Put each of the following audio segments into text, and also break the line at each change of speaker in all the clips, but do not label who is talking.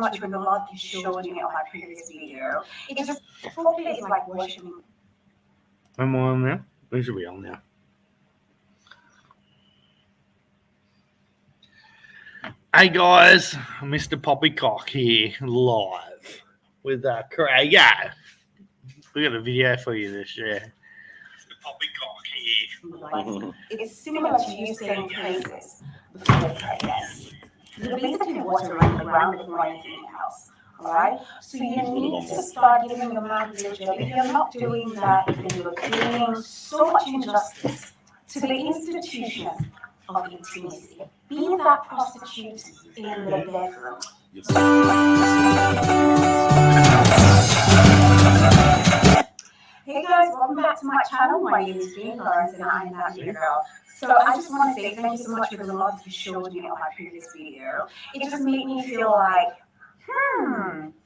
much for the love you showed me on my previous video. It just probably is like worshiping.
Am I on now? We should be on now. Hey guys, Mr. Poppycock here, live with Craig. Yeah, we got a video for you to share. Mr. Poppycock here.
It's similar to you saying praises before prayers. You're basically watering the ground before anything else. Alright? So you need to start giving your man a job. If you're not doing that, then you're doing so much injustice to the institution of intimacy. Be that prostitute in the bedroom. Hey guys, welcome back to my channel. My name is Jane Lawrence and I'm that girl. So I just want to say thank you so much for the love you showed me on my previous video. It just made me feel like,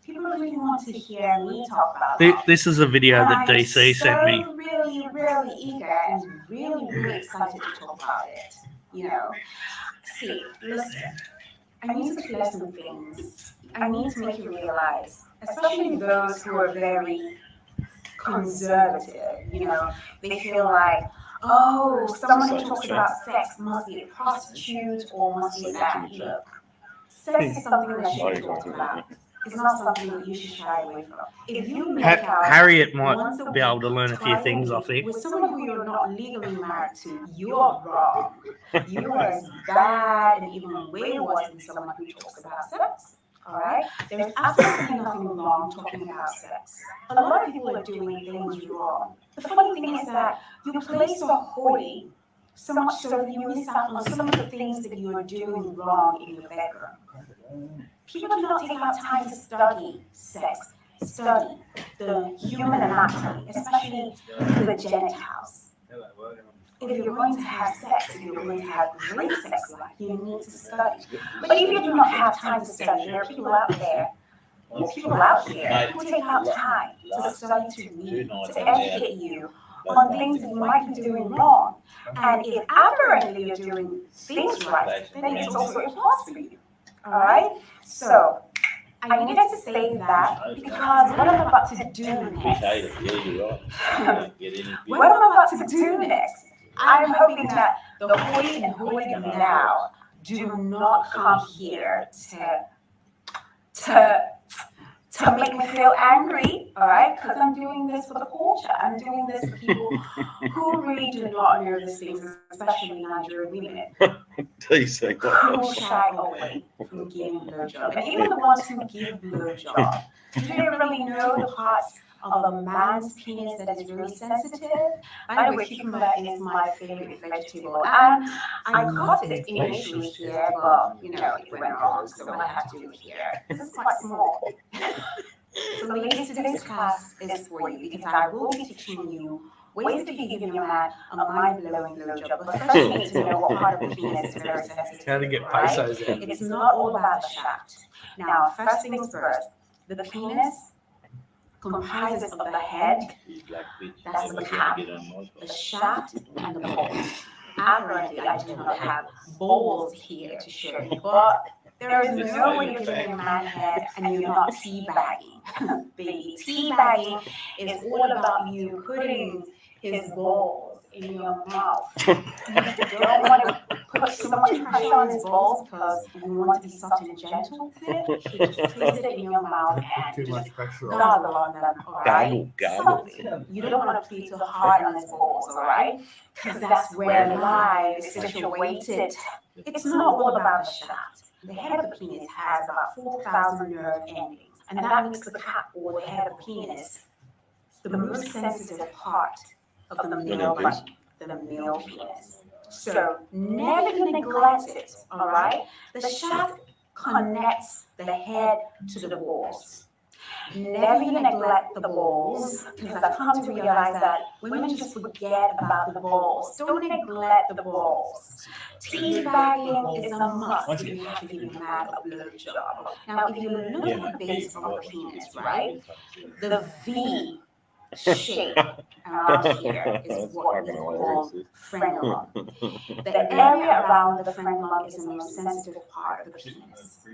people really want to hear me talk about that.
This is a video that DC sent me.
I'm really eager and really excited to talk about it. You know, see, listen, I need to clear some things. I need to make you realize, especially those who are very conservative, you know, they feel like, oh, someone who talks about sex must be a prostitute or must be a bad look. Sex is something that you should talk about. It's not something that you should shy away from. If you make out
Harriet might be able to learn a few things off it.
with someone who you're not legally married to, you are wrong. You are as bad and even way worse than someone who talks about sex. Alright? There's absolutely nothing wrong talking about sex. A lot of people are doing things wrong. The funny thing is that you play so holy, so much so that you miss out on some of the things that you are doing wrong in your bedroom. People do not take out time to study sex, study the human anatomy, especially the genitals. If you're going to have sex, if you're going to have great sex life, you need to study. But if you do not have time to study, there are people out there, people out here who take out time to study, to read, to educate you on things that you might be doing wrong. And if apparently you're doing things right, then it's also a plus for you. Alright? So, I needed to say that because what I'm about to do next, I'm hoping that the holy and hooligan now do not come here to make me feel angry, all right? Because I'm doing this for the culture. I'm doing this for people who really do not know these things, especially Nigerian women who shy away from giving blowjob. And even the ones who give blowjob, do they really know the parts of a man's penis that is really sensitive? By the way, cucumber is my favorite vegetable, and I got it initially here, but you know, it went wrong, so I have to do it here. This is quite small. So ladies, today's class is for you because I will be teaching you ways to give your man a mind-blowing blowjob. But first you need to know what part of the penis is very sensitive.
How to get
right?
pesos in.
It's not all about the shaft. Now, first things first, the penis comprises of the head, that's the cap, the shaft, and the balls. Apparently, I do not have balls here to show you, but there is no way you're giving a man head and you're not teabagging. Baby, teabagging is all about you putting his balls in your mouth. You don't want to put so much pressure on his balls because you want to be soft and gentle with it. You just place it in your mouth and just gargle on them, alright? You don't want to be too hard on his balls, alright? Because that's where life is situated. It's not all about the shaft. The head of the penis has about 4,000 nerve endings, and that makes the cap or the head of the penis the most sensitive part of the male body, the male penis. So never neglect it, all right? The shaft connects the head to the balls. Never neglect the balls, because I've come to realize that women just forget about the balls. Don't neglect the balls. Teabagging is a must if you have to give your man a blowjob. Now, if you look at the base of a penis, right, the V shape around here is what we call frenulum. The area around the frenulum is the most sensitive part of the penis.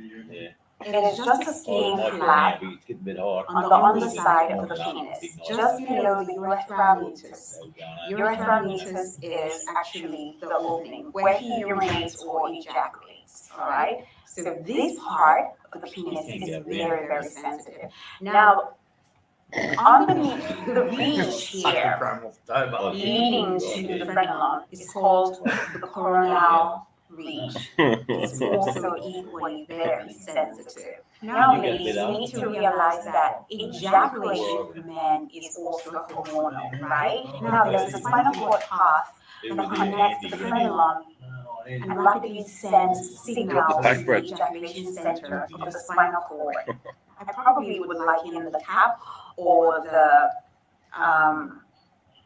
It is just a skin flap on the underside of the penis, just below the urethral meatus. Urethral meatus is actually the opening where he urinates or ejaculates. All right. So this part of the penis is very, very sensitive. Now, underneath the ridge here, leading to the frenulum, is called the coronal ridge. It's also equally very sensitive. Now, ladies, you need to realize that ejaculation for men is also hormonal, right? Now, there's a spinal cord path that connects the frenulum and rapidly sends signals to the ejaculation center of the spinal cord. I probably would liken the cap or the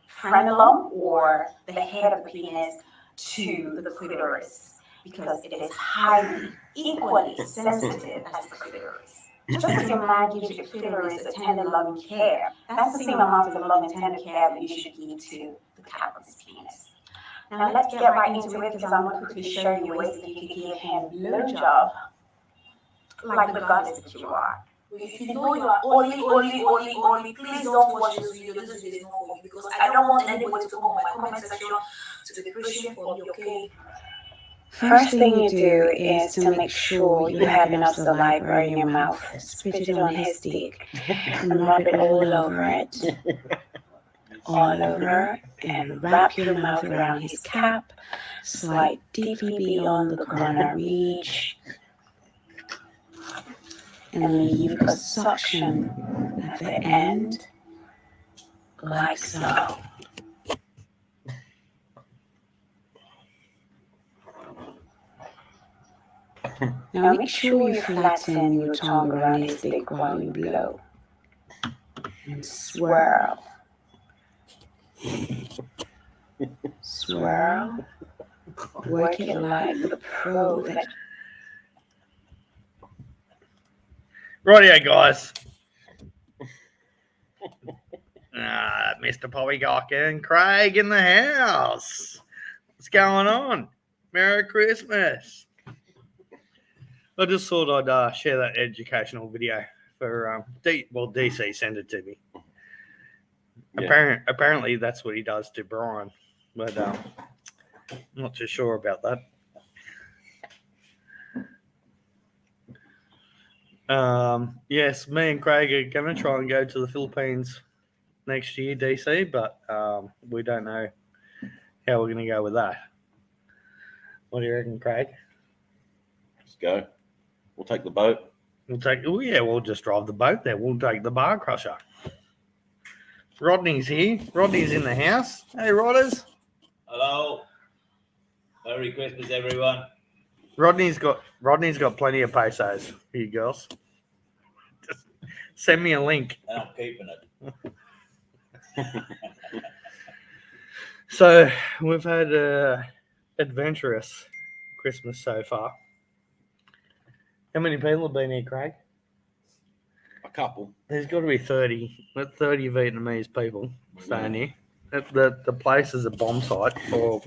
frenulum or the head of the penis to the clitoris because it is highly, equally sensitive as the clitoris. Just as your man gives your clitoris a tender loving care, that's the same amount of love and tender care that you should give to the cap of his penis. Now let's get right into it because I'm going to quickly show you ways that you can give him a blowjob like the goddess that you are.
If you know you are only, please don't watch this video. This video is not for you because I don't want anybody to come on my comment section to be preaching for me, okay?
First thing you do is to make sure you have enough saliva in your mouth. Spit it on his dick and rub it all over it. All over, and wrap your mouth around his cap. Slide deeply beyond the coronal ridge. And leave a suction at the end, like so. Now make sure you flatten your tongue around his dick while you blow. And swirl. Swirl. Work it like the pro that.
Rightio, guys. Mr. Poppycock and Craig in the house. What's going on? Merry Christmas. I just thought I'd share that educational video for DC sent it to me. Yeah. Apparently that's what he does to Brian, but I'm not too sure about that. Yes, me and Craig are going to try and go to the Philippines next year, DC, but we don't know how we're going to go with that. What do you reckon, Craig?
Let's go. We'll take the boat.
We'll just drive the boat there. We'll take the bar crusher. Rodney's here. Rodney's in the house. Hey, Rodders.
Hello. Merry Christmas, everyone.
Rodney's got plenty of pesos for you girls. Just send me a link.
And I'm keeping it.
So we've had an adventurous Christmas so far. How many people have been here, Craig?
A couple.
There's got to be 30 Vietnamese people staying here. The place is a bomb site for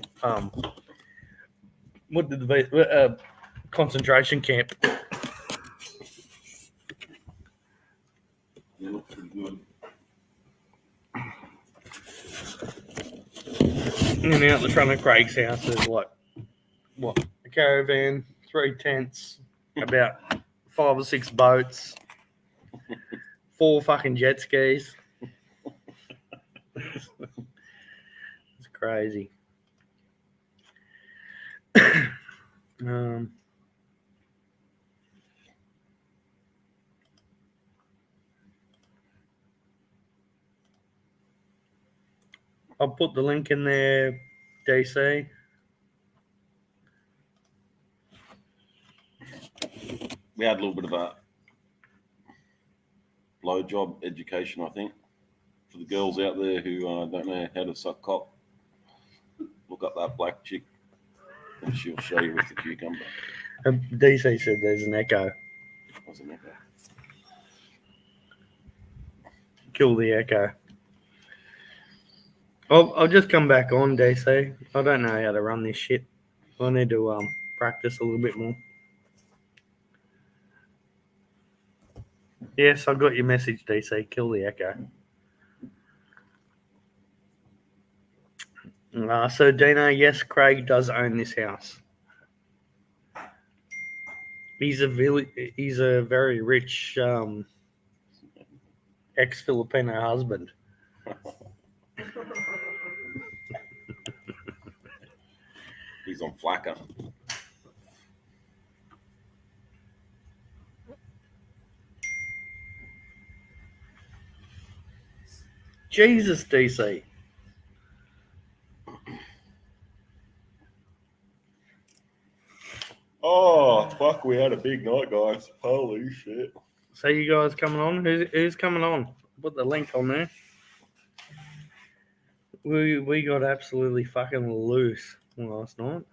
what did the concentration camp.
They look pretty good.
And out the front of Craig's house there's what a caravan, 3 tents, about 5 or 6 boats, 4 fucking jet skis. It's crazy. I'll put the link in there, DC.
We had a little bit of a blowjob education, I think, for the girls out there who don't know how to suck cock. Look up that black chick, and she'll show you with the cucumber.
DC said there's an echo.
What's an echo?
Kill the echo. I'll just come back on, DC. I don't know how to run this shit. I need to practice a little bit more. Yes, I got your message, DC. Kill the echo. So, Dino, yes, Craig does own this house. He's a very rich ex-Filipino husband.
He's on Flacker.
Jesus, DC.
Oh, fuck, we had a big night, guys. Holy shit.
So you guys coming on? Who's coming on? Put the link on there. We got absolutely fucking loose last night.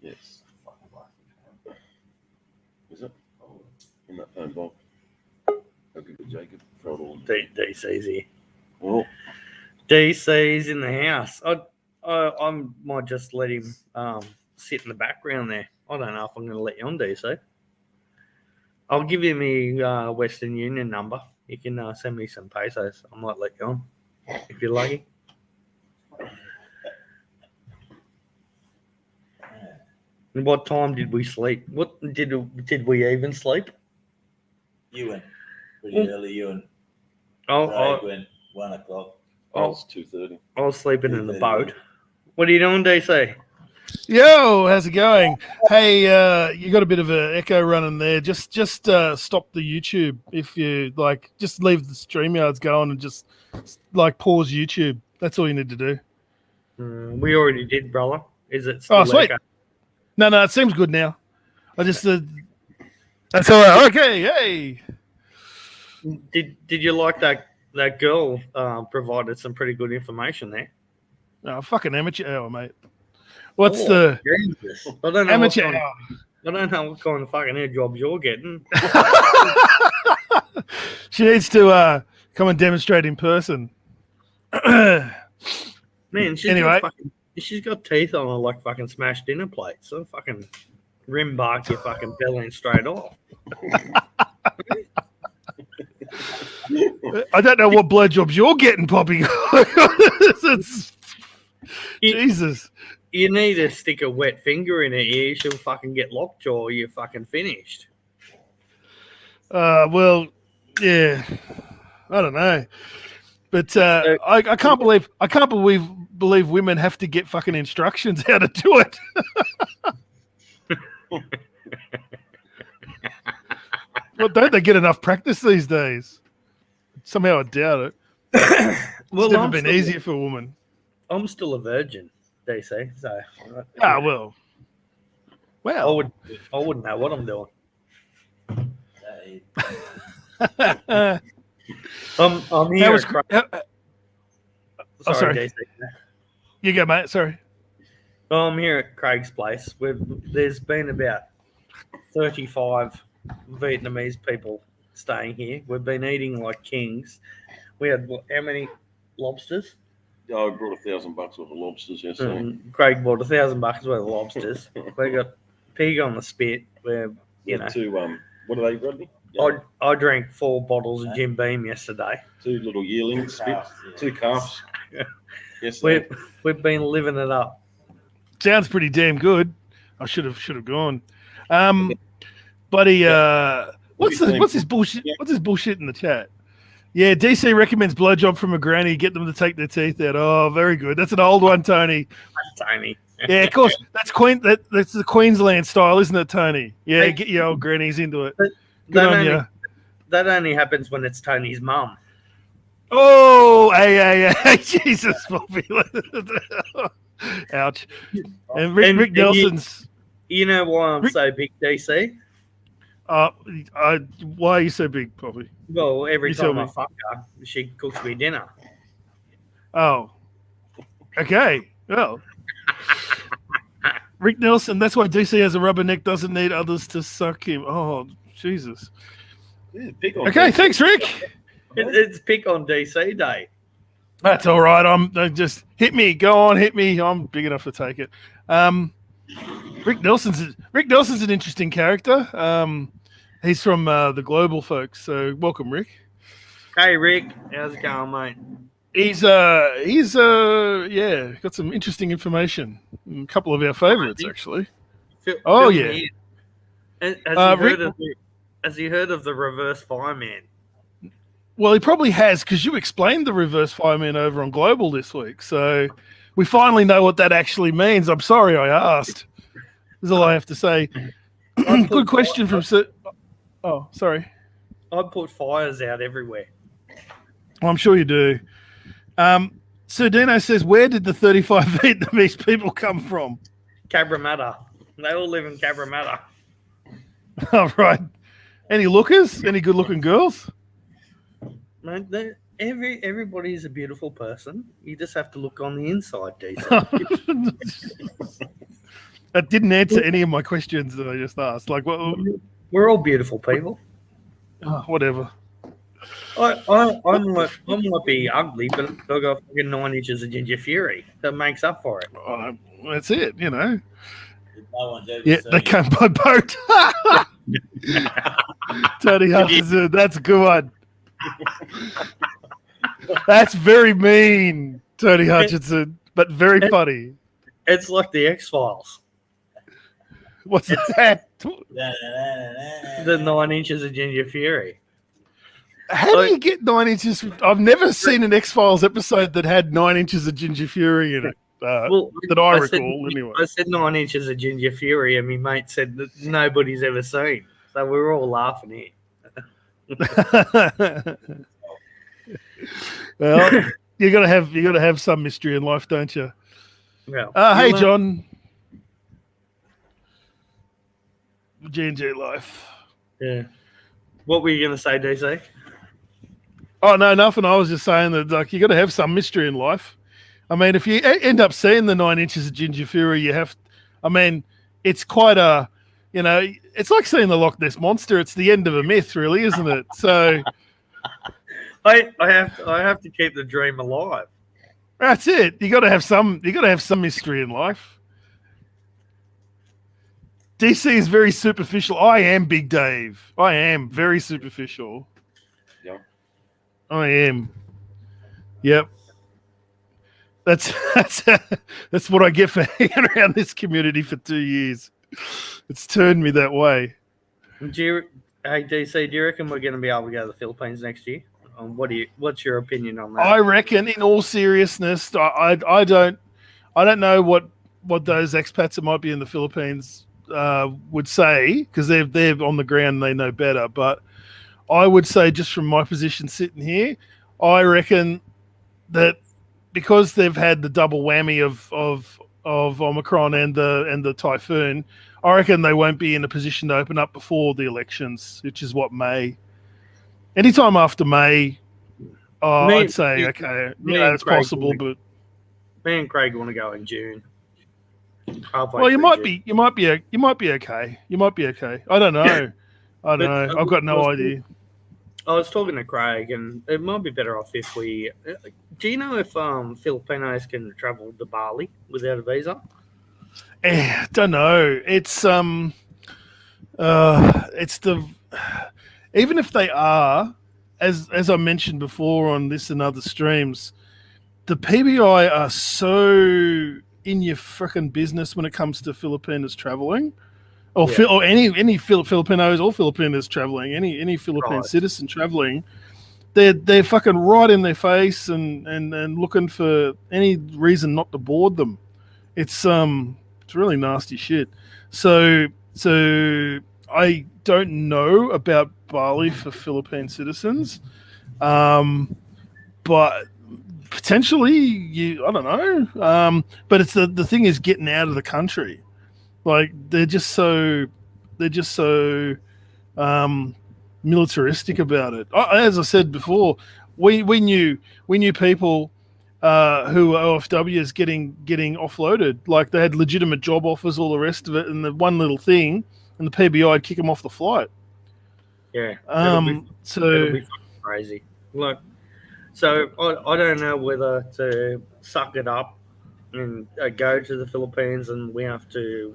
Yes. Is it? In that phone box. I'll give it to Jacob. Throw it all in.
DC's here.
Oh,
DC's in the house. I might just let him sit in the background there. I don't know if I'm going to let you on, DC. I'll give you my Western Union number. You can send me some pesos. I might let you on if you're lucky. And what time did we sleep? What did we even sleep?
You went pretty early. You and
Oh,
Craig went 1 o'clock.
oh, it's 2:30.
I was sleeping in the boat. What are you doing, DC?
Yo, how's it going? Hey, you got a bit of an echo running there. Just stop the YouTube if you like. Just leave the StreamYards going and just like pause YouTube. That's all you need to do.
We already did, brother. Is it still
Oh, sweet.
echo?
No, it seems good now. I just that's all right. Okay, hey.
Did you like that girl provided some pretty good information there?
Oh, fucking amateur hour, mate. What's
Jesus. I don't know
amateur
what kind,
hour?
I don't know what kind of fucking air jobs you're getting.
She needs to come and demonstrate in person.
Man, she's got teeth on her like fucking smashed dinner plates. So fucking rim bark your fucking belly straight off.
I don't know what blowjobs you're getting, Poppy. Jesus.
You need to stick a wet finger in her ear. She'll fucking get lockjaw. You're fucking finished.
Well, yeah. I don't know. But I can't believe women have to get fucking instructions how to do it. Well, don't they get enough practice these days? Somehow I doubt it.
Well,
It's never been easier for a woman.
I'm still a virgin, they say. So
Well.
I wouldn't know what I'm doing. I'm here.
sorry.
DC.
You go, mate. Sorry.
I'm here at Craig's place. There's been about 35 Vietnamese people staying here. We've been eating like kings. We had how many lobsters?
Oh, I brought $1,000 worth of lobsters yesterday.
Craig bought $1,000 worth of lobsters. We got pig on the spit. Where
Two, what are they, Rodney? Yeah.
I drank 4 bottles of Jim Beam yesterday.
2 little yearlings,
Calves, yeah.
2 calves.
Yeah.
Yesterday.
We've been living it up.
Sounds pretty damn good. I should have gone. Buddy, what's this bullshit? What's this bullshit in the chat? Yeah, DC recommends blowjob from a granny. Get them to take their teeth out. Oh, very good. That's an old one, Tony.
Tony.
Yeah, of course. That's that's the Queensland style, isn't it, Tony? Yeah, get your old grannies into it. Good on you.
That only happens when it's Tony's mum.
Oh, hey, Jesus, Bobby. Ouch. And Rick Nelson's.
You know why I'm so big, DC?
Why are you so big, Poppy?
Well, every
You
time
tell
I
me.
fuck her, she cooks me dinner.
Oh, okay. Well, Rick Nelson. That's why DC has a rubber neck. Doesn't need others to suck him. Oh, Jesus.
Yeah, pick on
Okay,
me.
thanks, Rick.
It's pick on DC day.
That's all right. Just hit me. Go on, hit me. I'm big enough to take it. Rick Nelson's an interesting character. He's from the Global folks. So welcome, Rick.
Hey, Rick. How's it going, mate?
He's got some interesting information. A couple of our favourites, actually. Oh, yeah.
Has he heard of the reverse fireman?
Well, he probably has, because you explained the reverse fireman over on Global this week. So we finally know what that actually means. I'm sorry I asked. That's all I have to say. Good question from... Oh, sorry.
I put fires out everywhere.
Well, I'm sure you do. Sir Dino says, where did the 35 Vietnamese people come from?
Cabramatta. They all live in Cabramatta.
All right. Any lookers? Any good-looking girls?
Mate, everybody's a beautiful person. You just have to look on the inside, DC.
That didn't answer any of my questions that I just asked. Like, what?
We're all beautiful people.
Whatever.
I might be ugly, but I got fucking 9 inches of ginger fury. That makes up for it.
That's it, you know.
No one's ever
Yeah,
seen
they
it.
came by boat. Tony Hutchinson, that's a good one. That's very mean, Tony Hutchinson, but very funny.
It's like the X-Files.
What's that?
The 9 inches of ginger fury.
How do you get 9 inches? I've never seen an X-Files episode that had 9 inches of ginger fury in it. That I recall, anyway.
I said 9 inches of ginger fury, and my mate said that nobody's ever seen. So we were all laughing here.
Well, you gotta have some mystery in life, don't you?
Yeah.
Hey, John. G&G life.
Yeah. What were you going to say, DC?
Oh, no, nothing. I was just saying that you got to have some mystery in life. I mean, if you end up seeing the 9 inches of ginger fury, you have. I mean, it's quite a. You know, it's like seeing the Loch Ness monster. It's the end of a myth, really, isn't it? So,
I have to keep the dream alive.
That's it. You got to have some. You got to have some mystery in life. DC is very superficial. I am Big Dave. I am very superficial.
Yeah.
I am. Yep. That's what I get for hanging around this community for 2 years. It's turned me that way.
Hey DC, do you reckon we're going to be able to go to the Philippines next year? What's your opinion on that?
I reckon, in all seriousness, I don't know what those expats that might be in the Philippines would say, because they're on the ground and they know better. But I would say, just from my position sitting here, I reckon that because they've had the double whammy of Omicron and the typhoon, I reckon they won't be in a position to open up before the elections, which is what, May. Anytime after May, I'd say okay, it's possible, but
me and Craig want to go in June.
Well, you might be okay. You might be okay. I don't know. I've got no idea.
I was talking to Craig, and it might be better off if we. Do you know if Filipinos can travel to Bali without a visa?
Don't know. It's even if they are, as I mentioned before on this and other streams, the PBI are so in your frickin' business when it comes to Filipinos traveling, or any Filipinos or Filipinos traveling, any Philippine citizen traveling. They're fucking right in their face and looking for any reason not to board them. It's really nasty shit. So I don't know about Bali for Philippine citizens, but potentially I don't know. But it's the thing is getting out of the country. Like they're just so militaristic about it. As I said before, we knew people who were OFWs getting offloaded. Like they had legitimate job offers, all the rest of it, and the one little thing, and the PBI would kick them off the flight.
Yeah.
So
it'll be crazy. Look, So I don't know whether to suck it up and go to the Philippines, and we have to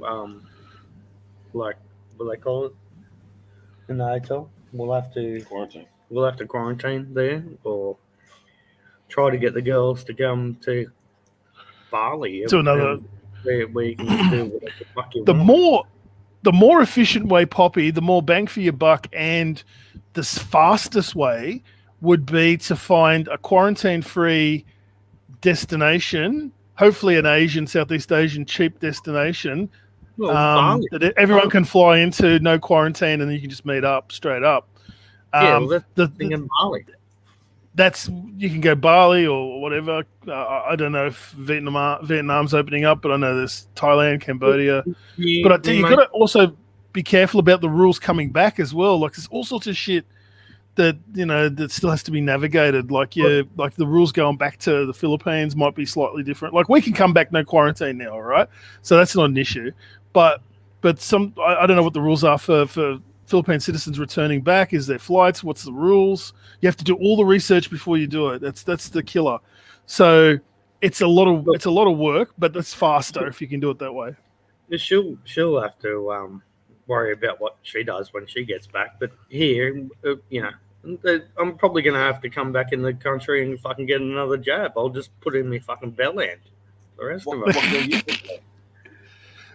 like what do they call it in the hotel.
Quarantine.
We'll have to quarantine there, or try to get the girls to come to Bali,
To another,
and where you can do whatever the fuck you
the
want.
more efficient way, Poppy, the more bang for your buck, and the fastest way would be to find a quarantine-free destination, hopefully an Asian, Southeast Asian cheap destination
Well, Bali.
that everyone can fly into, no quarantine, and then you can just meet up straight up.
Yeah, well, that's
the,
the thing in Bali.
that's you can go Bali or whatever. I don't know if Vietnam's opening up, but I know there's Thailand, Cambodia. But I tell you, got to also be careful about the rules coming back as well. Like there's all sorts of shit that that still has to be navigated. Like like the rules going back to the Philippines might be slightly different. Like we can come back no quarantine now, all right? So that's not an issue. But some I don't know what the rules are for Philippine citizens returning back. Is there flights? What's the rules? You have to do all the research before you do it. That's the killer. So it's a lot of work, but that's faster if you can do it that way.
She'll have to worry about what she does when she gets back. But here, I'm probably going to have to come back in the country and fucking get another jab. I'll just put it in my fucking belly end. The rest of it.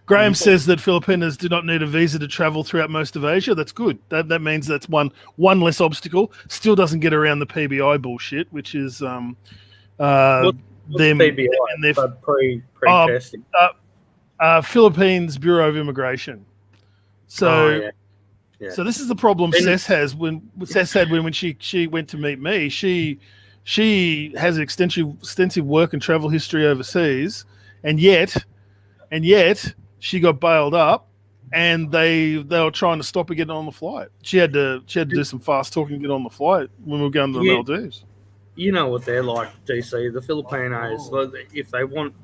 Graham says that Filipinos do not need a visa to travel throughout most of Asia. That's good. That means that's one less obstacle. Still doesn't get around the PBI bullshit, which is them
PBI
and their
pre-testing.
Philippines Bureau of Immigration. So, so this is the problem Sess has when she went to meet me. She has extensive work and travel history overseas, and yet she got bailed up, and they were trying to stop her getting on the flight. She had to do some fast talking to get on the flight when we were going to the Maldives.
You know what they're like, DC. The Filipinos, if they want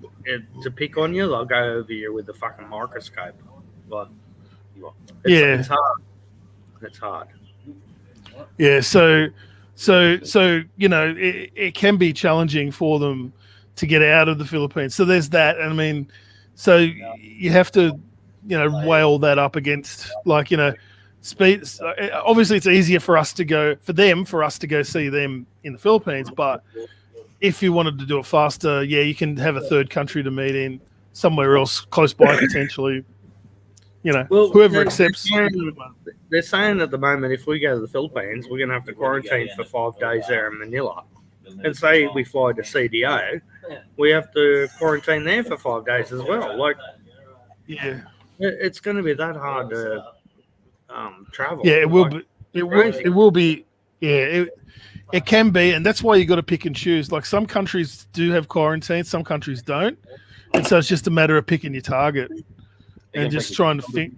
to pick on you, they'll go over you with the fucking microscope. But it's hard. It's hard.
Yeah, so it can be challenging for them to get out of the Philippines. So there's that, and I mean, so you have to weigh all that up against speed. Obviously, it's easier for us to go see them in the Philippines, but if you wanted to do it faster, you can have a third country to meet in somewhere else close by potentially. Whoever accepts.
They're saying at the moment, if we go to the Philippines, we're going to have to quarantine for 5 days there in Manila. And say we fly to CDO, we have to quarantine there for 5 days as well. It's going to be that hard to travel.
Yeah, it will be. It will be. Yeah, it can be, and that's why you got to pick and choose. Like some countries do have quarantine, some countries don't, and so it's just a matter of picking your target and just trying to think.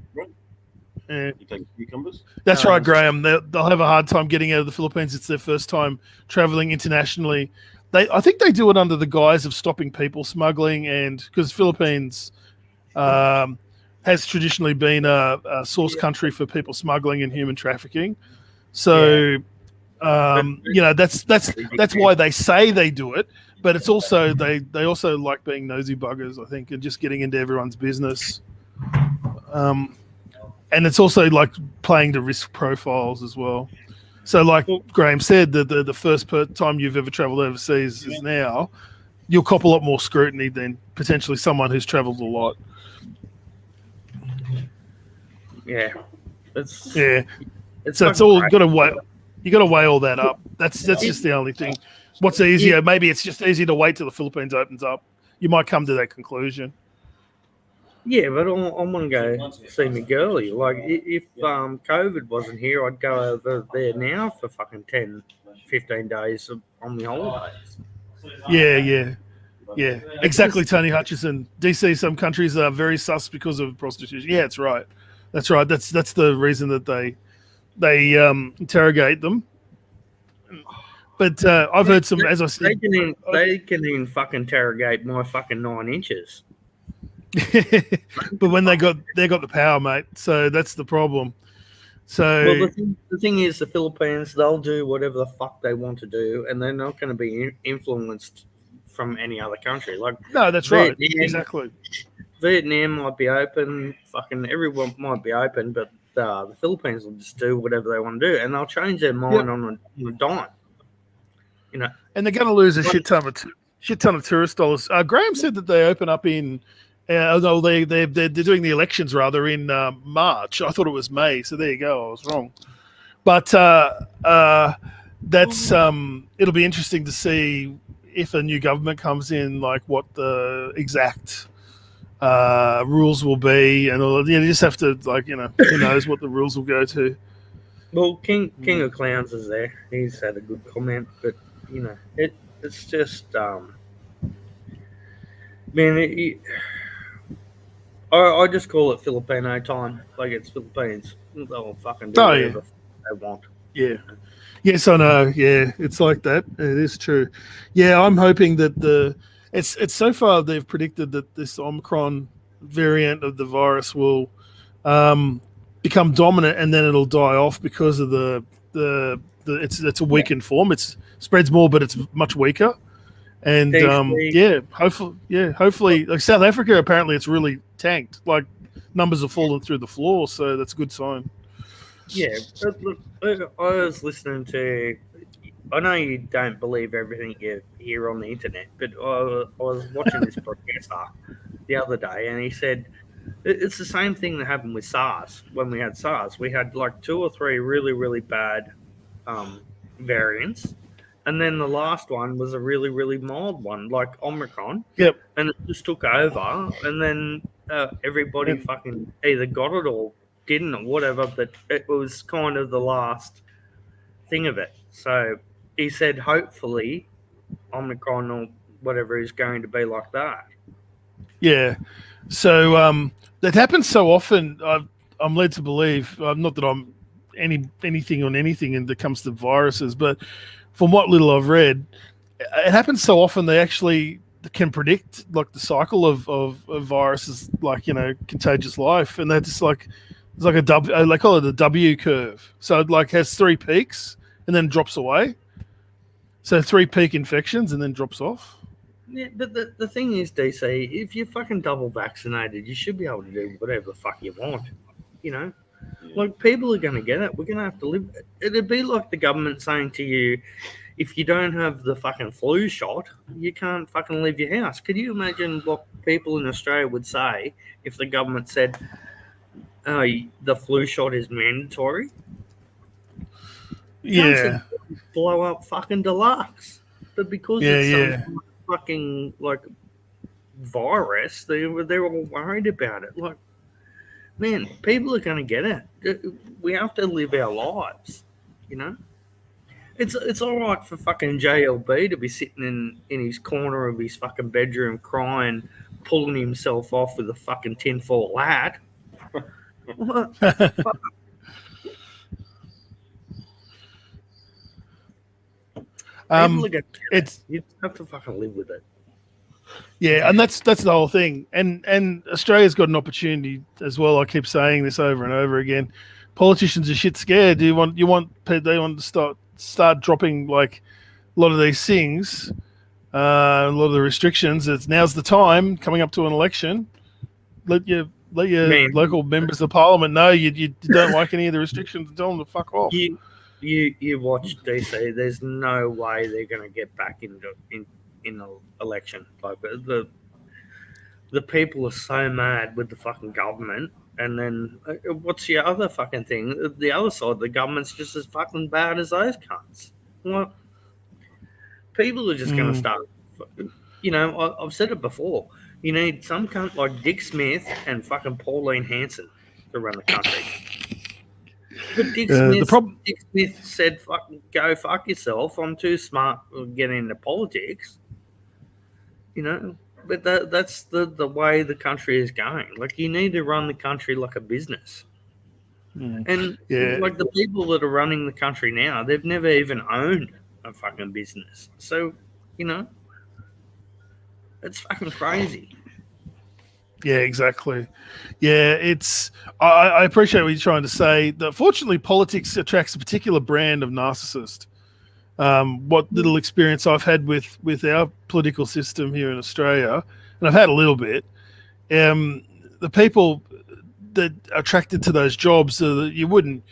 Yeah.
You take cucumbers?
That's right, Graham. They'll have a hard time getting out of the Philippines. It's their first time traveling internationally. I think they do it under the guise of stopping people smuggling, and because Philippines has traditionally been a source country for people smuggling and human trafficking. So, that's why they say they do it. But it's also they also like being nosy buggers, I think, and just getting into everyone's business. And it's also like playing to risk profiles as well. So like Graham said, the first time you've ever traveled overseas is now, you'll cop a lot more scrutiny than potentially someone who's traveled a lot.
Yeah.
So it's all got to weigh. You got to weigh all that up. That's just the only thing. What's easier? Maybe it's just easier to wait till the Philippines opens up. You might come to that conclusion.
Yeah, but I want to go see my girlie. Like, if COVID wasn't here, I'd go over there now for fucking 10, 15 days on the holidays.
Yeah. Exactly, Tony Hutchison. DC, some countries are very sus because of prostitution. Yeah, that's right. That's right. That's the reason that they interrogate them. But I've heard some, as I said,
they can even fucking interrogate my fucking 9 inches.
But when they got the power, mate. So that's the problem. So
Well, the thing is, the Philippines, they'll do whatever the fuck they want to do, and they're not going to be influenced from any other country. Like
no, that's right.
Vietnam,
Exactly.
Vietnam might be open, fucking everyone might be open, but the Philippines will just do whatever they want to do, and they'll change their mind on a dime. You know,
And they're going to lose a shit ton of tourist dollars. Graham said that they open up in. No, they're doing the elections rather in March. I thought it was May, so there you go. I was wrong. But that's it'll be interesting to see if a new government comes in, like what the exact rules will be, and all. You just have to who knows what the rules will go to.
well, King of Clowns is there. He's had a good comment, but it's just man. I just call it Filipino time. Like it's Philippines. They'll fucking do whatever they want.
Yeah. Yes, I know. Yeah, it's like that. It is true. Yeah, I'm hoping that it's so far they've predicted that this Omicron variant of the virus will become dominant and then it'll die off because of it's a weakened form. It spreads more, but it's much weaker. And hopefully, like South Africa, apparently it's really tanked. Like numbers have fallen through the floor, so that's a good sign.
Yeah, but look, I was listening to. I know you don't believe everything you hear on the internet, but I was watching this professor the other day, and he said it's the same thing that happened with SARS. When we had SARS, we had like 2 or 3 really, really bad variants. And then the last one was a really, really mild one, like Omicron.
Yep.
And it just took over, and then everybody fucking either got it or didn't or whatever, but it was kind of the last thing of it. So he said, hopefully, Omicron or whatever is going to be like that.
Yeah. So that happens so often. I'm led to believe, not that I'm anything on anything that comes to viruses, but from what little I've read, it happens so often they actually can predict like the cycle of viruses, like contagious life, and they're just like it's like a W. They call it the W curve. So it like has 3 peaks and then drops away. So 3 peak infections and then drops off.
Yeah, but the thing is, DC, if you're fucking double vaccinated, you should be able to do whatever the fuck you want. Like people are going to get it. We're going to have to live. It'd be like the government saying to you, if you don't have the fucking flu shot, you can't fucking leave your house. Could you imagine what people in Australia would say if the government said, "Oh, the flu shot is mandatory"?
Yeah.
Blow up fucking deluxe, but because it's some fucking like virus, they're all worried about it. Like, man, people are going to get it. We have to live our lives, It's all right for fucking JLB to be sitting in his corner of his fucking bedroom crying, pulling himself off with a fucking tinfoil hat. What? You have to fucking live with it.
Yeah, and that's the whole thing. And Australia's got an opportunity as well. I keep saying this over and over again. Politicians are shit scared. They want to start dropping like a lot of these things, a lot of the restrictions. Now's the time coming up to an election. Let your local members of parliament know you don't like any of the restrictions and tell them to fuck off.
You watch DC. There's no way they're going to get back in the election. Like the people are so mad with the fucking government. And then what's the other fucking thing? The other side of the government's just as fucking bad as those cunts. Well, people are just going to start. I've said it before. You need some cunt like Dick Smith and fucking Pauline Hanson to run the country. But Dick Smith said, "Go fuck yourself. I'm too smart to get into politics." But that's the way the country is going. Like, you need to run the country like a business. And like the people that are running the country now, they've never even owned a fucking business. So, it's fucking crazy.
Yeah, exactly. Yeah, it's. I appreciate what you're trying to say. That fortunately, politics attracts a particular brand of narcissist. What little experience I've had with our political system here in Australia, and I've had a little bit. The people that are attracted to those jobs, you wouldn't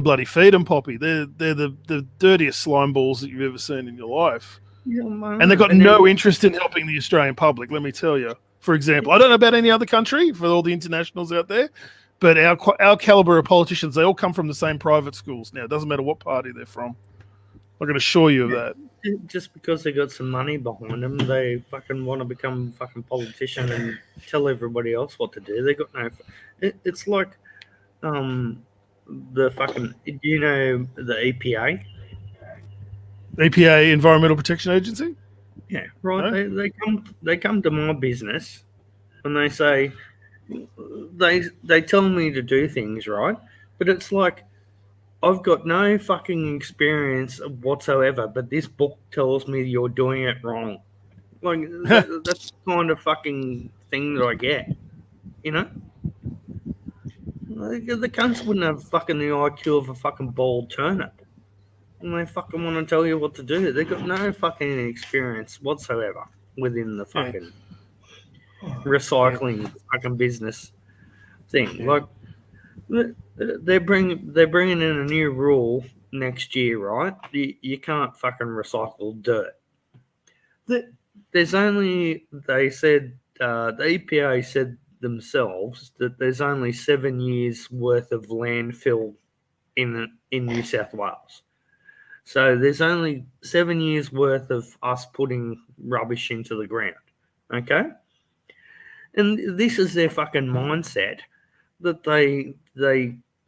bloody feed them, Poppy. They're the dirtiest slime balls that you've ever seen in your life, and they've got no interest in helping the Australian public. Let me tell you. For example, I don't know about any other country for all the internationals out there, but our caliber of politicians, they all come from the same private schools. Now, it doesn't matter what party they're from. I can assure you of that.
Just because they got some money behind them, they fucking want to become a fucking politician and tell everybody else what to do. They got no. It's like, the fucking. Do you know the EPA?
EPA, Environmental Protection Agency.
Yeah, right.
No?
They come to my business and they say they tell me to do things, right? But it's like, I've got no fucking experience whatsoever, but this book tells me you're doing it wrong. Like, that's the kind of fucking thing that I get, you know? Like, the cunts wouldn't have fucking the IQ of a fucking boiled turnip. And they fucking want to tell you what to do. They've got no fucking experience whatsoever within the fucking recycling fucking business thing. Like, they're bringing in a new rule next year, right? You can't fucking recycle dirt. There's only, they said, the EPA said themselves that there's only 7 years worth of landfill in New South Wales. So there's only 7 years worth of us putting rubbish into the ground. Okay? And this is their fucking mindset, that they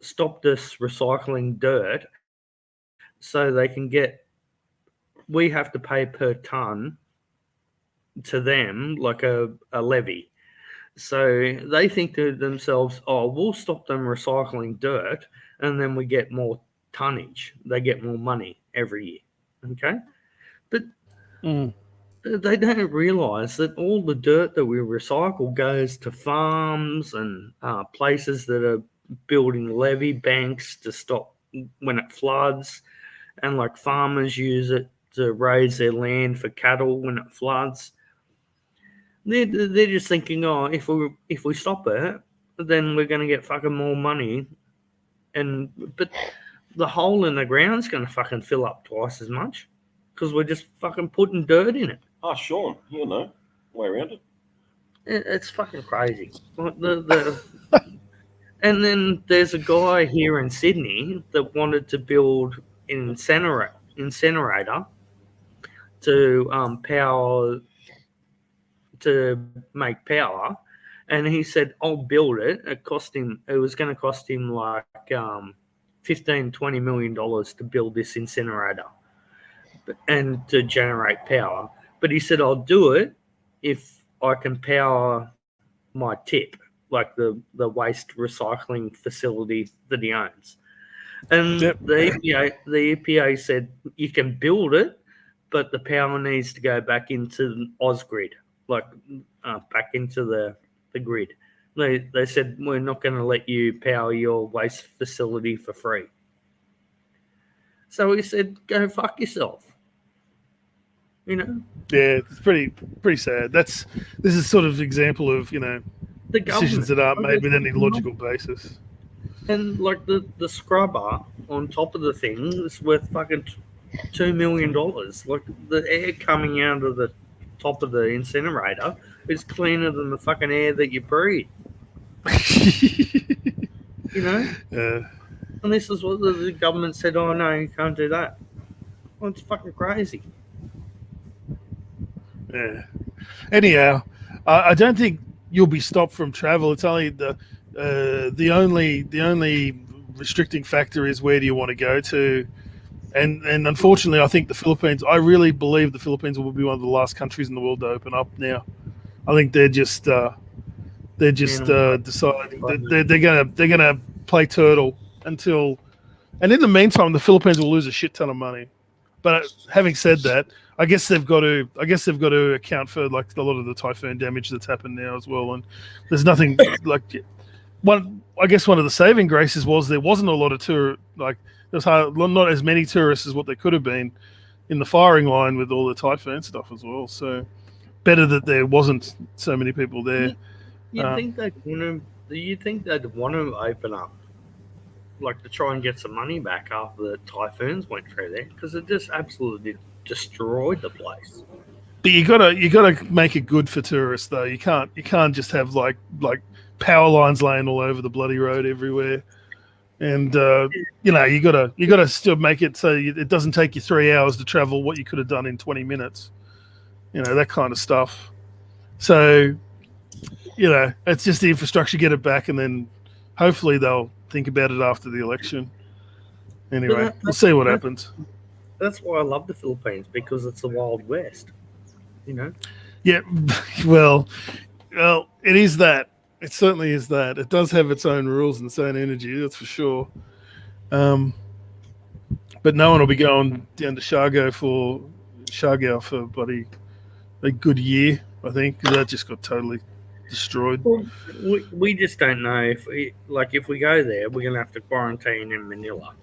stopped us recycling dirt so they can we have to pay per ton to them like a levy. So they think to themselves, oh, we'll stop them recycling dirt and then we get more tonnage. They get more money every year. Okay? But they don't realise that all the dirt that we recycle goes to farms and places that are building levee banks to stop when it floods, and like farmers use it to raise their land for cattle when it floods. They're just thinking, oh, if we stop it, then we're going to get fucking more money, but the hole in the ground's going to fucking fill up twice as much because we're just fucking putting dirt in it.
Oh, Sean, you know, way around it.
It's fucking crazy. And then there's a guy here in Sydney that wanted to build an incinerator to make power, and he said, I'll build it. It was going to cost him like $15-20 million to build this incinerator and to generate power. But he said, I'll do it if I can power my tip, like the waste recycling facility that he owns. And the EPA said, you can build it, but the power needs to go back into Ausgrid, like back into the grid. They said, we're not going to let you power your waste facility for free. So he said, go fuck yourself. You know?
Yeah, it's pretty sad. This is sort of example of, you know,
the
decisions that aren't made with any logical basis.
And like the scrubber on top of the thing is worth fucking $2 million. Like, the air coming out of the top of the incinerator is cleaner than the fucking air that you breathe. You know?
Yeah.
And this is what the government said, oh no, you can't do that. Well, it's fucking crazy.
Yeah. Anyhow, I don't think you'll be stopped from travel. It's only the only restricting factor is where do you want to go to, and unfortunately, I think the Philippines. I really believe the Philippines will be one of the last countries in the world to open up now. I think they're just deciding that they're gonna play turtle until, and in the meantime, the Philippines will lose a shit ton of money. But having said that, I guess they've got to account for like a lot of the typhoon damage that's happened now as well. And there's nothing like one. I guess one of the saving graces was there wasn't a lot of there's not as many tourists as what there could have been in the firing line with all the typhoon stuff as well. So better that there wasn't so many people there.
You'd think they'd want to open up, like to try and get some money back after the typhoons went through there, because it just absolutely destroyed the place.
But you gotta make it good for tourists though. You can't just have like power lines laying all over the bloody road everywhere. And you gotta still make it so it doesn't take you 3 hours to travel what you could have done in 20 minutes. That kind of stuff. So, it's just the infrastructure, get it back, and then hopefully they'll think about it after the election. Anyway, we'll see what happens.
That's why I love the Philippines, because it's the Wild West.
Yeah, well, it is that. It certainly is that. It does have its own rules and its own energy, that's for sure. But no one will be going down to Siargao for bloody a good year, I think, because that just got totally destroyed.
Well, we just don't know if we go there, we're gonna have to quarantine in Manila,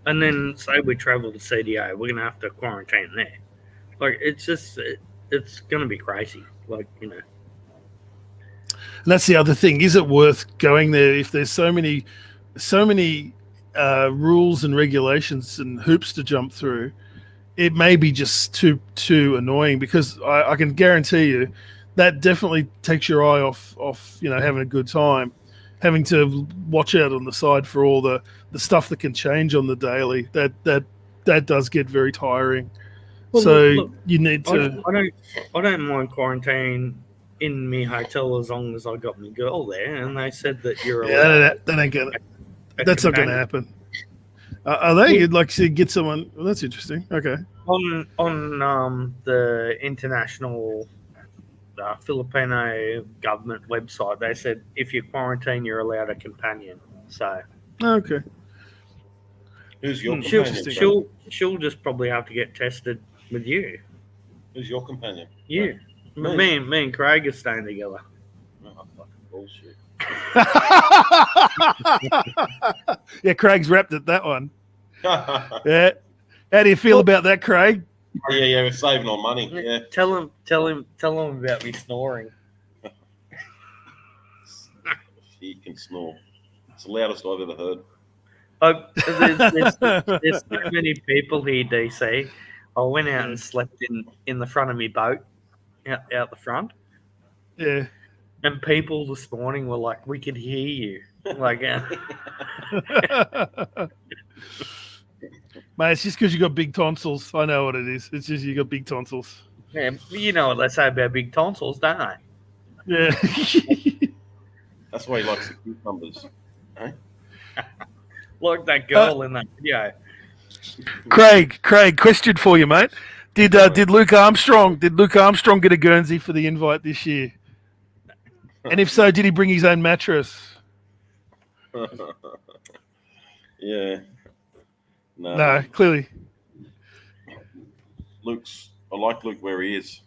and then say we travel to CDO, we're gonna have to quarantine there. Like it's gonna be crazy.
And that's the other thing. Is it worth going there if there's so many rules and regulations and hoops to jump through? It may be just too annoying, because I can guarantee you that definitely takes your eye off having a good time, having to watch out on the side for all the stuff that can change on the daily. That does get very tiring. Well, look, you need to.
I don't mind quarantining in my hotel as long as I got my girl there, and they said that you're allowed.
That ain't gonna. That's not gonna happen. Are they? You'd like to get someone? Well, that's interesting. Okay.
On the international Filipino government website, they said if you quarantine, you're allowed a companion. So.
Okay.
Who's your companion?
She'll just probably have to get tested with you.
Who's your companion?
You. Me and Craig are staying together.
Oh, fucking bullshit.
Yeah, Craig's wrapped at that one. Yeah. How do you feel about that, Craig?
Yeah, we're saving on money. Yeah.
Tell him about me snoring.
He can snore. It's the loudest I've ever heard.
There's so many people here, DC. I went out and slept in the front of my boat, out the front.
Yeah.
And people this morning were like, "We could hear you." Like,
mate, it's just because you got big tonsils. I know what it is. It's just you got big tonsils.
Yeah, you know what they say about big tonsils, don't they?
Yeah.
That's why he likes the cucumbers. Eh?
Like that girl in that video.
Craig, question for you, mate. Did Luke Armstrong get a Guernsey for the invite this year? And if so, did he bring his own mattress?
Yeah.
No, clearly.
I like Luke where he is.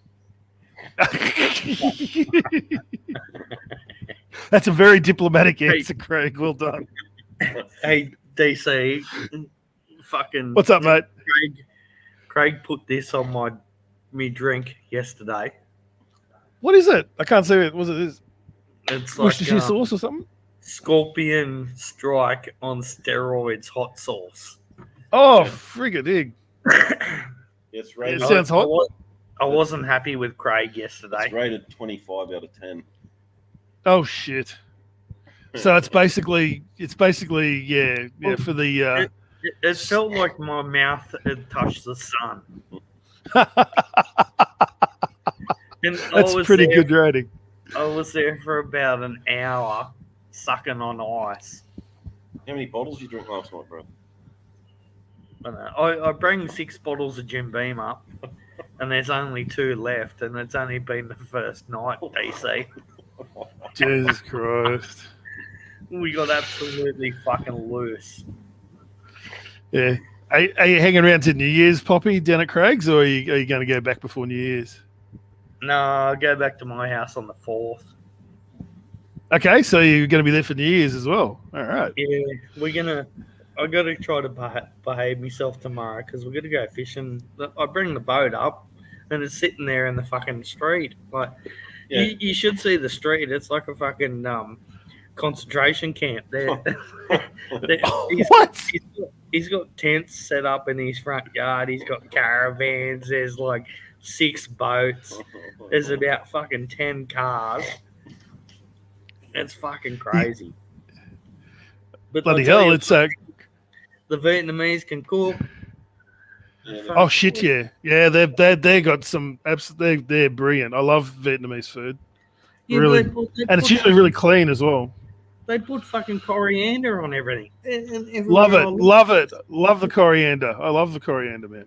That's a very diplomatic answer, Craig. Well done.
Hey, DC, fucking.
What's up, mate?
Craig put this on me drink yesterday.
What is it? I can't see it. Was it this?
It's like
Worcestershire sauce or something?
Scorpion Strike on steroids hot sauce.
Oh, friggin' egg.
It's rated.
It sounds hot.
I wasn't happy with Craig yesterday.
It's rated 25 out of 10.
Oh shit. So it's basically yeah for the.
It felt like my mouth had touched the sun.
That's pretty good rating.
I was there for about an hour sucking on ice.
How many bottles did you drink last night, bro?
I bring 6 bottles of Jim Beam up, and there's only 2 left, and it's only been the first night, DC.
Jesus Christ.
We got absolutely fucking loose.
Yeah. Are you hanging around to New Year's, Poppy, down at Craig's, or are you going to go back before New Year's?
No, I'll go back to my house on the 4th.
Okay, so you're going to be there for New Year's as well. All right.
Yeah, I got to try to behave myself tomorrow because we're going to go fishing. I bring the boat up, and it's sitting there in the fucking street. Like,
Yeah.
you should see the street. It's like a fucking concentration camp. There,
What?
he's got tents set up in his front yard. He's got caravans. There's like 6 boats. There's about fucking 10 cars. It's fucking crazy. But
Bloody
I'll tell
hell!
you,
It's
the Vietnamese can cook.
oh shit, yeah. They got some absolutely. They're brilliant. I love Vietnamese food.
Yeah,
Really,
they
and it's
put
usually really clean as well.
They put fucking coriander on everything. And
Love
everywhere
it,
I look-
love it, love the coriander. I love the coriander, man.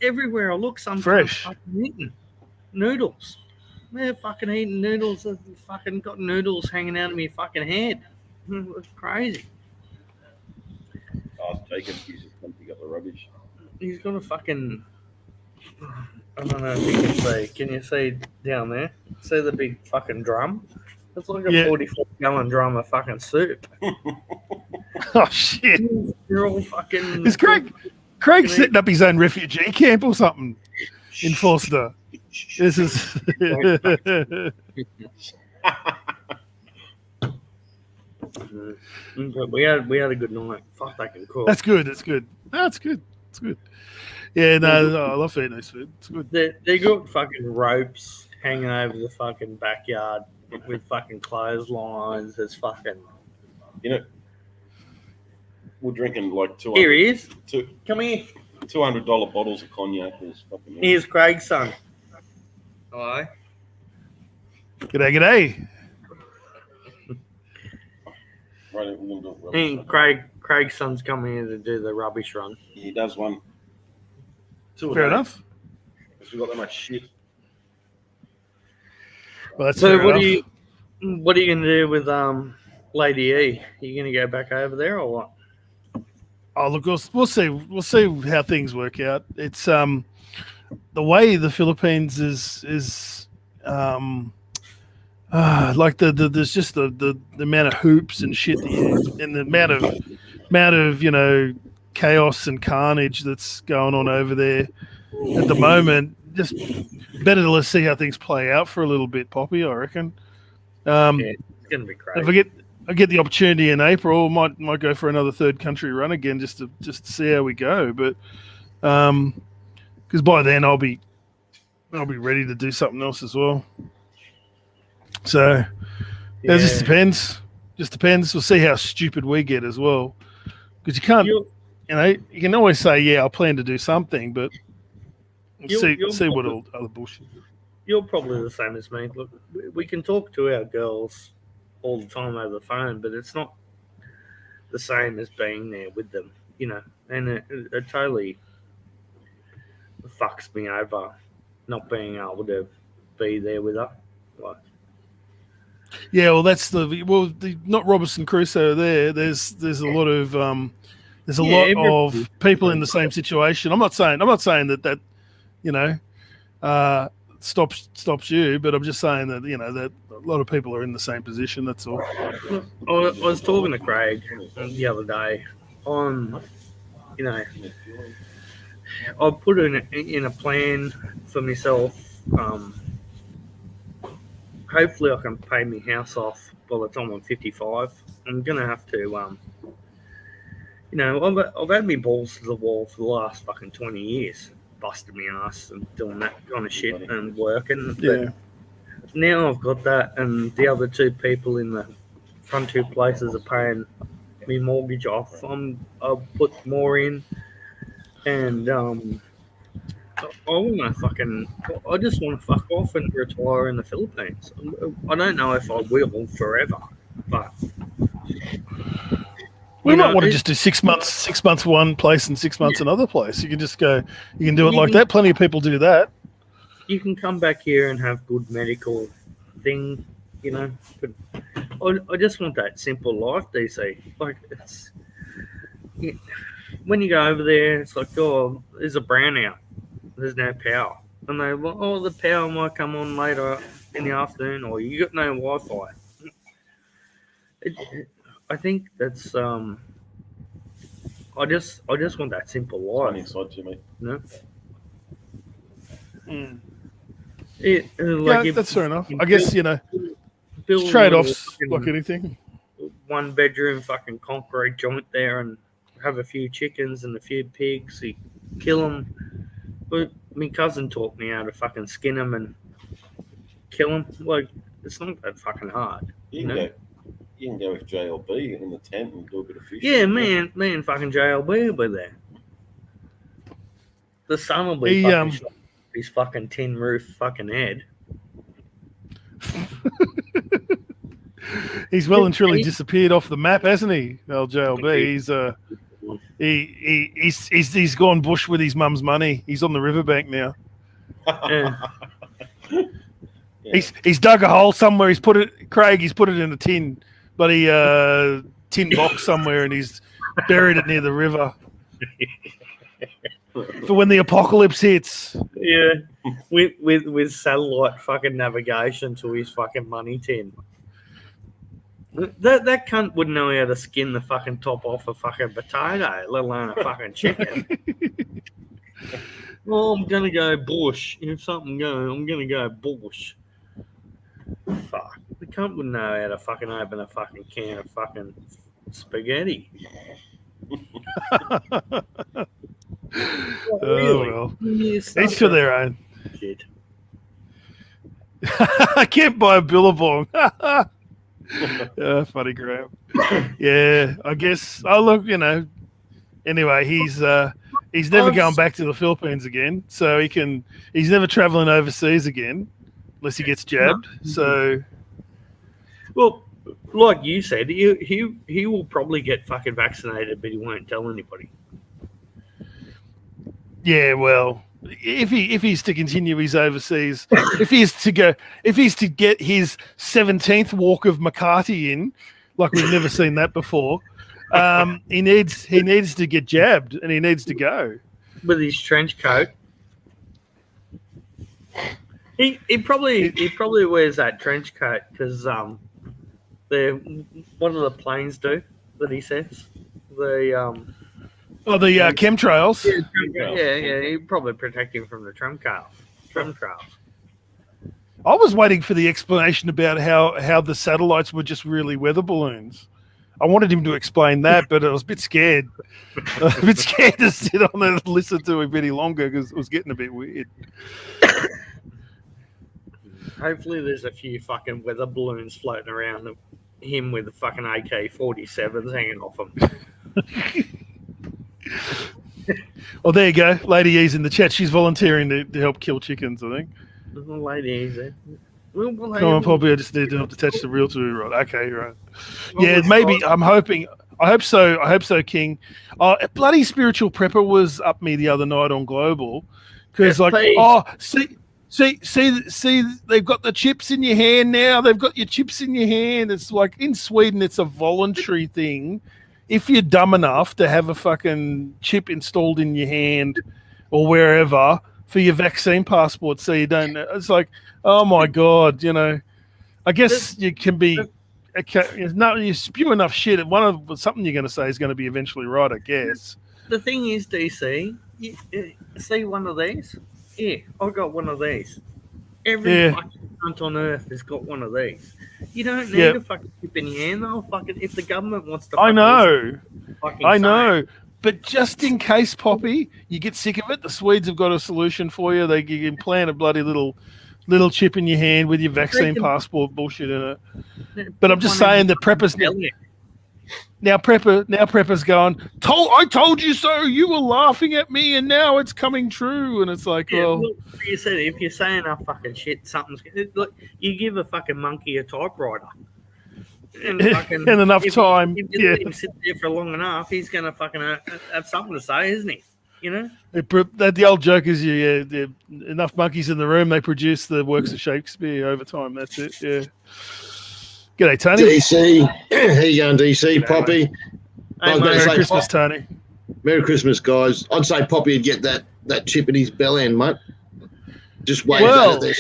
Everywhere I look, some
Fresh.
fucking eating noodles. They're fucking eating noodles. They've fucking got noodles hanging out of my fucking head. It's crazy.
I'll take him. He's just come pick up the rubbish.
He's got a fucking. I don't know if you can see. Can you see down there? See the big fucking drum? It's like a
Yeah.
44-gallon drum of fucking soup.
Oh shit!
They're all fucking.
Is Craig setting up his own refugee camp or something in Forster? This is.
But we had a good night. Fuck, they can cook.
That's good. That's good. That's good. It's good. Yeah, no, I love Vietnamese food. It's good.
They got fucking ropes hanging over the fucking backyard with fucking clotheslines. It's fucking.
You know, we're drinking like
Here he is.
two
Come here.
$200 bottles of cognac. Is fucking.
Here's Craig's son. Hello.
G'day, g'day.
Right, we're gonna do it rubbish.
And Craig's son's coming here to do the rubbish run.
He does one. 2 a
Fair
day,
enough.
Because we got that much shit.
Well, that's
So
fair
what
enough.
are you gonna do with Lady E? Are you gonna go back over there or what?
Oh, look, we'll see. We'll see how things work out. It's the way the Philippines is like there's just the amount of hoops and shit that and the amount of chaos and carnage that's going on over there at the moment. Just better to let's see how things play out for a little bit, Poppy. I reckon.
Yeah, it's gonna be crazy.
If I get the opportunity in April, might go for another third country run again just to see how we go. But because by then I'll be ready to do something else as well. So it just depends. Just depends. We'll see how stupid we get as well. Because you can't, you can always say, yeah, I plan to do something, but see what other bullshit.
You're probably the same as me. Look, we can talk to our girls all the time over the phone, but it's not the same as being there with them, and it totally fucks me over not being able to be there with her. Like,
yeah, well, that's not Robinson Crusoe. There's a lot of of people in the same situation. I'm not saying that stops you, but I'm just saying that that a lot of people are in the same position. That's all.
I was talking to Craig the other day on, I put in a plan for myself. Hopefully, I can pay my house off by the time I'm 55. I'm gonna have to, I've had my balls to the wall for the last fucking 20 years, busting my ass and doing that kind of shit and working.
Yeah.
But now I've got that, and the other 2 people in the front 2 places are paying me mortgage off. I'll put more in, and I just want to fuck off and retire in the Philippines. I don't know if I will forever, but
We might want to just do 6 months one place and 6 months another place. You can just go. You can do it like that. Plenty of people do that.
You can come back here and have good medical thing, But I just want that simple life, DC. Like when you go over there, it's like, oh, there's a brownout. There's no power. And they, well, oh, the power might come on later in the afternoon, or you got no Wi-Fi. I think that's I just want that simple
Funny
life.
side to me.
You know?
Yeah, that's fair enough. I guess,
build a
trade-offs
little
like anything.
1 bedroom fucking concrete joint there and have a few chickens and a few pigs. You kill them. But my cousin taught me how to fucking skin them and kill them. Like, it's not that fucking hard.
You can go with JLB in the tent and do a bit of fishing.
Yeah, me and fucking JLB will be there. The sun will be
He,
fucking shot his fucking tin roof fucking head.
He's well and truly disappeared off the map, hasn't he? Old JLB. He's gone bush with his mum's money. He's on the riverbank now.
Yeah.
Yeah.
He's dug a hole somewhere. He's put it in a tin, bloody tin box somewhere, and he's buried it near the river for when the apocalypse hits.
Yeah, with satellite fucking navigation to his fucking money tin. That cunt wouldn't know how to skin the fucking top off a fucking potato, let alone a fucking chicken. Well, I'm gonna go bush. If something goes, I'm gonna go bush. Fuck, the cunt wouldn't know how to fucking open a fucking can of fucking spaghetti.
Oh well, each to their own.
Shit.
I can't buy a billabong. Funny, Graham. Yeah, I guess. Oh, look, Anyway, he's never going back to the Philippines again, so he's never traveling overseas again unless he gets jabbed. So,
well, like you said, he will probably get fucking vaccinated, but he won't tell anybody.
yeah, well, if he's to continue his overseas, if he's to get his 17th walk of McCarthy in, like we've never seen that before, he needs to get jabbed and he needs to go
With his trench coat. He probably wears that trench coat because what do the planes do that he says? The
chemtrails.
Yeah, he'd probably protect him from the chemtrails.
I was waiting for the explanation about how the satellites were just really weather balloons. I wanted him to explain that, but I was a bit scared. I was a bit scared to sit on and listen to him any longer because it was getting a bit weird.
Hopefully there's a few fucking weather balloons floating around him with the fucking AK-47s hanging off him.
Well, there you go. Lady E's in the chat. She's volunteering to help kill chickens, I think.
There's a lady easy.
Come on, Poppy, I just need to help detach the reel to the rod. Okay, right. Yeah, maybe. I'm hoping. I hope so. King. Bloody Spiritual Prepper was up me the other night on Global because, see, they've got the chips in your hand now. They've got your chips in your hand. It's like in Sweden, it's a voluntary thing. If you're dumb enough to have a fucking chip installed in your hand or wherever for your vaccine passport, so you don't. It's like, oh my god, I guess you can be. You spew enough shit. Something you're going to say is going to be eventually right, I guess.
The thing is, DC, you see one of these? Yeah, I got one of these. Every fucking cunt on earth has got one of these. You don't need a fucking chip in your hand, though. Fucking, if the government wants to,
I know.
Say,
but just in case, Poppy, you get sick of it, the Swedes have got a solution for you. They can plant a bloody little chip in your hand with your vaccine passport bullshit in it. But I'm just saying that preppers now prepper's going, I told you so. You were laughing at me, and now it's coming true. And it's like, well,
you said if you say enough fucking shit, something's look. You give a fucking monkey a typewriter, and fucking
and enough time,
if you let him sit there for long enough, he's gonna fucking have something to say, isn't he?
The old joke is, enough monkeys in the room, they produce the works of Shakespeare over time. That's it. Yeah. G'day, Tony.
DC. How you going, DC?
G'day,
Poppy.
Hey, Merry Christmas, Tony.
Merry Christmas, guys. I'd say Poppy would get that chip in his bell end, mate. Just wait
Well,
that at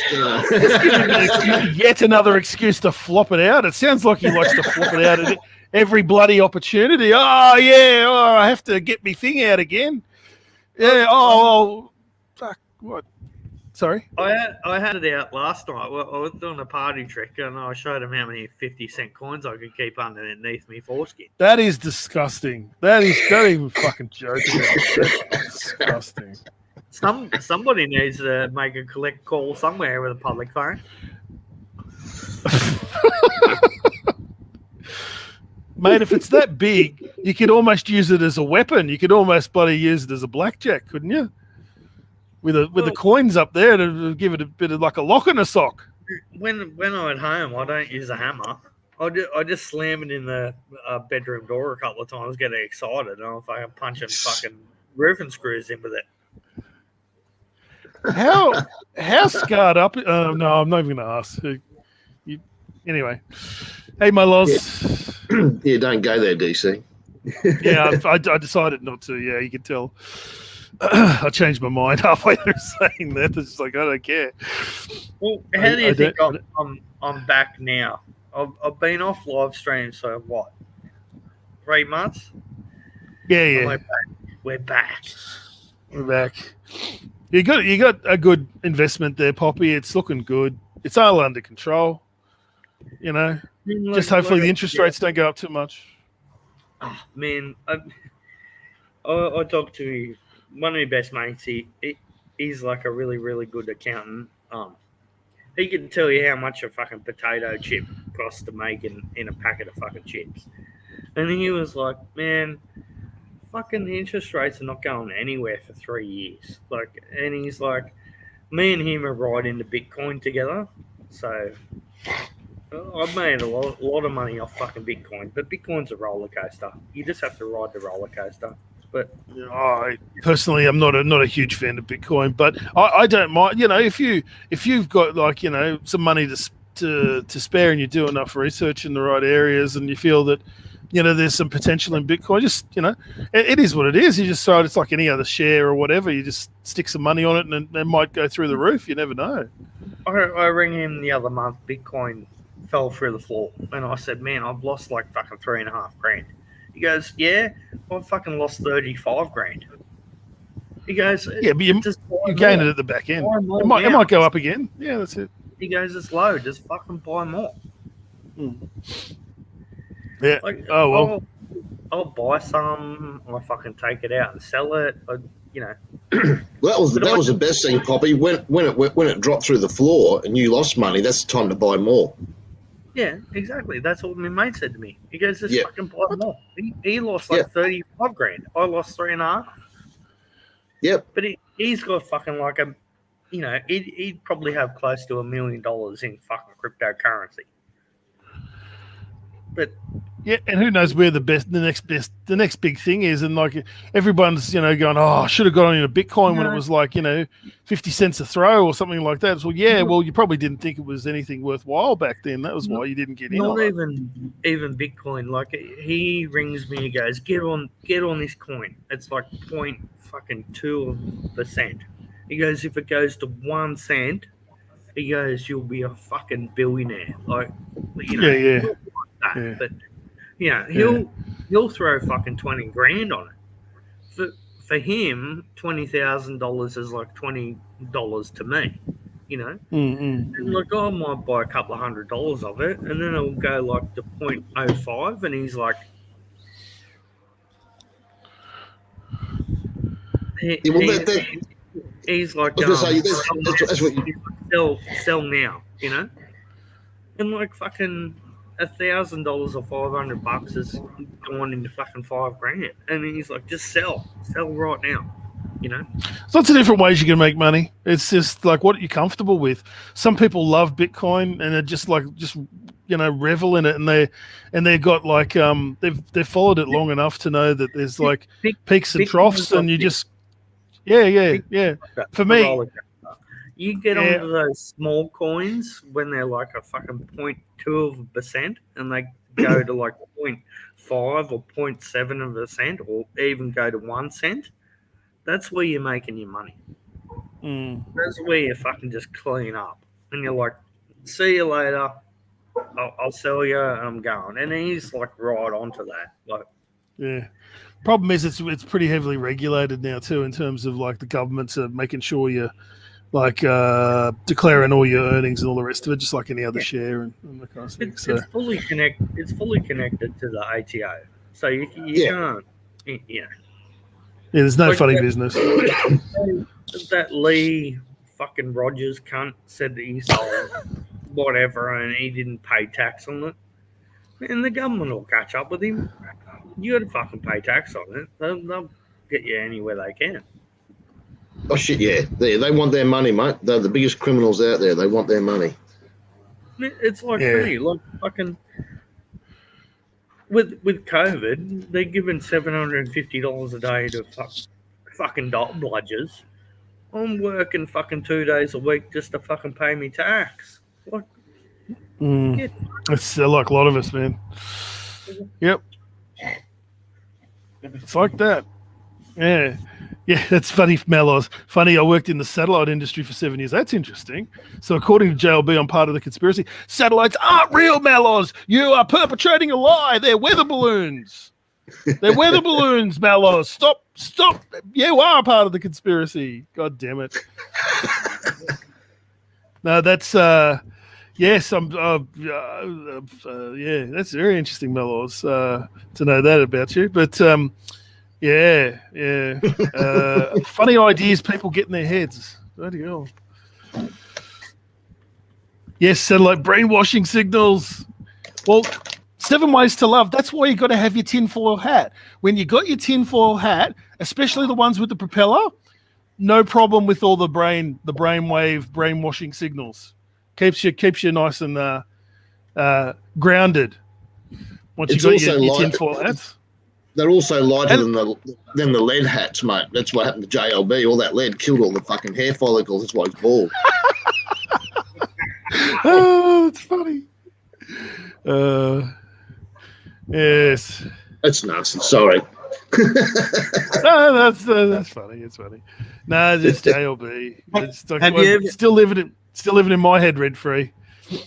Just give him yet another excuse to flop it out. It sounds like he likes to flop it out at every bloody opportunity. Oh, yeah, I have to get my thing out again. Yeah, fuck, what? Sorry?
I had it out last night. I was doing a party trick and I showed him how many 50-cent coins I could keep underneath me foreskin.
That is disgusting. Don't even fucking joke about it. That's disgusting.
Somebody needs to make a collect call somewhere with a public phone.
Mate, if it's that big, you could almost use it as a weapon. You could almost bloody use it as a blackjack, couldn't you? With the coins up there to give it a bit of like a lock and a sock.
When I'm at home, I don't use a hammer. I just slam it in the bedroom door a couple of times, get excited, and I'll fucking punch and fucking roofing screws in with it.
How scarred up? No, I'm not even going to ask. Anyway, hey, my loz.
Yeah, don't go there, DC.
Yeah, I decided not to. Yeah, you can tell. I changed my mind halfway through saying that. It's just like I don't care.
Well, how do you think I'm back now? I've been off live stream, so what? 3 months?
Yeah.
We're back.
We're back. You got a good investment there, Poppy. It's looking good. It's all under control. You know, just hopefully the interest rates don't go up too much.
Oh, man, I talked to one of my best mates. He's like a really, really good accountant. He can tell you how much a fucking potato chip costs to make in a packet of fucking chips. And he was like, man, fucking the interest rates are not going anywhere for 3 years. Like, and he's like, me and him are right into Bitcoin together. So I've made a lot of money off fucking Bitcoin, but Bitcoin's a roller coaster. You just have to ride the roller coaster. But
personally, I'm not a huge fan of Bitcoin, but I don't mind. You know, if you've got like some money to spare and you do enough research in the right areas and you feel that there's some potential in Bitcoin, just it is what it is. You just throw it. It's like any other share or whatever. You just stick some money on it and it might go through the roof. You never know.
I rang him the other month. Bitcoin fell through the floor, and I said, "Man, I've lost like fucking $3,500." He goes, "Yeah, I fucking lost 35 grand." He goes,
"Yeah, but you gain it at the back end. It might go up again. Yeah, that's it."
He goes, "It's low. Just fucking buy more."
Yeah.
Like,
oh well.
I'll buy some. I fucking take it out and sell it.
Well, that was the best thing, Poppy. When it dropped through the floor and you lost money, that's the time to buy more.
Yeah, exactly. That's what my mate said to me. He goes, "Just fucking buy more." He lost like 35 grand. I lost 3.5.
Yep.
But he's got fucking like he'd probably have close to $1 million in fucking cryptocurrency. But
yeah, and who knows where the next big thing is, and like everyone's going, "Oh, I should have got into Bitcoin when it was like 50 cents a throw or something like that." So well, you probably didn't think it was anything worthwhile back then. That was why you didn't get in.
Not even Bitcoin. Like he rings me and goes, "Get on this coin. It's like 0.2%." He goes, "If it goes to 1 cent, he goes, you'll be a fucking billionaire." Like
Yeah.
But he'll throw fucking 20 grand on it. For him, $20,000 is like $20 to me, And like I might buy a couple of $100 of it, and then it'll go like to 0.05, and he's like, he's like, sell now, and like fucking $1,000 or $500 is going into fucking $5 grand, and he's like, just sell right now,
Lots of different ways you can make money. It's just like what you're comfortable with. Some people love Bitcoin and they're just revel in it, and they got like they've followed it long enough to know that there's like peaks and troughs, and you just For me,
you get onto those small coins when they're like a fucking 0.2%, and go to like 0.5 or 0.7 of a cent, or even go to 1 cent, that's where you're making your money.
Mm.
That's where you fucking just clean up, and you're like, "See you later. I'll sell you, and I'm going." And he's like right onto that. Like,
Yeah. Problem is, it's pretty heavily regulated now too, in terms of like the governments are making sure you're like declaring all your earnings and all the rest of it, just like any other share and that kind of thing.
it's,
So
it's fully connected to the ATO, so you
Yeah.
can't,
yeah, there's no
Like
funny
that-
business.
That Lee fucking Rogers cunt said that he sold whatever and he didn't pay tax on it. And the government will catch up with him. You got to fucking pay tax on it. They'll get you anywhere they can.
Oh shit, yeah. They want their money, mate. They're the biggest criminals out there. They want their money.
It's like
Yeah.
me, like fucking with COVID, they're giving $750 a day to fucking dot bludgers. I'm working fucking 2 days a week just to fucking pay me tax. Like,
Mm. It's like a lot of us, man. Yep. It's like that. Yeah. Yeah, that's funny, Mellows. Funny, I worked in the satellite industry for 7 years. That's interesting. So according to JLB, I'm part of the conspiracy. Satellites aren't real, Mellows. You are perpetrating a lie. They're weather balloons. They're weather balloons, Mellows. Stop. You are part of the conspiracy. God damn it. No, that's... Yes, I'm. Yeah, that's very interesting, Mellows, to know that about you. But yeah. Funny ideas people get in their heads. Bloody hell. Yes, satellite brainwashing signals. Well, 7 ways to love. That's why you got to have your tinfoil hat. When you got your tinfoil hat, especially the ones with the propeller, no problem with all the brainwave brainwashing signals. Keeps you nice and grounded. Once
It's
you got
also
your
light-
tinfoil hats.
They're also lighter than the lead hats, mate. That's what happened to JLB. All that lead killed all the fucking hair follicles. That's why he's bald.
Oh, that's funny. Yes.
That's nasty. Sorry.
No, that's funny. It's funny. No, just JLB. It's like,
Have you ever-
still living in my head rent free.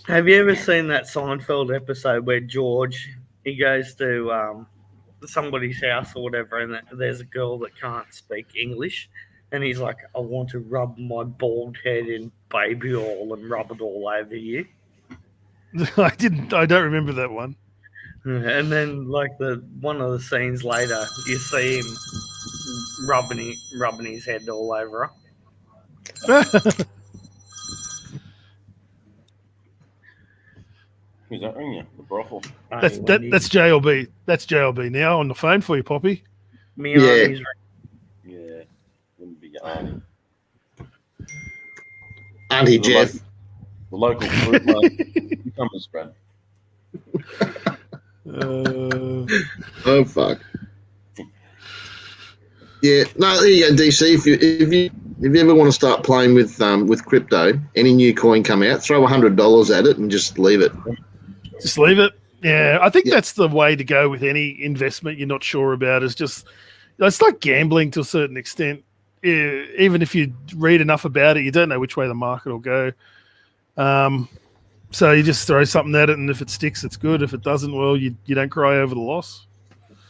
Have you ever seen that Seinfeld episode where George, he goes to somebody's house or whatever, and there's a girl that can't speak English, and he's like, "I want to rub my bald head in baby oil and rub it all over you."
I don't remember that one.
And then, like one of the scenes later, you see him rubbing his head all over her.
Who's that ringing you? The brothel.
That's JLB. That's JLB now on the phone for you, Poppy.
Me
Yeah.
auntie's
Yeah. Wouldn't be your auntie.
Auntie Jeff.
The local fruit mate. Cucumbers, Brad.
Oh fuck. Yeah, no, there you go, DC. If you ever want to start playing with crypto, any new coin come out, throw $100 at it and just leave it.
Just leave it. Yeah, I think that's the way to go with any investment you're not sure about. Is just it's like gambling to a certain extent. Yeah, even if you read enough about it, you don't know which way the market will go. So you just throw something at it, and if it sticks, it's good. If it doesn't, well, you don't cry over the loss.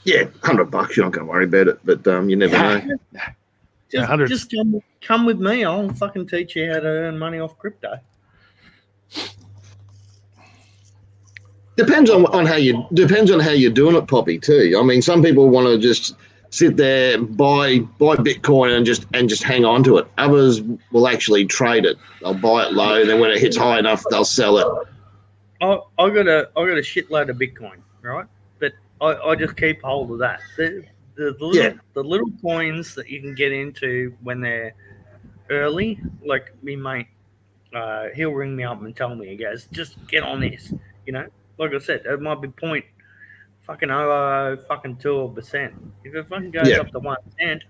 Yeah, $100. You're not going to worry about it, but you never know.
Just come with me. I'll fucking teach you how to earn money off crypto.
Depends on how you're doing it, Poppy. Too. I mean, some people want to just sit there, buy Bitcoin and just hang on to it. Others will actually trade it. They'll buy it low, then when it hits high enough, they'll sell it.
I got a shitload of Bitcoin, right? But I just keep hold of that. The little coins that you can get into when they're early, like me mate, he'll ring me up and tell me, he goes, just get on this, Like I said, it might be point fucking 2%. If it fucking goes up to 1 cent,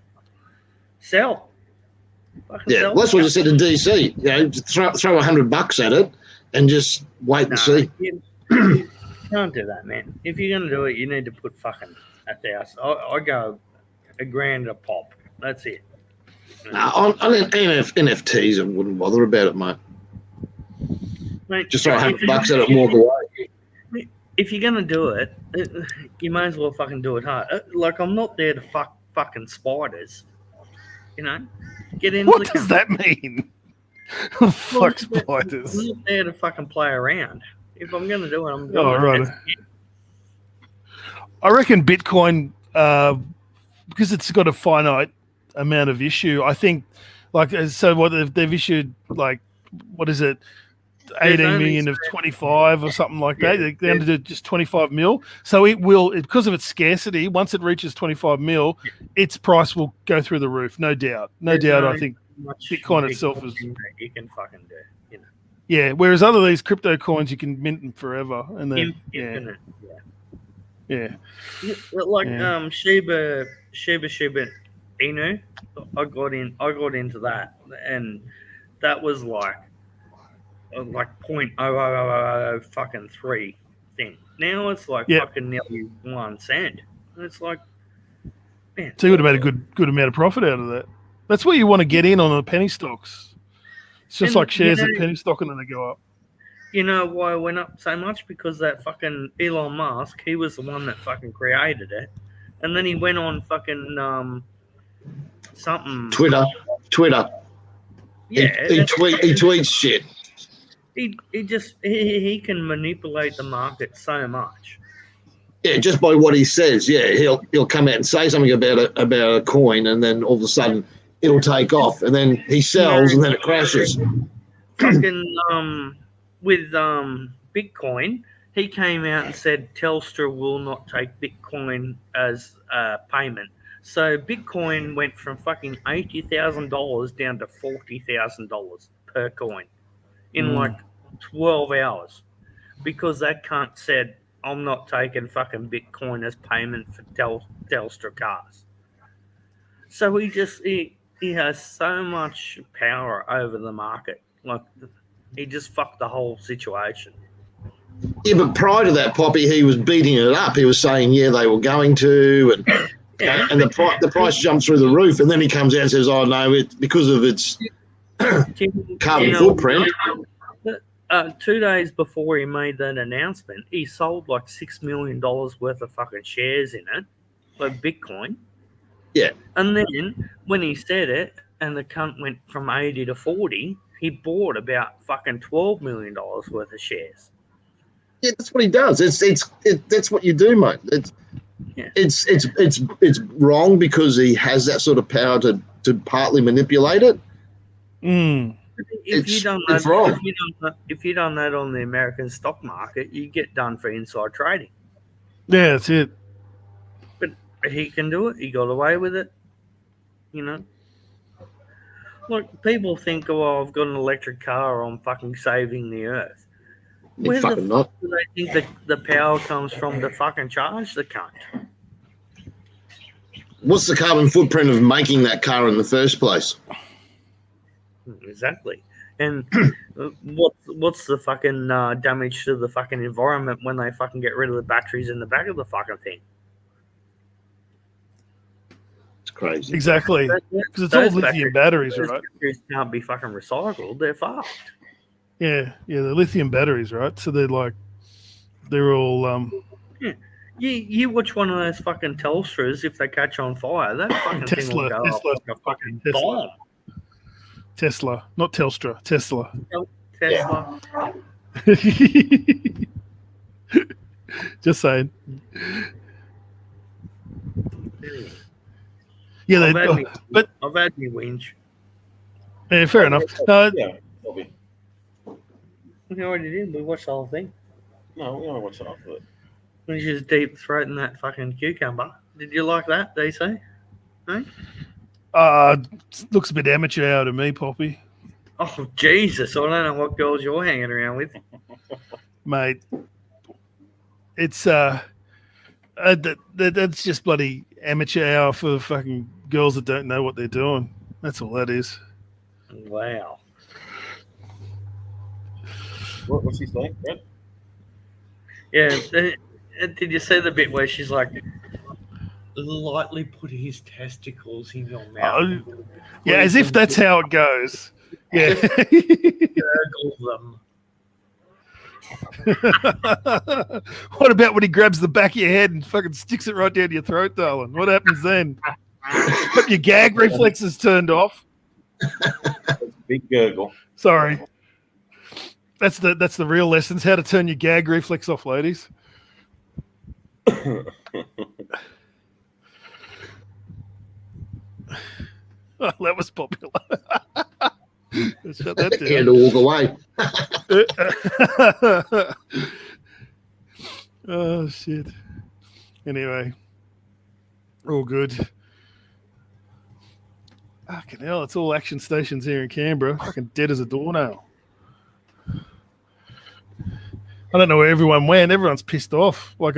sell.
Yeah, well, that's what you said to DC. Just throw $100 at it and just wait and see.
can't do that, man. If you're gonna do it, you need to put fucking 1,000. I go $1,000 a pop. That's it.
Nah, on NFTs, I wouldn't bother about it, mate.
Mate,
Just throw
if
$100 at it and walk away.
if you're gonna do it, you may as well fucking do it hard. Like, I'm not there to fuck fucking spiders. You know, get into
What
the
does
company.
that mean? Fuck
I'm
spiders.
not there to fucking play around. If I'm gonna do it, I'm doing
Oh,
it.
right. I reckon Bitcoin, because it's got a finite amount of issue. I think, like, so what they've issued, like, what is it? 18
only
million of
so-
25 or something like that.
Yeah,
They're going to do just 25 mil. So it will, because of its scarcity, once it reaches 25 mil, its price will go through the roof. No doubt. No
There's
doubt. I
only
think
much
Bitcoin itself is.
that you can fucking do. You know,
Yeah. Whereas other these crypto coins, you can mint them forever. And then,
infinite.
yeah.
Like
Yeah.
Shiba Inu, I got into that, and that was like 0.00000 fucking 3 thing. Now it's like
Yeah.
fucking nearly 1 cent. And it's like, man.
So you would have made a good amount of profit out of that. That's where you want to get in on the penny stocks. It's just
And,
like shares
you
at
know-
penny stock and then they go up.
You know why it went up so much? Because that fucking Elon Musk, he was the one that fucking created it. And then he went on fucking something.
Twitter.
Yeah.
He tweets shit.
He can manipulate the market so much.
Yeah, just by what he says. Yeah, he'll come out and say something about a coin, and then all of a sudden it'll take off, and then he sells, and then it crashes.
Fucking with Bitcoin, he came out and said Telstra will not take Bitcoin as payment. So Bitcoin went from fucking $80,000 down to $40,000 per coin in like 12 hours because that cunt said, I'm not taking fucking Bitcoin as payment for Telstra cars. So he has so much power over the market. Like, he just fucked the whole situation.
Yeah, but prior to that, Poppy, he was beating it up. He was saying, yeah, they were going to, and the price jumped through the roof. And then he comes out and says, oh, no, it's because of its carbon footprint.
2 days before he made that announcement, he sold like $6 million worth of fucking shares in it, like Bitcoin.
Yeah.
And then when he said it and the cunt went from 80 to 40, he bought about fucking $12 million worth of shares.
Yeah, that's what he does. That's what you do, mate. It's wrong because he has that sort of power to partly manipulate it.
If you done
it's wrong.
If you done that on the American stock market, you get done for inside trading.
Yeah, that's it.
But he can do it. He got away with it. You know. Like, people think, oh, I've got an electric car, I'm fucking saving the earth. Where the
fucking
fuck
not.
do they think that the power comes from to fucking charge the cunt?
What's the carbon footprint of making that car in the first place?
Exactly. And what's the fucking damage to the fucking environment when they fucking get rid of the batteries in the back of the fucking thing?
It's crazy.
Exactly. Because it's all lithium batteries, right?
Batteries can't be fucking recycled. They're fucked.
Yeah, the lithium batteries, right? So they're all
You watch one of those fucking Telstras, if they catch on fire, that fucking thing will go off like a fucking bomb.
Tesla, not Telstra, Tesla.
Tesla.
Just saying.
Anyway,
Yeah,
I've had me whinge.
Yeah, fair enough.
Yeah, Bobby.
We already did. We watched the whole thing.
No, we only watched half of it.
We just deep throating that fucking cucumber. Did you like that, DC? No?
Looks a bit amateur hour to me, Poppy.
Oh, Jesus. I don't know what girls you're hanging around with.
Mate. It's that's just bloody amateur hour for fucking girls that don't know what they're doing. That's all that is.
Wow.
What's he saying, Brett?
Yeah. Did you see the bit where she's like, lightly put his testicles in your mouth?
Yeah, as if that's how it goes. Yeah.
Gurgle them.
What about when he grabs the back of your head and fucking sticks it right down your throat, darling? What happens then? But your gag reflexes turned off.
Big gurgle.
Sorry. That's the real lessons, how to turn your gag reflex off, ladies. Oh, that was popular. Shut that
He had
down.
to walk away.
Oh shit. Anyway, all good. Fucking hell, it's all action stations here in Canberra. Fucking dead as a doornail. I don't know where everyone went. Everyone's pissed off. Like,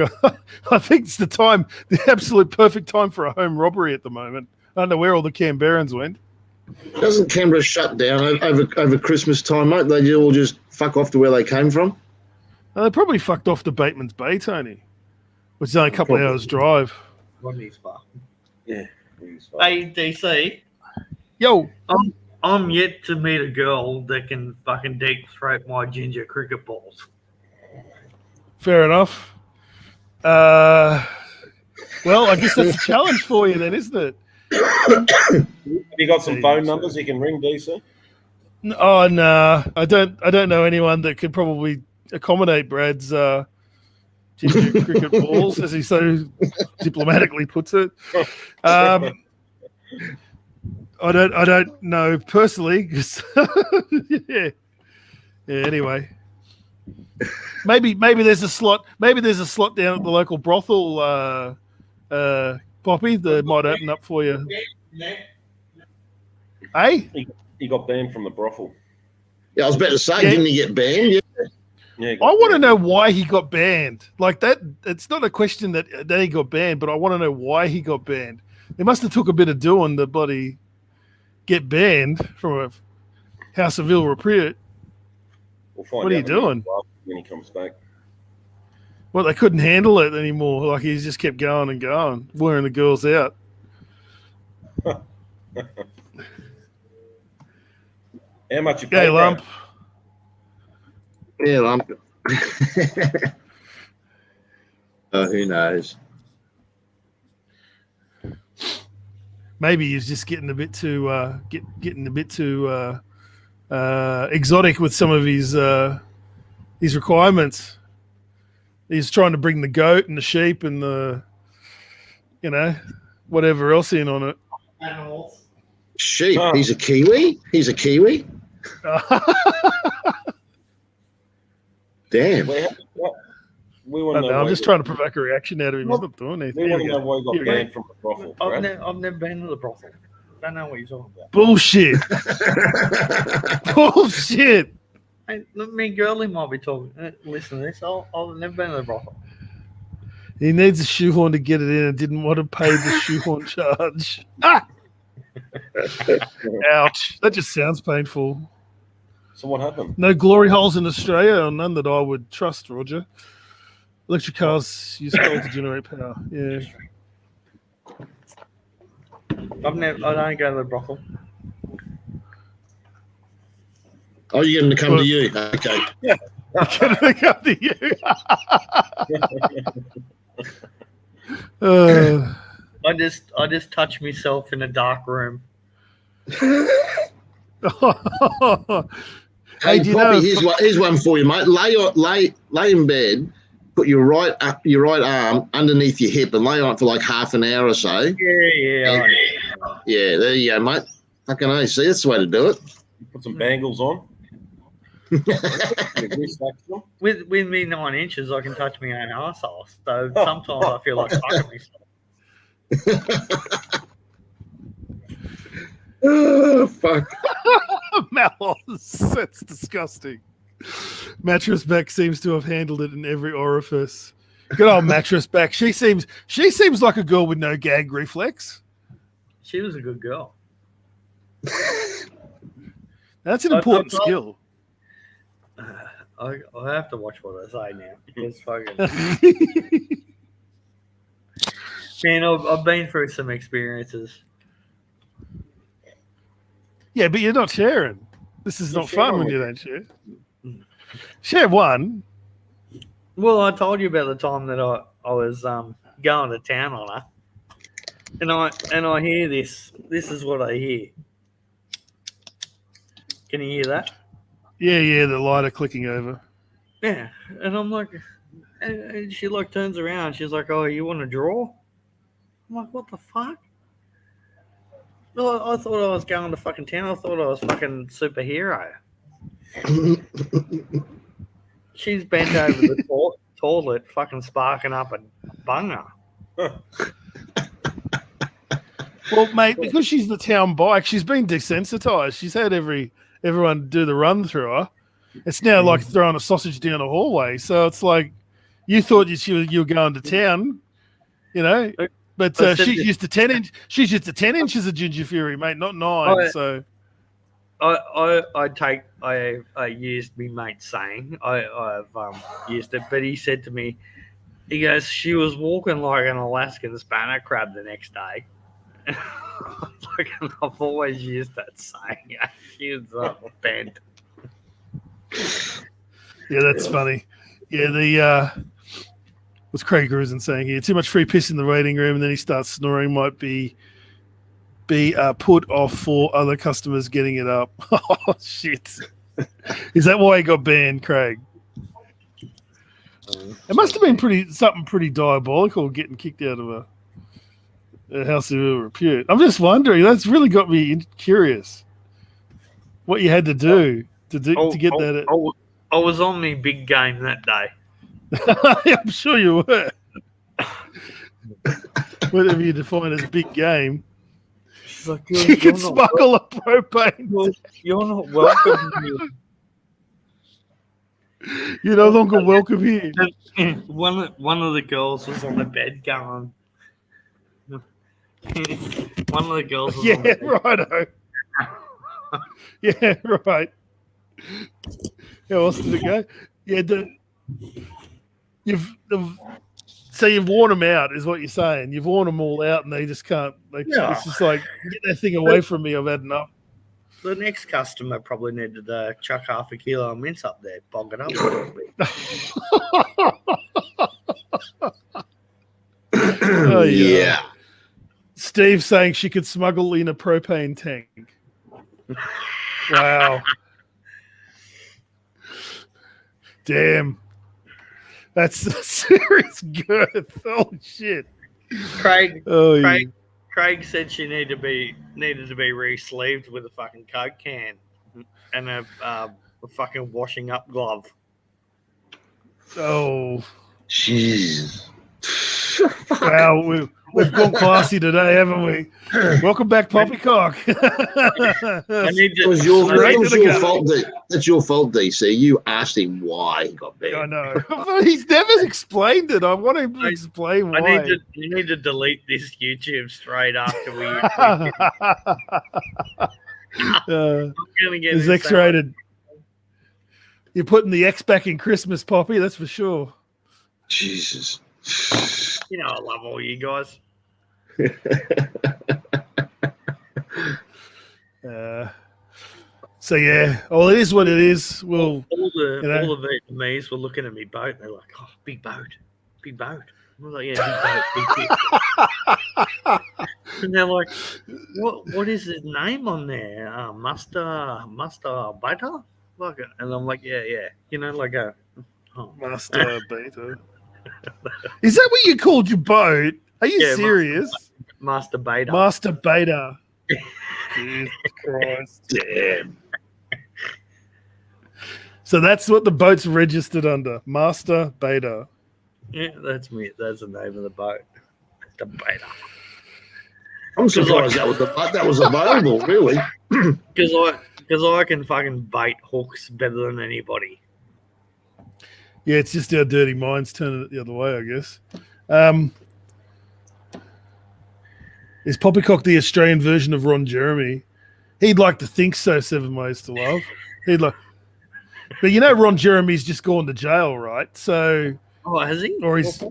I think it's the absolute perfect time for a home robbery at the moment. I don't know where all the Canberrans went.
Doesn't Canberra shut down over Christmas time, mate? They all just fuck off to where they came from.
They probably fucked off to Bateman's Bay, Tony, which is only a couple of hours drive.
Rodney's far.
Yeah.
Hey, DC.
Yo,
I'm yet to meet a girl that can fucking deep throat my ginger cricket balls.
fair enough. Well, I guess that's a challenge for you then, isn't it?
Have you got some phone numbers you can ring, DC?
Oh no, I don't know anyone that could probably accommodate Brad's ginger cricket balls, as he so diplomatically puts it. I don't know personally. 'Cause yeah. Anyway, maybe there's a slot. Maybe there's a slot down at the local brothel, Poppy, that might open up for you. Hey,
He got banned from the brothel.
Yeah, I was about to say,
Yeah.
didn't he get banned? Yeah.
Yeah, he
I
got
want to
banned.
know why he got banned. Like that, it's not a question that he got banned, but I want to know why he got banned. They must have took a bit of doing to bloody get banned from a House of Ill repute.
We'll find
What are you
out
doing?
when he comes back?
Well, they couldn't handle it anymore. Like he just kept going and going, wearing the girls out.
How much you
Gay
pay,
lump.
Yeah, lump. Who knows?
Maybe he's just getting a bit too exotic with some of his requirements. He's trying to bring the goat and the sheep and the, whatever else in on it.
Animals.
Sheep.
Oh.
He's a Kiwi. He's a Kiwi. Damn.
We want
I
to
know,
know.
I'm just trying to provoke a reaction out of him. He's not doing anything.
We
Here
want
we
to know
go.
why he got
Here we go.
banned from the brothel.
I've
Brad.
never been to the brothel. Don't know what you're talking about.
Bullshit. Bullshit.
Hey, look, me and Girlie might be talking. Listen to this. I've never been to the brothel.
He needs a shoehorn to get it in and didn't want to pay the shoehorn charge. Ah! Ouch. That just sounds painful.
So what happened?
No glory holes in Australia, or none that I would trust, Roger. Electric cars use coal to generate power. Yeah.
I don't go to the brothel.
Oh, you're going to come to you. Okay.
Can they come to you?
I just touch myself in a dark room.
Hey,
Hey,
do you
Poppy,
know?
here's one for you, mate. Lay in bed, put your right arm underneath your hip, and lay on it for like half an hour or so.
Yeah.
Yeah, there you go, mate. Fucking A. See, that's the way to do it.
Put some bangles on.
With me 9 inches, I can touch my own arsehole. So sometimes I feel like fucking myself.
Oh, fuck.
Mallows. That's disgusting. Mattress back seems to have handled it in every orifice. Good old mattress back. She seems like a girl with no gag reflex.
She was a good girl.
That's an important skill.
I have to watch what I say now. It's fucking. Man, I've been through some experiences.
Yeah, but you're not sharing. This is
You
not
share
fun when
with
you don't share. Share one.
Well, I told you about the time that I was going to town on her, and I hear this. This is what I hear. Can you hear that?
Yeah, the lighter clicking over.
Yeah, and I'm like, and she like turns around. She's like, "Oh, you want to draw?" I'm like, "What the fuck?" No, I thought I was going to fucking town. I thought I was fucking superhero. She's bent over the toilet, fucking sparking up a bunger.
Well, mate, because she's the town bike, she's been desensitized. She's had everyone do the run through her. It's now like throwing a sausage down a hallway. So it's like you thought you were going to town, you know, but she's used to 10 inch. She's used to 10 inches of Ginger Fury, mate, not 9. So
I used me mate's saying I've used it, but he said to me, he goes, she was walking like an Alaskan spanner crab the next day. Like, I've always used that saying. She was bent.
Yeah, that's funny. Yeah, the what's Craig Grusin saying here? Too much free piss in the waiting room, and then he starts snoring. Might be put off for other customers getting it up. Oh shit! Is that why he got banned, Craig? It must have been something pretty diabolical getting kicked out of a house of ill repute. I'm just wondering. That's really got me curious. What you had to do to get that?
I was on my big game that day.
I'm sure you were. Whatever you define as big game.
She's like,
you can smuggle a propane.
You're not welcome here.
You're no longer welcome here.
One of the girls was on the bed going. One of the girls was on the bed.
Righto. Yeah, right. How else did it go? Yeah, you've worn them out, is what you're saying. You've worn them all out, and they just can't. It's just like, get that thing away from me. I've had enough.
The next customer probably needed to chuck half a kilo of mince up there, bog it up a little bit.
Oh yeah. Steve saying she could smuggle in a propane tank. Wow. Damn. That's serious girth. Oh shit.
Craig said she needed to be re-sleeved with a fucking Coke can and a fucking washing up glove.
Oh, jeez.
Wow, we've gone classy today, haven't we? Welcome back, Poppycock.
It was your fault. That's your fault, DC. You asked him why he got banned.
I know. But he's never explained it. I want him to explain why.
You need to delete this YouTube straight after we.
It's X-rated. You're putting the X back in Christmas, Poppy. That's for sure.
Jesus.
You know I love all you guys.
So yeah, well, it is what it is.
All the Vietnamese were looking at me boat. And they're like, "Oh, big boat." I was like, "Yeah, big boat." And they're like, "What is his name on there? Master Beta?" Like, and I'm like, "Yeah, you know, like a
Master Beta." Is that what you called your boat? Are you serious?
Master Beta.
Master Beta. Jesus Christ.
Damn.
So that's what the boat's registered under. Master Beta.
Yeah, that's me. That's the name of the boat. The Beta.
I'm surprised that was available, really.
Because I can fucking bait hooks better than anybody.
Yeah, it's just our dirty minds turning it the other way, I guess. Is Poppycock the Australian version of Ron Jeremy? He'd like to think so, 7 Ways to Love. But you know, Ron Jeremy's just gone to jail, right? So,
Oh, has he?
or he's,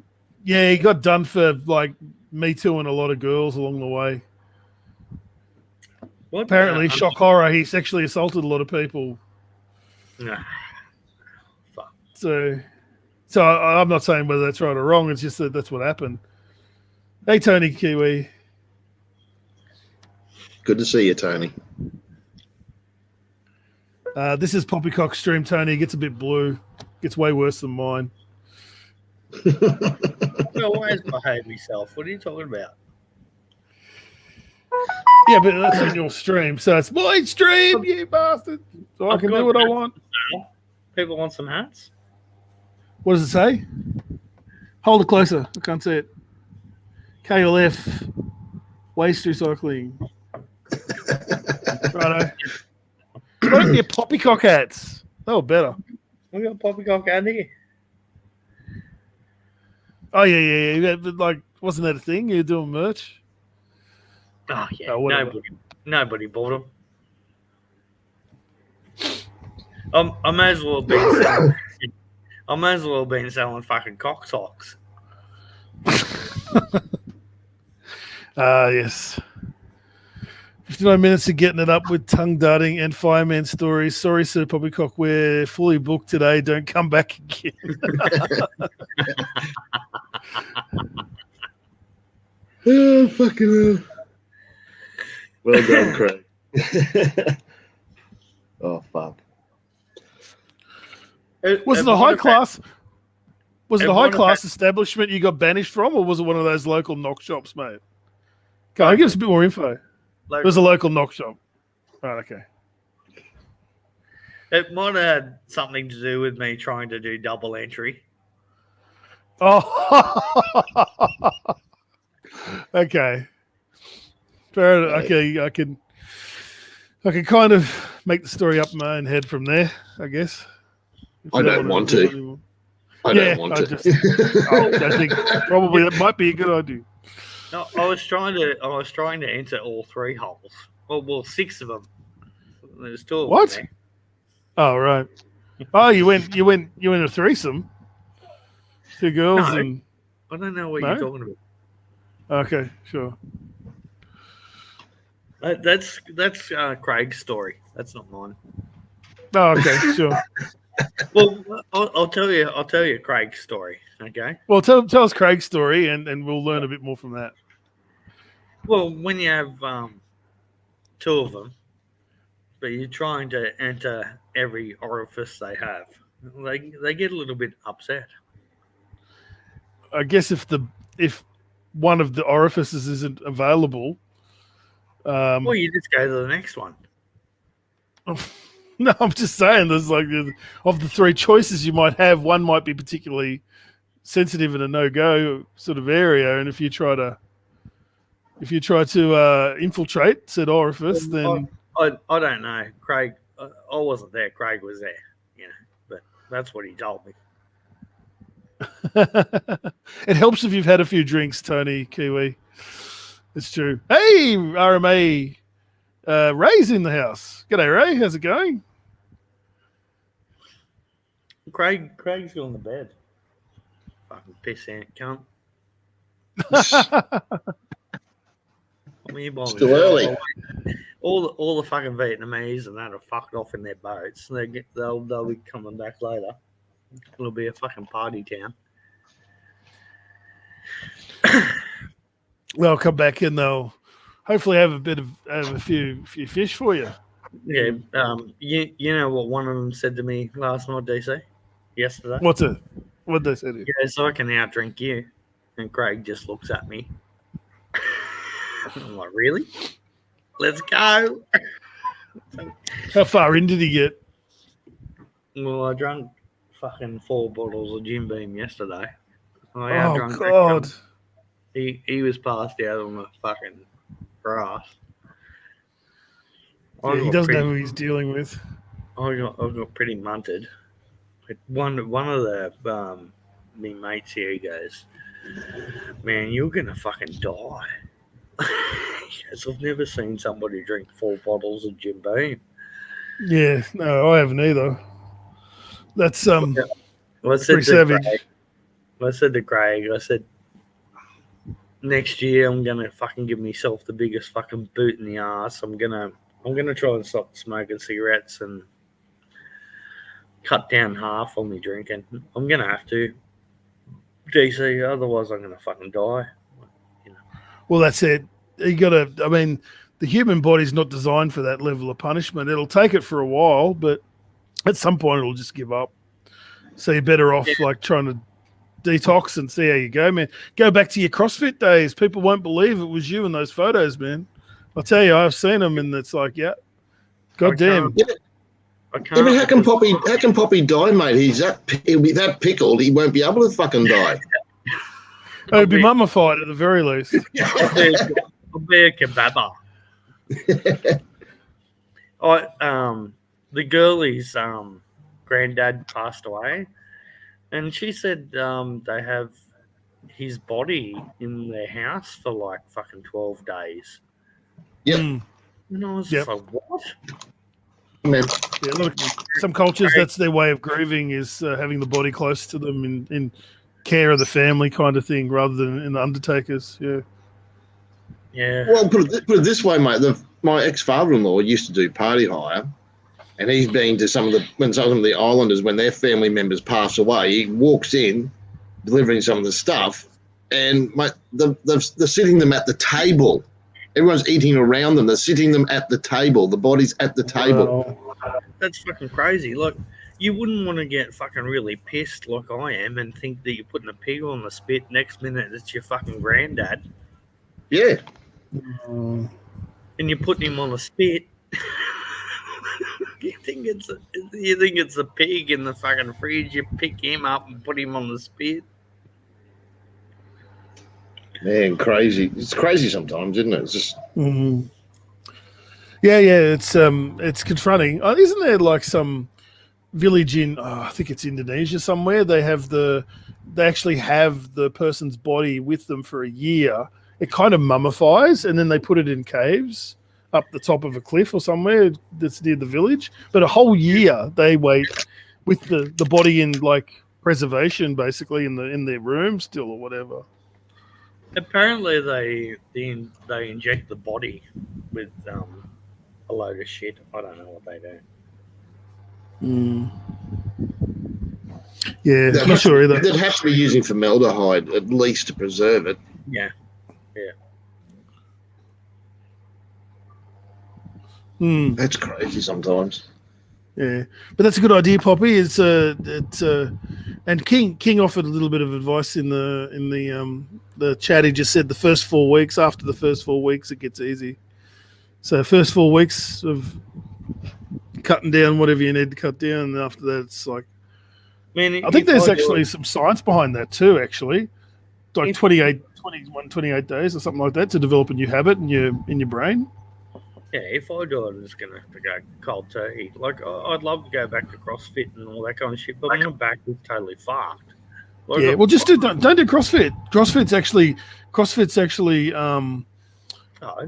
yeah, he got done for like Me Tooing a lot of girls along the way.
What?
Apparently, shock horror, he sexually assaulted a lot of people.
Nah. Fuck.
So I'm not saying whether that's right or wrong. It's just that that's what happened. Hey, Tony Kiwi.
Good to see you, Tony.
This is Poppycock stream, Tony. It gets a bit blue. Gets way worse than mine.
I always behave myself. What are you talking about?
Yeah, but that's on your stream, so it's my stream, you bastard. So I can do what I want.
People want some hats?
What does it say? Hold it closer. I can't see it. KLF. Waste recycling. Righto. Why don't you get Poppycock hats? They were better.
We got Poppycock out here.
Oh, yeah. But like, wasn't that a thing? You were doing merch?
Oh, yeah.
Oh, whatever.
Nobody bought them. I may as well be selling. I may as well have been selling fucking cock socks.
Yes. 59 minutes of getting it up with tongue darting and fireman stories. Sorry, Sir Poppycock, we're fully booked today. Don't come back again.
Oh, fucking hell. Well done, Craig. Oh, fuck.
Was it a high class? Was it a high class establishment you got banished from, or was it one of those local knock shops, mate? Can I give us a bit more info? It was a local knock shop. Right, okay.
It might have had something to do with me trying to do double entry.
Oh, okay. Fair enough. Okay, I can kind of make the story up in my own head from there, I guess.
I don't want to. I don't want to.
I think probably that might be a good idea.
No, I was trying to enter all three holes. Well, 6 of them. There's 2 of
What?
them there.
Oh, right. Oh, you went a threesome. 2 girls
No.
and
I don't know what
No?
you're talking about.
okay, sure.
That's Craig's story. That's not mine.
Oh, okay, sure.
Well, I'll tell you Craig's story. Okay.
Well, tell us Craig's story, and we'll learn a bit more from that.
Well, when you have 2 of them, but you're trying to enter every orifice they have, they get a little bit upset.
I guess if one of the orifices isn't available,
Well, you just go to the next one.
no, I'm just saying there's like of the 3 choices you might have, one might be particularly sensitive in a no-go sort of area, and if you try to infiltrate said orifice, then
I don't know. Craig, I wasn't there. Craig was there, but that's what he told me.
it helps if you've had a few drinks, Tony Kiwi. It's true. Hey, RMA, Ray's in the house. G'day, Ray. How's it going?
Craig's still in the bed. Fucking pissant cunt.
Still early.
All the fucking Vietnamese and that are fucked off in their boats. They'll be coming back later. It'll be a fucking party town.
They'll come back and they'll hopefully have a few fish for you.
Yeah. You know what one of them said to me last night, DC? Yesterday.
What'd they say to you?
Yeah, so I can outdrink you. And Craig just looks at me. I'm like, really? Let's go.
How far in did he get?
Well, I drank fucking 4 bottles of Jim Beam yesterday. I
Oh
outdrunk
God!
He was passed out on the fucking grass.
Yeah, he doesn't know who he's dealing with.
I got pretty munted. But one of the me mates here, he goes, "Man, you're gonna fucking die." He goes, "I've never seen somebody drink 4 bottles of Jim Beam."
Yeah, no, I haven't either. That's
I said
pretty
to
savage.
Craig, I said, next year I'm gonna fucking give myself the biggest fucking boot in the ass. I'm gonna try and stop smoking cigarettes and cut down half on my drinking. I'm gonna have to, DC. Otherwise, I'm gonna fucking die.
Well, that's it. You got to. I mean, the human body's not designed for that level of punishment. It'll take it for a while, but at some point it'll just give up. So you're better off like trying to detox and see how you go, man. Go back to your CrossFit days. People won't believe it was you in those photos, man. I'll tell you, I've seen them, and it's like, yeah, goddamn.
I
Yeah,
can't.
but how can Poppy die, mate? He'll be that pickled. He won't be able to fucking die.
It'd be mummified at the very least.
I'll be a kebabber. The girlie's granddad passed away, and she said they have his body in their house for like fucking 12 days.
Yep.
Mm.
And I was just like, what?
Man.
Yeah, look, some cultures, that's their way of grieving, is having the body close to them in care of the family kind of thing, rather than in the undertakers. Yeah.
Yeah.
Well, put it this way, mate. My ex-father-in-law used to do party hire, and he's been to some of the islanders when their family members pass away. He walks in, delivering some of the stuff, and mate, they're sitting them at the table. Everyone's eating around them. They're sitting them at the table. The body's at the table.
That's fucking crazy. Look, you wouldn't want to get fucking really pissed like I am and think that you're putting a pig on the spit. Next minute, it's your fucking granddad.
Yeah.
And you're putting him on the spit. You think it's a pig in the fucking fridge? You pick him up and put him on the spit.
Man, crazy. It's crazy sometimes, isn't it? It's just.
Mm-hmm. Yeah, it's confronting. Isn't there like some village in I think it's Indonesia somewhere? They actually have the person's body with them for a year. It kind of mummifies, and then they put it in caves up the top of a cliff or somewhere that's near the village. But a whole year they wait with the body in like preservation, basically in their room still or whatever.
Apparently, they inject the body with a load of shit. I don't know what they do.
Yeah, I'm not sure either.
They'd have to be using formaldehyde at least to preserve it.
Yeah.
That's crazy sometimes.
Yeah, but that's a good idea, Poppy. And King offered a little bit of advice in the chat. He just said the first 4 weeks. After the first 4 weeks, it gets easy. So first 4 weeks of cutting down whatever you need to cut down, and after that, it's like. I think there's actually some science behind that too. Actually, like 28 days or something like that to develop a new habit in your brain.
Yeah, if I do it, I'm just gonna have to go cold turkey. Like I'd love to go back to CrossFit and all that kind of shit, but my back is totally fucked. Like,
yeah, well, just don't do CrossFit. CrossFit's actually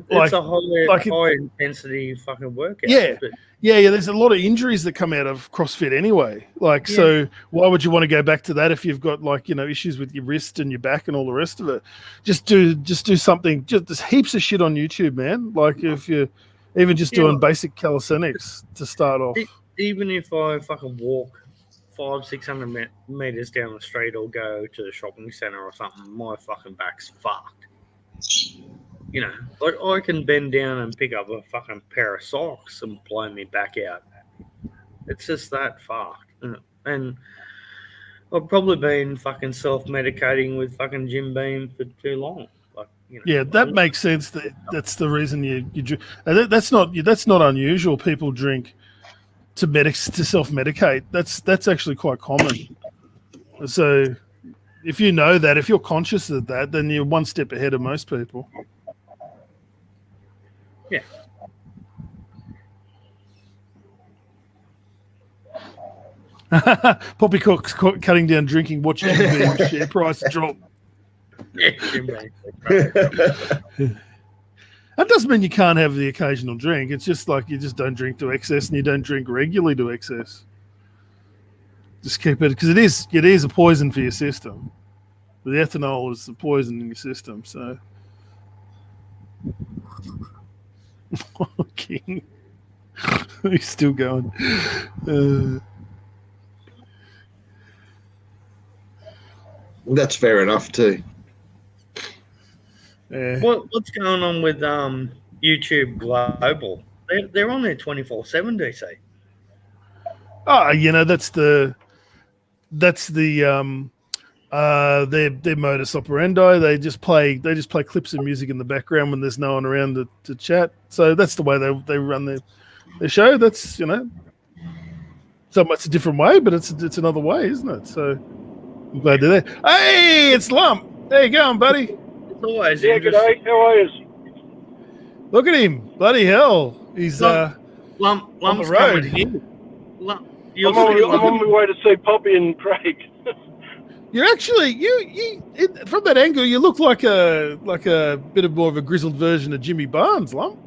it's a high intensity fucking workout.
Yeah. Yeah. There's a lot of injuries that come out of CrossFit anyway. So why would you want to go back to that if you've got issues with your wrist and your back and all the rest of it? Just do something. There's heaps of shit on YouTube, man. Like if you even just doing basic calisthenics to start off.
Even if I fucking walk 500-600 meters down the street or go to the shopping center or something, my fucking back's fucked. Like I can bend down and pick up a fucking pair of socks and blow me back out. It's just that fucked. And I've probably been fucking self-medicating with fucking Jim Beam for too long.
Yeah, that makes sense. That's the reason you drink. That's not unusual. People drink to self-medicate. That's actually quite common. So if you know that, if you're conscious of that, then you're one step ahead of most people.
Yeah.
Poppycock's cutting down drinking, watching the share price drop. That doesn't mean you can't have the occasional drink. It's just like you just don't drink to excess and you don't drink regularly to excess. Just keep it because it is a poison for your system. The ethanol is the poison in your system. So, King, he's still going.
That's fair enough too.
Yeah.
What's going on with YouTube Global? They're on there 24/7, DC.
Oh, that's their modus operandi. They just play clips of music in the background when there's no one around to chat. So that's the way they run their show. That's so much a different way, but it's another way, isn't it? So I'm glad they're there. Hey, it's Lump. How you going, buddy?
It's always
Yeah, g'day. How are you?
Look at him, bloody hell! He's
Lump's
on the road.
coming here. You're
I'm on my way to see Poppy and Craig.
You're actually you from that angle. You look like a bit of more of a grizzled version of Jimmy Barnes, Lump.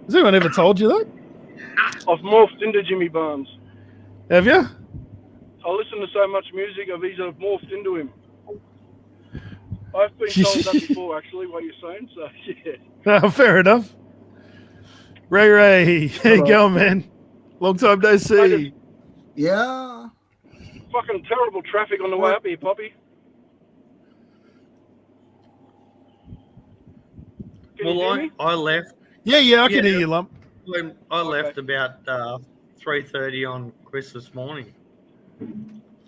Has anyone ever told you that?
I've morphed into Jimmy Barnes.
Have you?
I listen to so much music, I've morphed into him. I've been told that before, actually, what you're saying. So yeah.
Oh, fair enough. Ray, how you going, man? Long time no see.
Yeah.
Fucking terrible traffic on the way up here, Poppy. Can you hear me?
I left.
Yeah, I can hear you, Lump.
When I left about 3:30 on Christmas morning.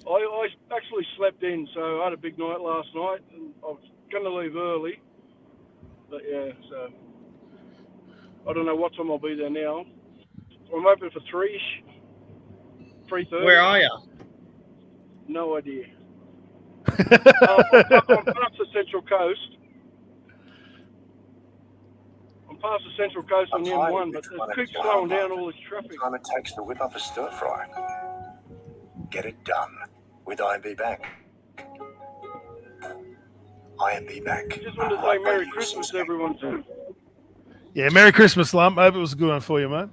I actually slept in, so I had a big night last night, and I was going to leave early. But yeah, so I don't know what time I'll be there now. I'm open for 3-ish. 3:30.
Where are you?
No idea. I'm past the Central Coast. I'm past the Central Coast on the M1, but it keeps slowing down all this traffic.
Time it takes to whip up a stir fry. Get it done with IMB Bank. IMB Bank.
Just wanted to say Merry Christmas to everyone too.
Yeah, Merry Christmas, Lump. I hope it was a good one for you, mate.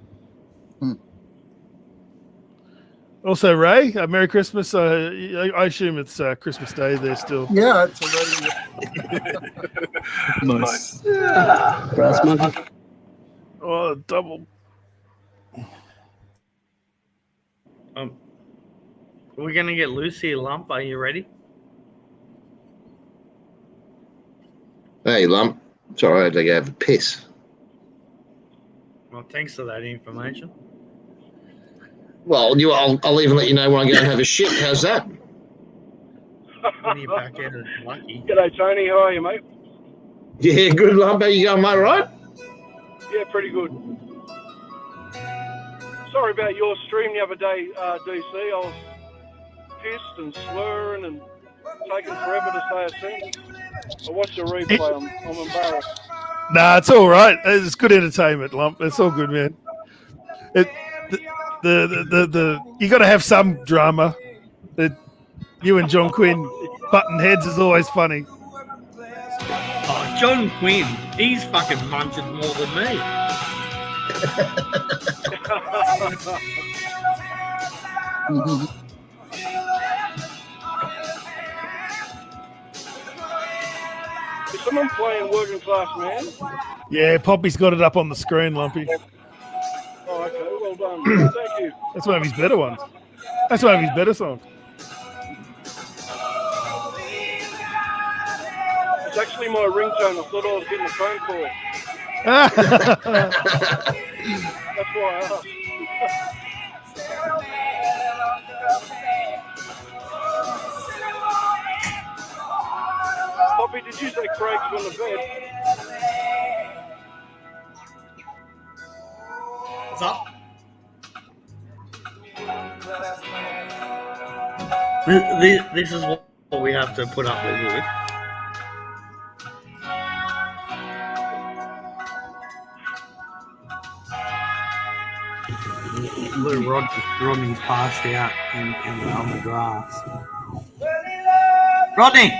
Also, Ray, Merry Christmas. I assume it's Christmas Day there still.
Yeah, it's already.
Nice.
Brass monkey.
Oh, double.
We're going to get loose here, Lump. Are you ready?
Hey, Lump. Sorry, I had to go have a piss.
Well, thanks for that information.
Well, I'll even let you know when I go and have a shit. How's that?
When you're back out of lucky.
G'day, Tony. How are you, mate?
Yeah, good, Lump. How you going, mate? Right?
Yeah, pretty good. Sorry about your stream the other day, DC. I was pissed and slurring and taking forever to say a sentence. I watched the replay. I'm embarrassed.
Nah, it's all right. It's good entertainment, Lump. It's all good, man. You got to have some drama. You and John Quinn button heads is always funny.
Oh, John Quinn, he's fucking munted more than me.
Is someone playing Working Class Man?
Yeah, Poppy's got it up on the screen, Lumpy.
Oh, okay. Well done. Thank you.
That's one of his better ones. That's one of his better songs.
It's actually my ringtone. I thought I was getting a phone call. That's why I asked. Poppy, did you say Craig's on the bed?
What's up? This is what we have to put up with here. Little Rodney's passed out on the grass. Rodney!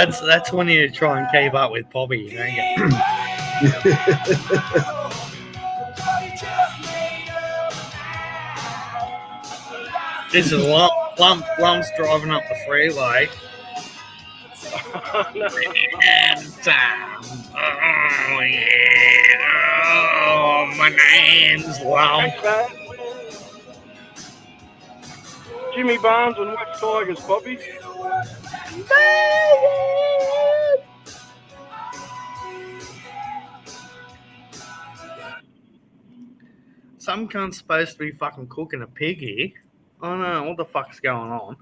That's when you try and keep up with Poppy, you know. This is Lump's driving up the freeway. Oh yeah, oh my name's Lump.
Jimmy Barnes and West Tigers, Bobby.
Some cunt's supposed to be fucking cooking a pig here. I don't know what the fuck's going on.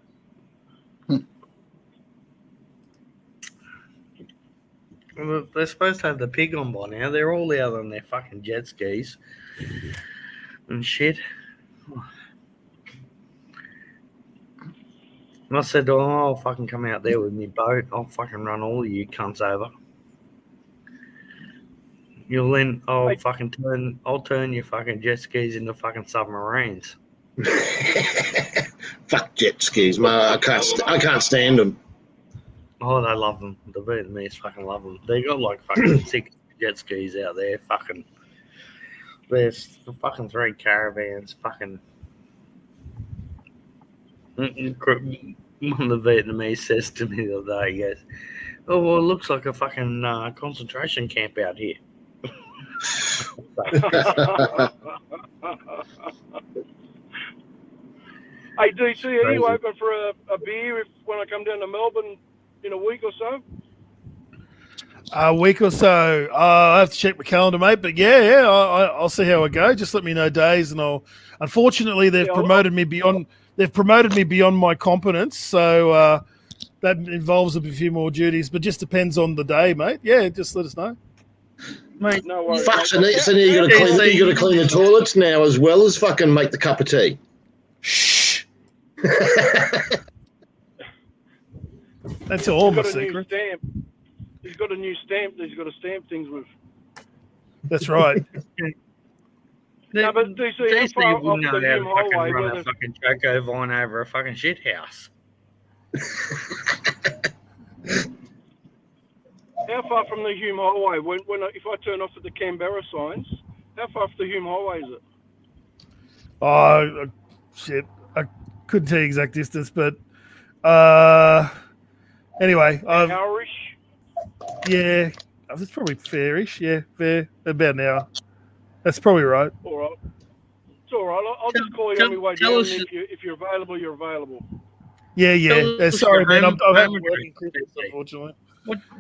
Well, they're supposed to have the pig on by now. They're all out on their fucking jet skis and shit. And I said, oh, I'll fucking come out there with me boat. I'll fucking run all of you cunts over. I'll turn your fucking jet skis into fucking submarines.
Fuck jet skis, man. I can't stand them.
Oh, they love them. The Vietnamese fucking love them. They got like fucking 6 jet skis out there. Fucking, there's fucking 3 caravans. Fucking. One of the Vietnamese says to me the other day, he goes, "Oh, well, it looks like a fucking concentration camp out here."
Hey, DC, are you open for a beer when I come down to Melbourne in a week or so?
A week or so. I have to check my calendar, mate. But yeah, I'll see how it goes. Just let me know days, and I'll. Unfortunately, they've promoted me beyond. They've promoted me beyond my competence, so that involves a few more duties. But just depends on the day, mate. Yeah, just let us know.
Mate,
no worries.
Fuck, so now you got to clean the toilets now as well as fucking make the cup of tea.
Shh. That's all my secret.
He's got a new stamp that he's got to stamp things with.
That's right.
No, but DC
wouldn't know how to fucking
highway,
run a fucking choco vine over a fucking shit house.
How far from the Hume Highway? If I turn off at the Canberra signs, how far from the Hume Highway is it?
Oh shit! I couldn't tell you exact distance, but anyway,
hourish.
Yeah, it's probably fairish. Yeah, fair, about an hour. That's probably right.
All right. It's all right. I'll just call you on my way down. If you're available, you're available.
Yeah. Sorry, man. I'm having working Christmas, unfortunately.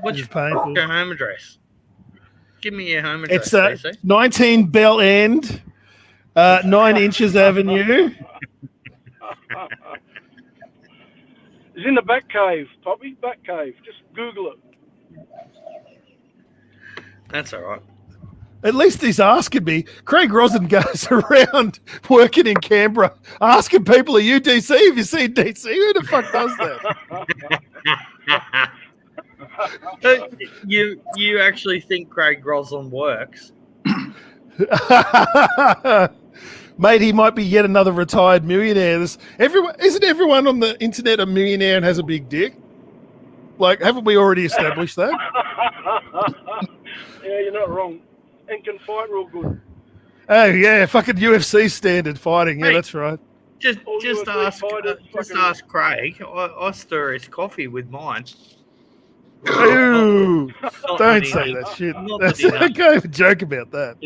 What's your home address? Give me your home address.
It's 19 Bell End, 9 Inches Avenue.
It's in the back cave, Poppy. Back cave. Just Google it.
That's all right.
At least he's asking me. Craig Rosin goes around working in Canberra, asking people, "Are you DC? Have you seen DC?" Who the fuck does
that? You actually think Craig Roslin works?
Mate, he might be yet another retired millionaire. Isn't everyone on the internet a millionaire and has a big dick? Like, haven't we already established that?
Yeah, you're not wrong. And can fight real good.
Oh yeah, fucking UFC standard fighting. Yeah, that's right.
Just ask Craig. I stir his coffee with mine.
Ooh, don't say that shit. Don't go have a joke about that.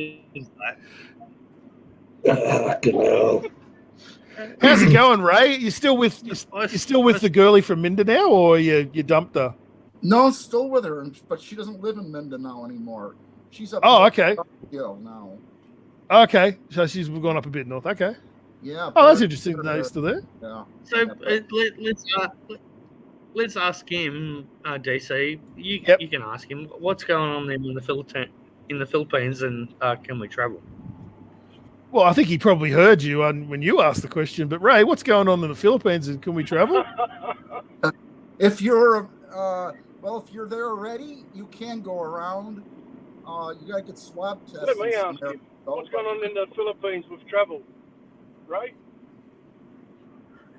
How's it going, Ray? You still with the girlie from Mindanao, or you dumped her?
No, I'm still with her, but she doesn't live in Mindanao anymore. She's up.
Oh, okay.
Now.
Okay, so she's gone up a bit north. Okay.
Yeah.
Oh, that's interesting to know you're still there.
Yeah.
So let's ask him, DC. You can ask him what's going on there in the Philippines, and can we travel?
Well, I think he probably heard you when you asked the question. But Ray, what's going on in the Philippines, and can we travel?
If you're if you're there already, you can go around. You gotta get swab tests.
Let me ask you, what's going on in the Philippines with travel, Ray?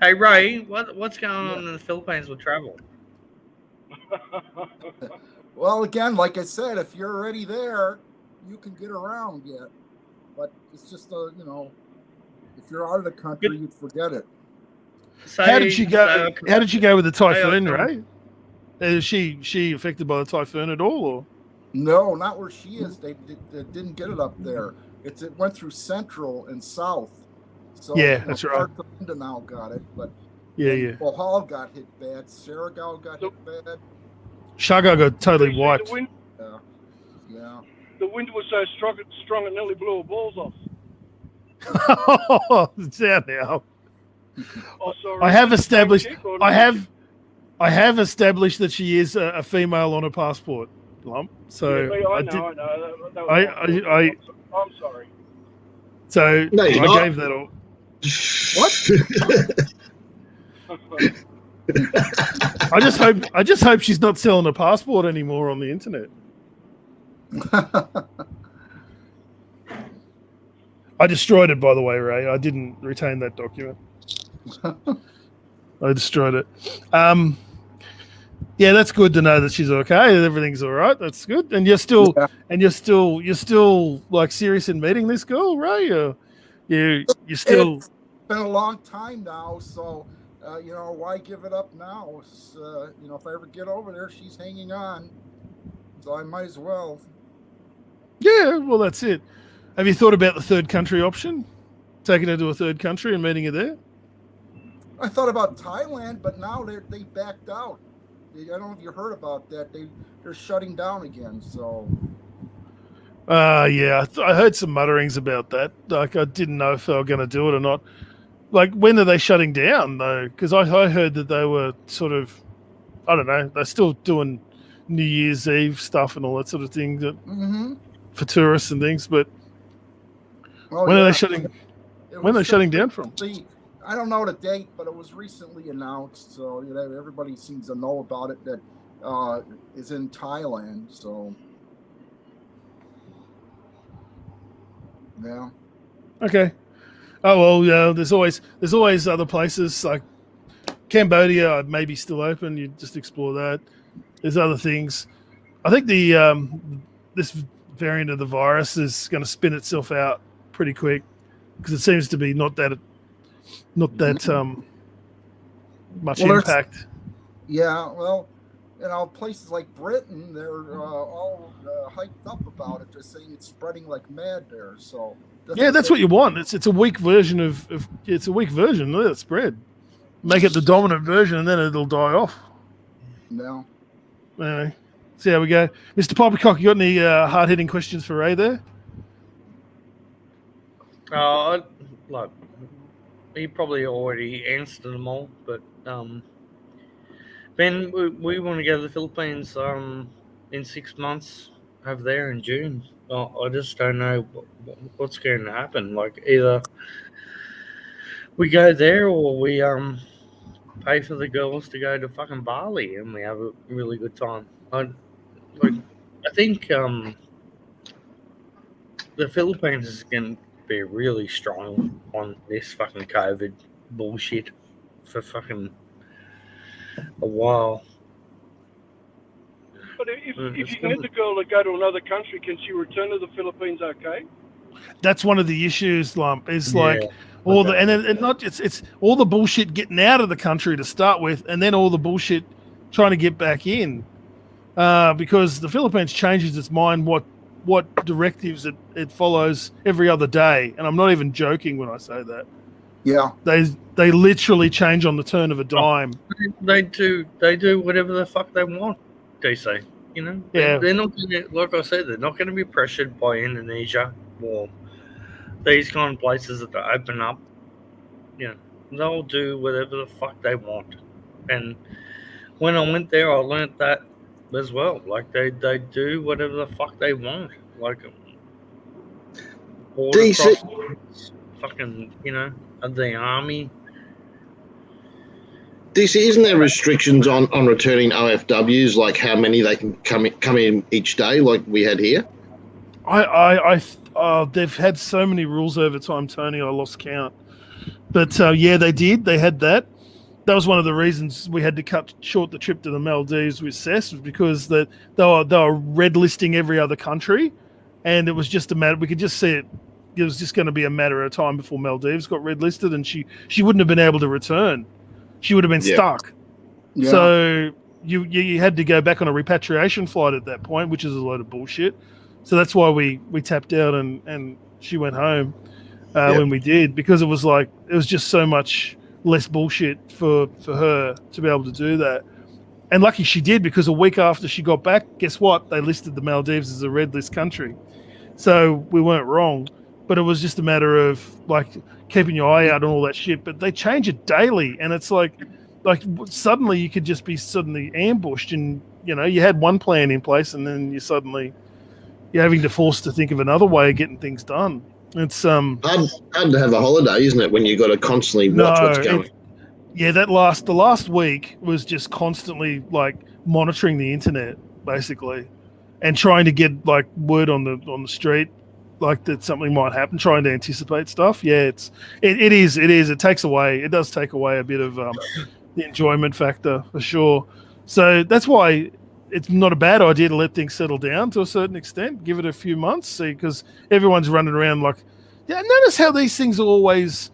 Hey Ray, what's going on in the Philippines with travel?
Well, again, like I said, if you're already there, you can get around yet. But it's just if you're out of the country, you'd forget it.
How did she go? How did she go with the typhoon,
Say-
Ray? Is she affected by the typhoon at all? Or?
No, not where she is. They didn't get it up there. It went through central and south. So
Yeah, that's right.
Parts of Mindanao got it, but
Yeah.
Bohol got hit bad. Surigao got hit bad.
Shaga got totally
The
wiped.
wind,
Yeah.
the wind was so strong it nearly blew her balls off.
It's out now.
Oh, sorry.
I have established.
Chick or
I
not?
have established that she is a female on her passport, Lump. So
Yeah, I know. That was I'm sorry.
So
No, you're
I
not.
gave that all. I just hope she's not selling a passport anymore on the internet. I destroyed it, by the way, Ray. I didn't retain that document. I destroyed it. Yeah, that's good to know that she's okay. Everything's all right. That's good. And you're still like serious in meeting this girl, Ray? Or you're still.
It's been a long time now, so why give it up now? It's, if I ever get over there, she's hanging on, so I might as well.
Yeah, well, that's it. Have you thought about the third country option? Taking her to a third country and meeting her there?
I thought about Thailand, but now they backed out. I don't know if you heard about that. They're shutting down again. So.
Yeah, I heard some mutterings about that. Like, I didn't know if they were going to do it or not. Like, when are they shutting down, though? Because I heard that they were sort of, I don't know, they're still doing New Year's Eve stuff and all that sort of thing for tourists and things. But when are they shutting? When are they shutting down from?
I don't know the date, but it was recently announced. So everybody seems to know about it. That is in Thailand. So yeah.
Okay. Oh well, yeah. There's always other places like Cambodia. Maybe still open. You just explore that. There's other things. I think the this variant of the virus is going to spin itself out pretty quick because it seems to be not that much impact.
Yeah, well, places like Britain, they're all hyped up about it. They're saying it's spreading like mad there. So
yeah, that's what you want. It's a weak version of it's a weak version. Let it spread. Make it the dominant version, and then it'll die off.
No.
Anyway, see how we go. Mr. Poppycock, you got any hard-hitting questions for Ray there?
Look, he probably already answered them all, but Ben, we want to go to the Philippines in 6 months over there in June. I just don't know what's going to happen. Like, either we go there or we pay for the girls to go to fucking Bali and we have a really good time. I think the Philippines is going to be really strong on this fucking COVID bullshit for fucking a while.
But if you can get the girl to go to another country, can she return to the Philippines okay?
That's one of the issues, Lump, is like all the and not it's all the bullshit getting out of the country to start with, and then all the bullshit trying to get back in. Because the Philippines changes its mind what directives it follows every other day, and I'm not even joking when I say that.
Yeah,
they literally change on the turn of a dime.
They do whatever the fuck they want. DC, they're not gonna, like I said, they're not going to be pressured by Indonesia or these kind of places that they open up. They'll do whatever the fuck they want. And when I went there, I learnt that as well. Like they do whatever the fuck they want. Like
DC,
fucking, the army.
DC, isn't there restrictions on returning OFWs, like how many they can come in each day, like we had here?
They've had so many rules over time, Tony. I lost count. But yeah, they did. They had that. that was one of the reasons we had to cut short the trip to the Maldives with Cess, was because that they were red listing every other country, and it was just a matter. We could just see it. It was just going to be a matter of time before Maldives got red listed, and she wouldn't have been able to return. She would have been stuck.
Yeah.
So you had to go back on a repatriation flight at that point, which is a load of bullshit. So that's why we tapped out and she went home when we did, because it was just so much less bullshit for her to be able to do that. And lucky she did, because a week after she got back, guess what? They listed the Maldives as a red list country. So we weren't wrong, but it was just a matter of keeping your eye out on all that shit. But they change it daily, and it's like suddenly you could just be suddenly ambushed, and you had one plan in place, and then you're having to force to think of another way of getting things done. It's
hard to have a holiday, isn't it, when you got to constantly watch what's going?
The last week was just constantly monitoring the internet, basically, and trying to get word on the street, that something might happen, trying to anticipate stuff. Yeah, it is. It does take away a bit of the enjoyment factor, for sure. So that's why it's not a bad idea to let things settle down to a certain extent. Give it a few months, see, because everyone's running around notice how these things are always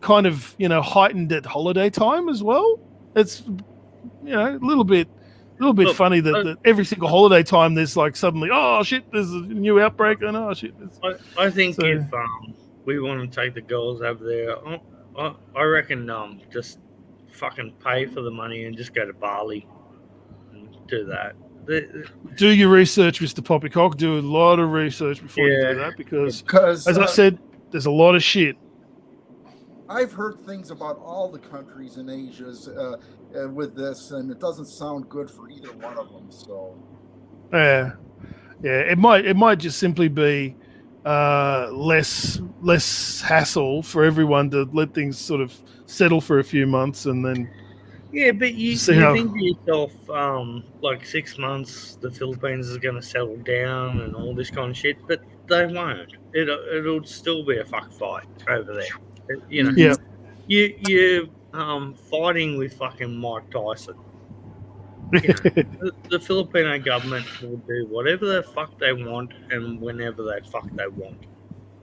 kind of heightened at holiday time as well. It's a little bit funny that every single holiday time there's suddenly, oh shit, there's a new outbreak, and oh shit.
I think if we want to take the girls over there, I reckon just fucking pay for the money and just go to Bali and do that.
Do your research, Mr. Poppycock. Do a lot of research before you do that, because as I said, there's a lot of shit.
I've heard things about all the countries in Asia with this, and it doesn't sound good for either one of them. So,
it might just simply be less hassle for everyone to let things sort of settle for a few months, and then
but you think to yourself, 6 months the Philippines is going to settle down and all this kind of shit, but they won't. It'll still be a fuck fight over there. You're fighting with fucking Mike Tyson. The Filipino government will do whatever the fuck they want and whenever the fuck they want.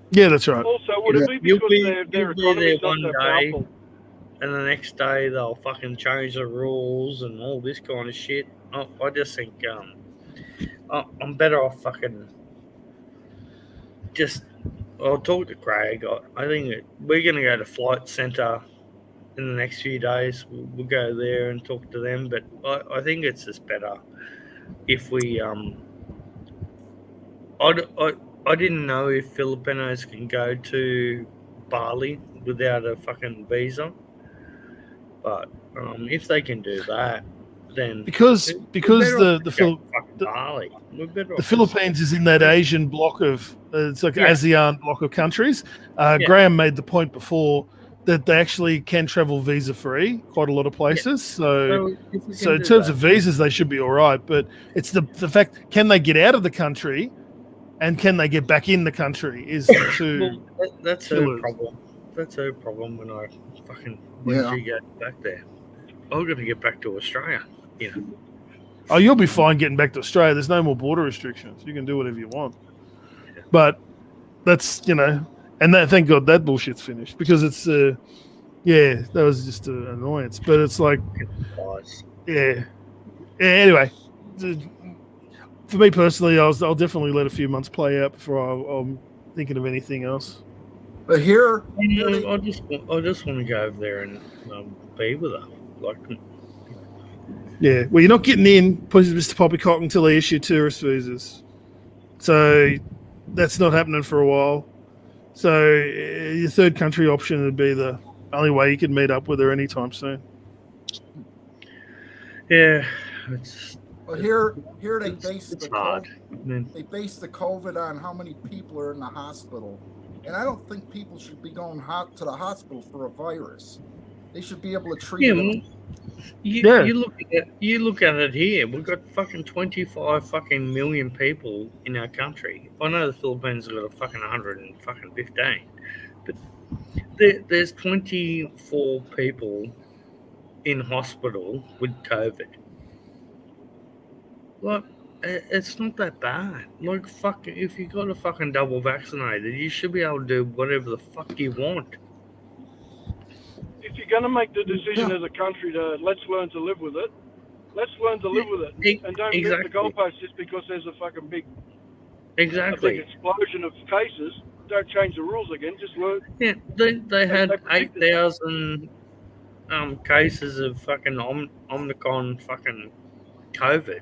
Yeah, that's right.
Also, would it be because their economy's not so powerful?
And the next day they'll fucking change the rules and all this kind of shit. I just think I'm better off fucking just. I'll talk to Craig. I think that we're going to go to Flight Centre in the next few days. We'll go there and talk to them. But I think it's just better if we. I didn't know if Filipinos can go to Bali without a fucking visa. But if they can do that, then
because the
Philippines
is in that Asian block of it's like ASEAN block of countries. Graham made the point before that they actually can travel visa free quite a lot of places. So in terms of visas, they should be all right. But it's the fact, can they get out of the country and can they get back in the country is the two.
That's her problem. That's her problem when I fucking she goes back there. I've got to get back to Australia.
Oh, you'll be fine getting back to Australia. There's no more border restrictions. You can do whatever you want. But that's, and thank God that bullshit's finished, because it's, that was just an annoyance. But it's anyway, for me personally, I'll definitely let a few months play out before I'm thinking of anything else.
But here,
I just want to go over there and be with her.
Well, you're not getting in, Mr. Poppycock, until they issue tourist visas. So that's not happening for a while. So your third country option would be the only way you can meet up with her anytime soon.
Yeah,
here they base
the hard.
They base the COVID on how many people are in the hospital, and I don't think people should be going to the hospital for a virus. They should be able to treat them.
You look at it here. We've got fucking 25 fucking million people in our country. I know the Philippines have got a fucking 115, but there's 24 people in hospital with COVID. Like, it's not that bad. Like, fuck, if you got a fucking double vaccinated, you should be able to do whatever the fuck you want.
If you're going to make the decision as a country to let's learn to live with it, let's learn to live with it. And don't move the goalposts just because there's a fucking big explosion of cases. Don't change the rules again. Just learn.
Yeah, they had 8,000 cases of fucking Omicron fucking COVID.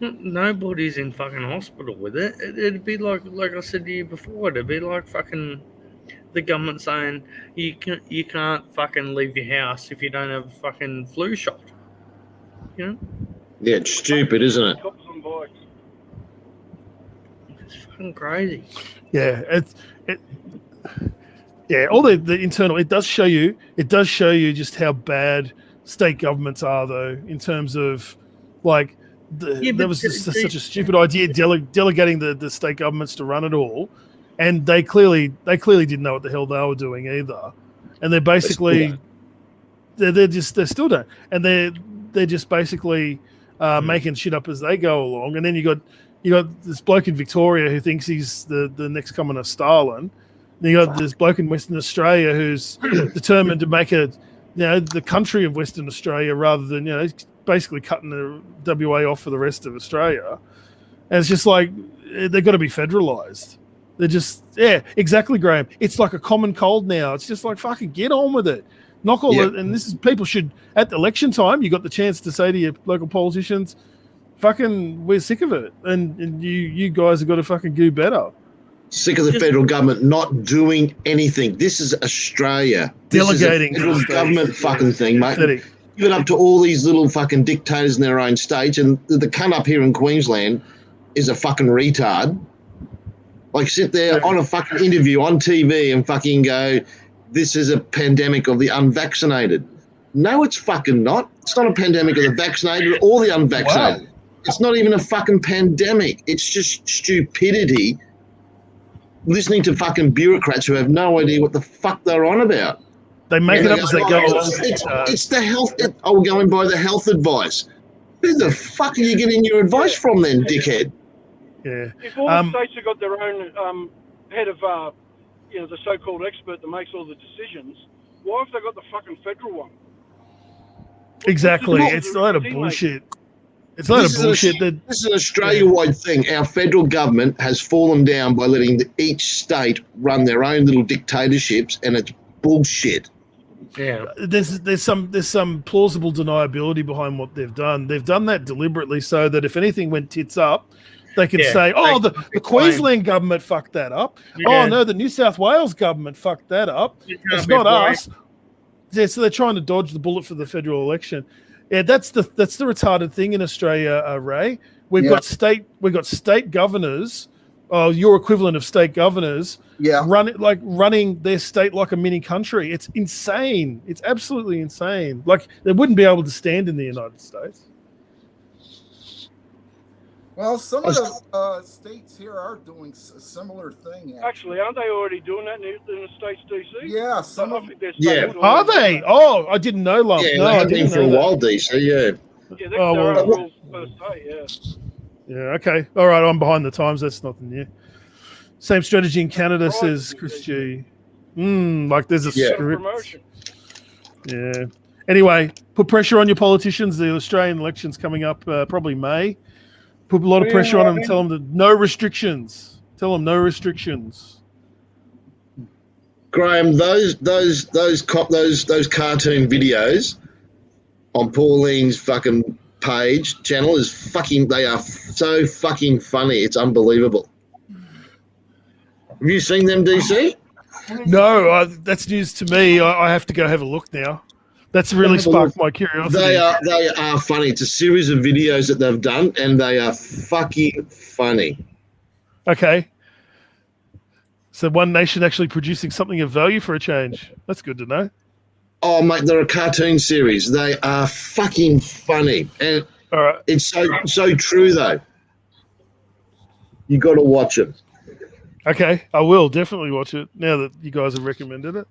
Nobody's in fucking hospital with it. It'd be like I said to you before. It'd be like fucking the government saying you can't fucking leave your house if you don't have a fucking flu shot. You know?
Yeah, it's stupid, isn't it?
Cops on bikes.
It's fucking crazy.
Yeah, all the internal. It does show you just how bad state governments are, though, in terms of like. There was such a stupid idea delegating the state governments to run it all, and they clearly didn't know what the hell they were doing either, and they're basically they still don't, and they're just basically making shit up as they go along, and then you got this bloke in Victoria who thinks he's the next coming of Stalin. Then you got this bloke in Western Australia who's determined to make the country of Western Australia rather than basically cutting the WA off for the rest of Australia. And it's just like, they've got to be federalised. They're just, exactly, Graham. It's like a common cold now. It's just like, fucking get on with it. Knock all it. And this is, people should, at election time, you got the chance to say to your local politicians, fucking, we're sick of it. And you guys have got to fucking do better.
Sick of the federal government not doing anything. This is Australia.
Delegating.
This is a federal government fucking thing, mate.
Pathetic.
Give it up to all these little fucking dictators in their own states, and the cunt up here in Queensland is a fucking retard. Like, sit there on a fucking interview on TV and fucking go, this is a pandemic of the unvaccinated. No, it's fucking not. It's not a pandemic of the vaccinated or the unvaccinated. Wow. It's not even a fucking pandemic. It's just stupidity. Listening to fucking bureaucrats who have no idea what the fuck they're on about.
They make it up as they go along.
It's the health. We're going by the health advice. Who the fuck are you getting your advice from then, dickhead?
Yeah.
If all the states have got their own head of, the so-called expert that makes all the decisions, why have they got the fucking federal one?
Exactly. It's a lot of bullshit. It's a lot of bullshit.
This is an Australia-wide thing. Our federal government has fallen down by letting each state run their own little dictatorships, and it's bullshit.
Yeah,
there's some plausible deniability behind what they've done. They've done that deliberately so that if anything went tits up, they could say, "Oh, the Queensland government fucked that up." Yeah. Oh no, the New South Wales government fucked that up. It's not us. Yeah, so they're trying to dodge the bullet for the federal election. Yeah, that's the retarded thing in Australia, Ray. We've got state governors. Oh, your equivalent of state governors, running their state like a mini country. It's insane. It's absolutely insane. Like, they wouldn't be able to stand in the United States.
Well, some of the states here are doing a similar thing.
Actually, aren't they already doing that in the states, DC?
Yeah, some of them.
Yeah.
Are they? Oh, I didn't know, Lump.
Yeah,
no,
they have been for a while, DC,
Yeah, they're their own rules per state, yeah.
Yeah, okay. All right, I'm behind the times. That's nothing new. Same strategy in Canada, says Chris G. Like there's a script. Yeah. Anyway, put pressure on your politicians. The Australian election's coming up probably May. Put a lot of pressure on them and tell them that no restrictions. Tell them no restrictions.
Graham, those cartoon videos on Pauline's fucking channel is fucking. They are so fucking funny. It's unbelievable. Have you seen them, DC?
No, that's news to me. I have to go have a look now. That's really sparked my curiosity.
They are funny. It's a series of videos that they've done, and they are fucking funny.
Okay. So One Nation actually producing something of value for a change. That's good to know.
Oh, mate, they're a cartoon series. They are fucking funny. And
all right.
It's so true, though. You got to watch it.
Okay, I will definitely watch it now that you guys have recommended it.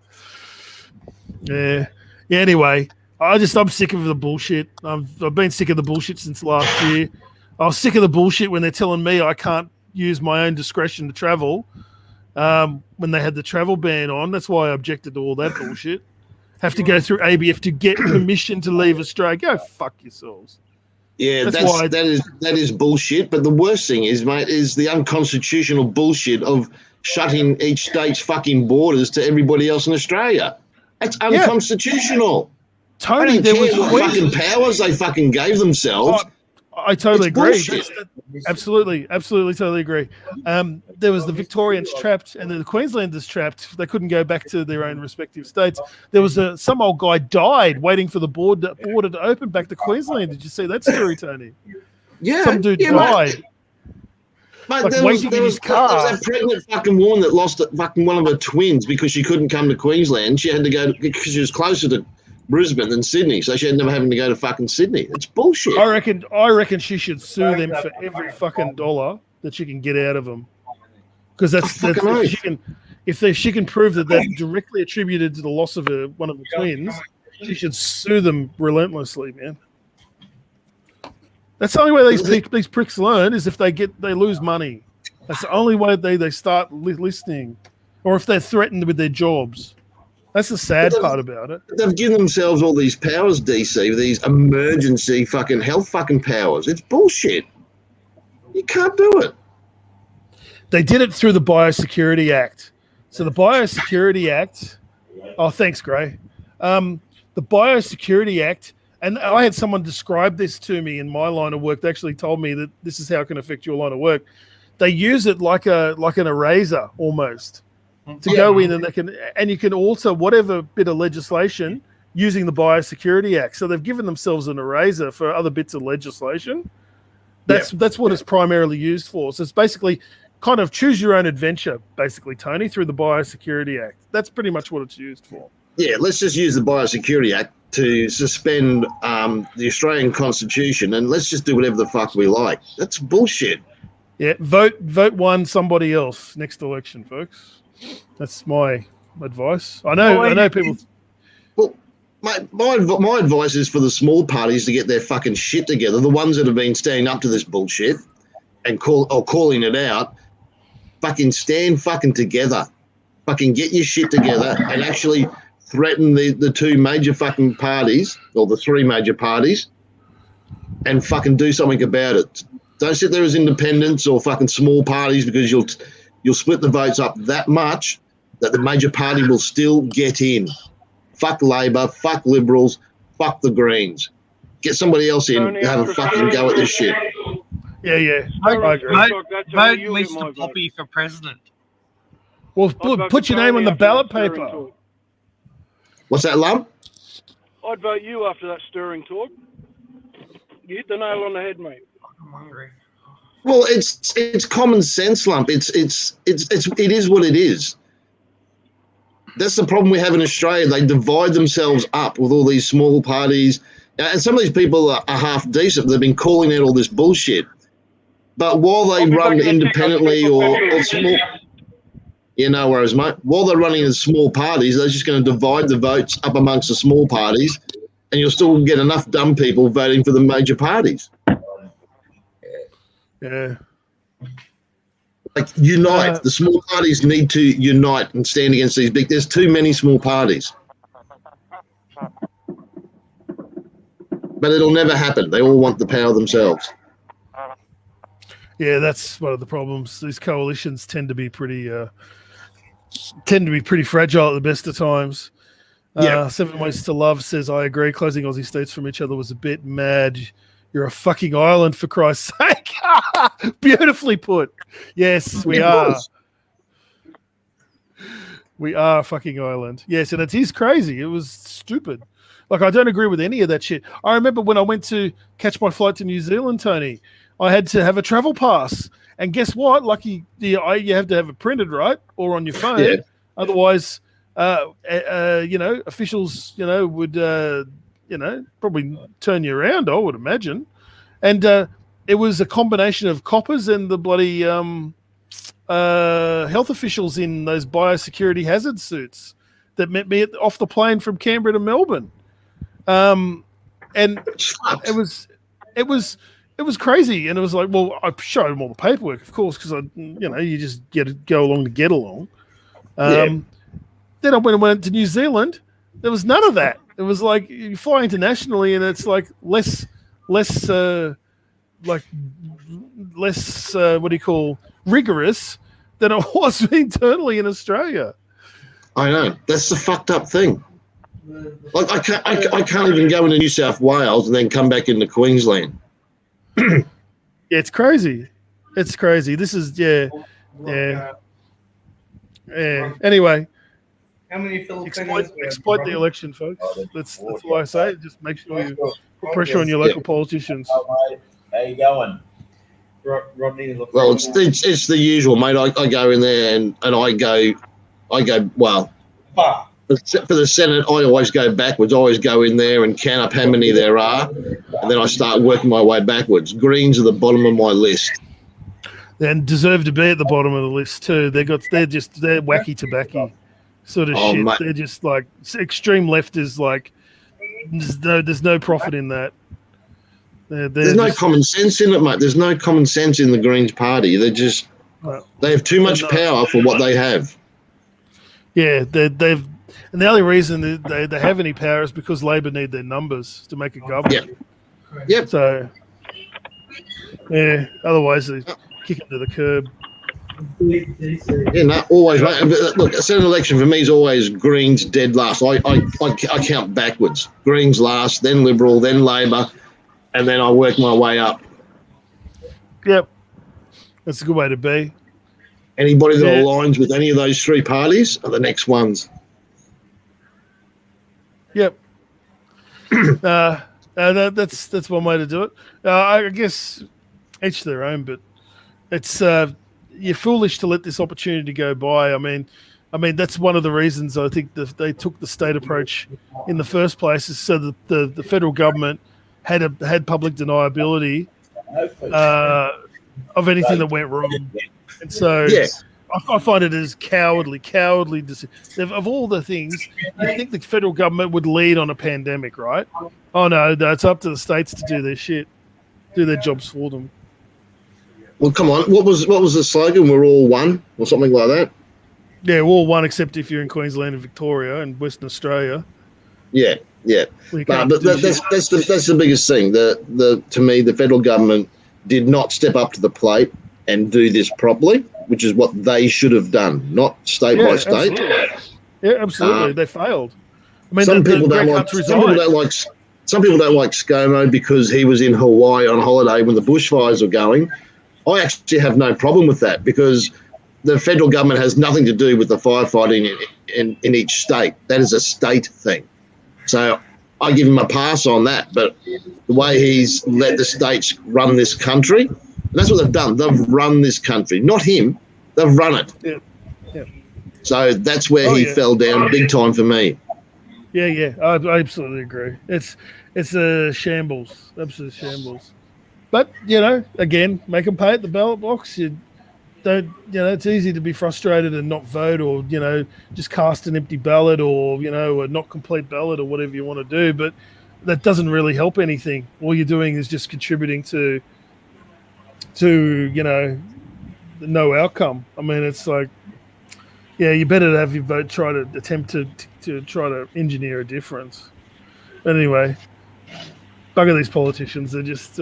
Yeah. Yeah, anyway, I'm sick of the bullshit. I've been sick of the bullshit since last year. I was sick of the bullshit when they're telling me I can't use my own discretion to travel. When they had the travel ban on, that's why I objected to all that bullshit. Have to go through ABF to get permission to leave Australia. Go fuck yourselves.
Yeah,
That's why
that is bullshit. But the worst thing is, mate, is the unconstitutional bullshit of shutting each state's fucking borders to everybody else in Australia. That's unconstitutional.
Tony,
I
there
don't
was
care what fucking powers they fucking gave themselves.
I totally
It's
agree.
bullshit.
Absolutely, totally agree. There was the Victorians trapped and the Queenslanders trapped. They couldn't go back to their own respective states. There was some old guy died waiting for the border to open back to Queensland. Did you see that story, Tony?
Yeah,
Some dude
yeah,
died.
Mate,
Like
there
waiting in
was
his car.
that pregnant fucking woman that lost fucking one of her twins because she couldn't come to Queensland. She had to go because she was closer to Brisbane than Sydney, so she ended up having to go to fucking Sydney. It's bullshit.
I reckon she should sue them for every fucking dollar that she can get out of them, because if she can prove that that's directly attributed to the loss of one of the twins, she should sue them relentlessly, man. That's the only way these pricks learn is if they lose money. That's the only way they start listening, or if they're threatened with their jobs. That's the sad part about it.
They've given themselves all these powers, DC, these emergency fucking health fucking powers. It's bullshit. You can't do it.
They did it through the Biosecurity Act. So the Biosecurity Act. Oh, thanks, Gray. The Biosecurity Act, and I had someone describe this to me in my line of work. They actually told me that this is how it can affect your line of work. They use it like an eraser almost. To go in and you can alter whatever bit of legislation using the Biosecurity Act. So they've given themselves an eraser for other bits of legislation. That's what it's primarily used for. So it's basically kind of choose your own adventure, basically, Tony, through the Biosecurity Act. That's pretty much what it's used for.
Yeah, let's just use the Biosecurity Act to suspend the Australian Constitution, and let's just do whatever the fuck we like. That's bullshit.
Yeah, vote one somebody else next election, folks. That's my advice. I know people.
Well, my advice is for the small parties to get their fucking shit together. The ones that have been standing up to this bullshit and calling it out, fucking stand fucking together. Fucking get your shit together and actually threaten the two major fucking parties, or the three major parties, and fucking do something about it. Don't sit there as independents or fucking small parties, because you'll split the votes up that much that the major party will still get in. Fuck Labor, fuck Liberals, fuck the Greens. Get somebody else in to have a fucking go at this shit.
Yeah. I agree.
Vote Mr. Poppy for president.
Well, put your name on the ballot paper.
What's that, Lump?
I'd vote you after that stirring talk. You hit the nail on the head, mate.
I'm hungry.
Well, it's common sense, Lump. It is what it is. That's the problem we have in Australia. They divide themselves up with all these small parties, and some of these people are half decent. They've been calling out all this bullshit, but while they run independently or small, no worries, mate. While they're running as small parties, they're just going to divide the votes up amongst the small parties, and you'll still get enough dumb people voting for the major parties.
Yeah.
Like, unite. The small parties need to unite and stand against these big. There's too many small parties. But it'll never happen. They all want the power themselves.
Yeah, that's one of the problems. These coalitions tend to be pretty fragile at the best of times. Seven Ways to Love says, I agree. Closing Aussie states from each other was a bit mad. You're a fucking island, for Christ's sake. Beautifully put. Yes, we are. We are a fucking island. Yes, and it is crazy. It was stupid. Like, I don't agree with any of that shit. I remember when I went to catch my flight to New Zealand, Tony, I had to have a travel pass. And guess what? Lucky, you have to have it printed, right? Or on your phone. Yeah. Otherwise, officials, would... probably turn you around, I would imagine. And it was a combination of coppers and the bloody health officials in those biosecurity hazard suits that met me off the plane from Canberra to Melbourne. And
It's fucked.
it was crazy, and it was like, well, I showed them all the paperwork, of course, because you just go along to get along. Then I went to New Zealand. There was none of that. It was like you fly internationally, and it's like less what do you call, rigorous than it was internally in Australia.
I know. That's the fucked up thing. Like I can't even go into New South Wales and then come back into Queensland.
Yeah, it's crazy. It's crazy. This is yeah. Anyway,
How many Filipinos?
exploit the election, folks. That's all I say. Just make sure you put pressure on your local politicians.
How you going?
Rodney.
Well, it's the usual, mate. I go in there and I go well. For the Senate, I always go backwards. I always go in there and count up how many there are, and then I start working my way backwards. Greens are the bottom of my list.
And deserve to be at the bottom of the list too. They're wacky tobacco sort of shit.
Mate.
They're just like extreme left is like there's no profit in that.
There's no common sense in it, mate. There's no common sense in the Greens party. They have too much power for what they have.
Yeah, and the only reason they have any power is because Labor need their numbers to make a government.
Yep.
So yeah, otherwise they kick it to the curb.
Yeah, no, always, mate. Look, a Senate election for me is always Greens dead last. I count backwards. Greens last, then Liberal, then Labor, and then I work my way up.
Yep, that's a good way to be.
Anybody that aligns with any of those three parties are the next ones.
Yep. That's one way to do it. I guess each their own, but it's you're foolish to let this opportunity go by. I mean that's one of the reasons I think they took the state approach in the first place, is so that the federal government had public deniability of anything that went wrong, and so I find it as cowardly. Of all the things, you think the federal government would lead on a pandemic, right? Oh no, it's up to the states to do their shit, do their jobs for them.
Well, come on. What was the slogan? We're all one, or something like that.
Yeah, we're all one, except if you're in Queensland and Victoria and Western Australia.
Yeah.
But
But that's the biggest thing. To me, the federal government did not step up to the plate and do this properly, which is what they should have done, not state by state.
Absolutely. Yeah, absolutely. They failed. I mean,
some people don't like ScoMo because he was in Hawaii on holiday when the bushfires were going. I actually have no problem with that, because the federal government has nothing to do with the firefighting in each state. That is a state thing. So I give him a pass on that. But the way he's let the states run this country, and that's what they've done. They've run this country, not him. They've run it.
Yeah.
So that's where he fell down big time for me.
Yeah. I absolutely agree. It's a shambles, absolute shambles. But again, make them pay at the ballot box. You don't, it's easy to be frustrated and not vote, or just cast an empty ballot, or a not complete ballot, or whatever you want to do. But that doesn't really help anything. All you're doing is just contributing to no outcome. I mean, it's like, you better have your vote try to attempt to try to engineer a difference. But anyway, bugger these politicians. They're just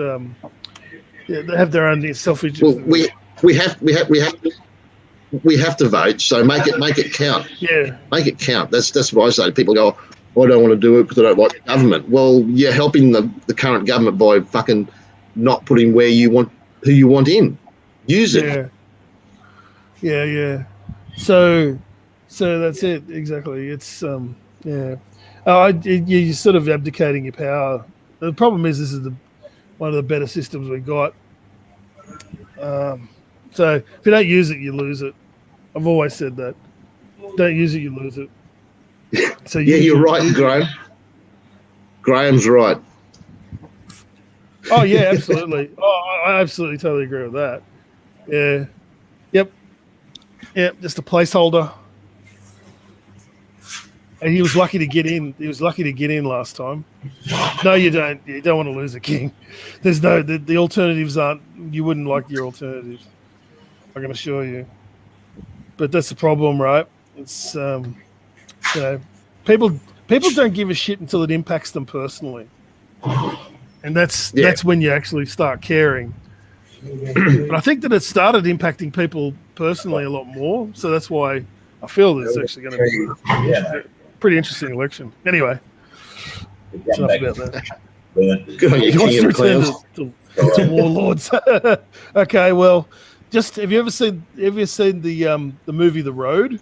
they have their own selfish.
Well, we have to vote, so make it count.
Yeah,
make it count. That's what I say. People go, I don't want to do it because I don't like the government. Well, you're helping the current government by fucking not putting who you want in. Use it.
Yeah. So that's it exactly. It's you're sort of abdicating your power. The problem is this is one of the better systems we got. So if you don't use it, you lose it. I've always said that. Don't use it, you lose it. So
you're right, Graham. Graham's right.
Oh yeah, absolutely. I absolutely totally agree with that. Yeah. Yep. Just a placeholder. And he was lucky to get in. He was lucky to get in last time. No, you don't. You don't want to lose a king. There's no the alternatives aren't. You wouldn't like your alternatives. I can assure you. But that's the problem, right? It's people don't give a shit until it impacts them personally, and that's when you actually start caring. But I think that it started impacting people personally a lot more, so that's why I feel there's actually going to be a pretty interesting election. Anyway, that's enough about that.
Good on you, King of Clowns.
To warlords. Okay, well, just have you ever seen the movie The Road?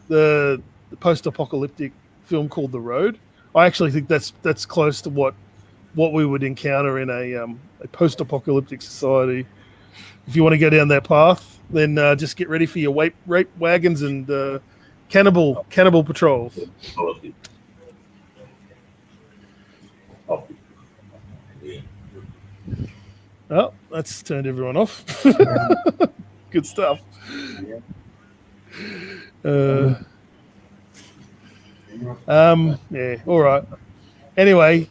The post-apocalyptic film called The Road. I actually think that's close to what we would encounter in a post-apocalyptic society. If you want to go down that path, then just get ready for your rape wagons and cannibal patrols. Oh, that's turned everyone off. Good stuff. Yeah, all right. Anyway,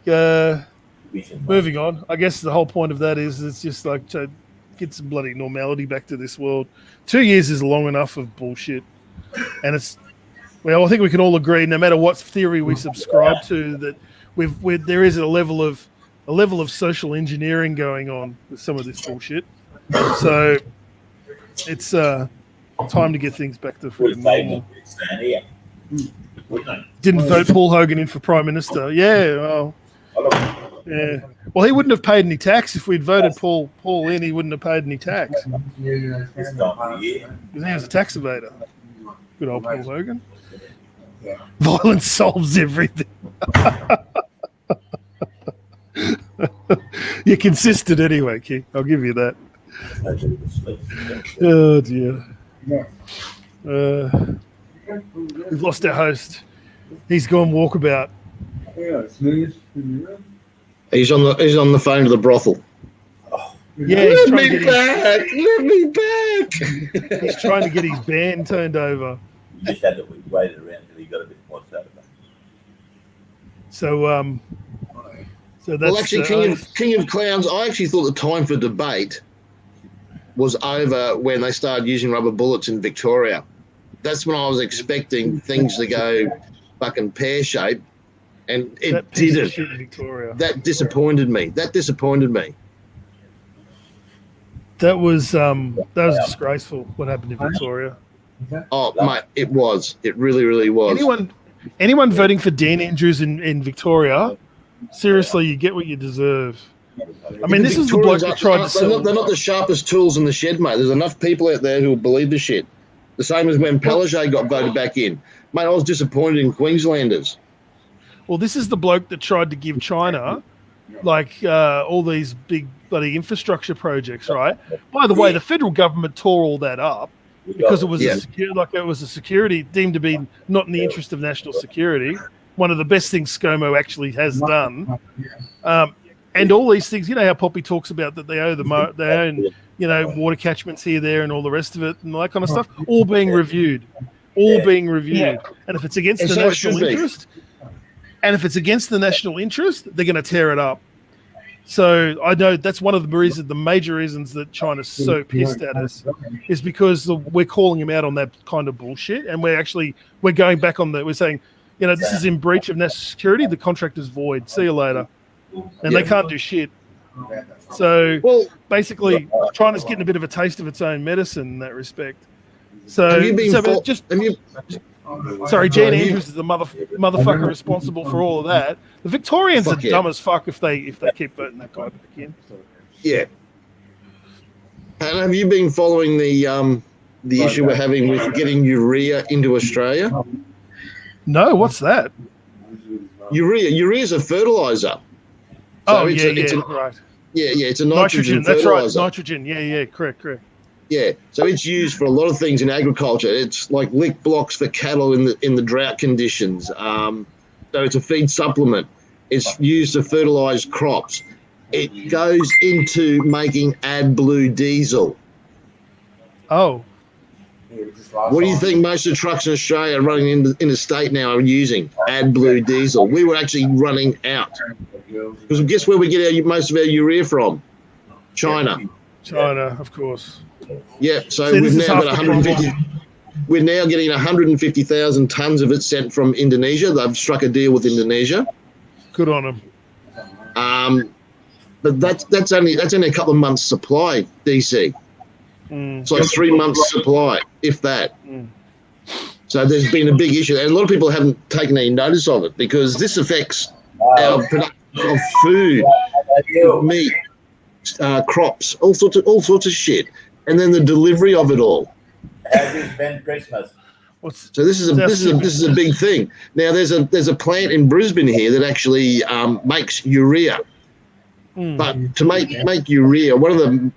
moving on. I guess the whole point of that is it's just like to get some bloody normality back to this world. 2 years is long enough of bullshit, and I think we can all agree, no matter what theory we subscribe to, that there is a level of social engineering going on with some of this bullshit. So it's time to get things back to normal. Didn't vote Paul Hogan in for Prime Minister. Yeah, well, yeah. Well, he wouldn't have paid any tax if we'd voted Paul in. He wouldn't have paid any tax because he was a tax evader. Good old Paul Hogan. Violence solves everything. You're consistent anyway, King. I'll give you that. Oh dear. We've lost our host. He's gone walkabout.
He's on the phone to the brothel.
Yeah,
let me back.
He's trying to get his band turned over.
You just had to wait around until he got a bit more Saturday.
So that's
well, actually, King of Clowns. I actually thought the time for debate was over when they started using rubber bullets in Victoria. That's when I was expecting things to go fucking pear-shaped, and it didn't.
Victoria.
That disappointed me.
That was disgraceful. What happened in Victoria?
Oh, mate, it was. It really, really was.
Anyone voting for Dean Andrews in Victoria? Seriously, you get what you deserve. I mean, this is the bloke that tried to sell.
They're not the sharpest tools in the shed, mate. There's enough people out there who will believe the shit. The same as when Palaszczuk got voted back in. Mate, I was disappointed in Queenslanders.
Well, this is the bloke that tried to give China, all these big bloody infrastructure projects, right? By the way, the federal government tore all that up because it was a security deemed to be not in the interest of national security. One of the best things ScoMo actually has done. And all these things, you know how Poppy talks about that they own water catchments here, there, and all the rest of it, and all that kind of stuff, all being reviewed. And if it's against the national interest, they're going to tear it up. So I know that's one of the major reasons that China's so pissed at us is because we're calling them out on that kind of bullshit, and we're going back on that. We're saying, this is in breach of national security. The contract is void. See you later. And they can't do shit. So basically, China's getting a bit of a taste of its own medicine in that respect. So Dean Andrews is the motherfucker responsible for all of that. The Victorians are dumb as fuck if they keep voting that guy back in.
Yeah. And have you been following the issue we're having with getting urea into Australia?
No, what's that?
Urea is a fertilizer.
So right.
Yeah, it's a nitrogen fertilizer.
That's right, nitrogen. Yeah, correct.
Yeah, so it's used for a lot of things in agriculture. It's like lick blocks for cattle in the drought conditions. So it's a feed supplement. It's used to fertilize crops. It goes into making AdBlue diesel.
Oh.
What do you think most of the trucks in Australia are running in the state now are using? AdBlue diesel. We were actually running out. Because guess where we get most of our urea from? China.
China, of course.
Yeah, so
See,
we've
this is
now
half
got
the problem.
150. We're now getting 150,000 tons of it sent from Indonesia. They've struck a deal with Indonesia.
Good on them.
But that's only a couple of months' supply, DC. It's like 3 months' supply, if that. So there's been a big issue, and a lot of people haven't taken any notice of it because this affects our production of food, meat, crops, all sorts of shit, and then the delivery of it all.
How do you spend Christmas?
So this is a big thing. Now there's a plant in Brisbane here that actually makes urea. But to make urea, one of the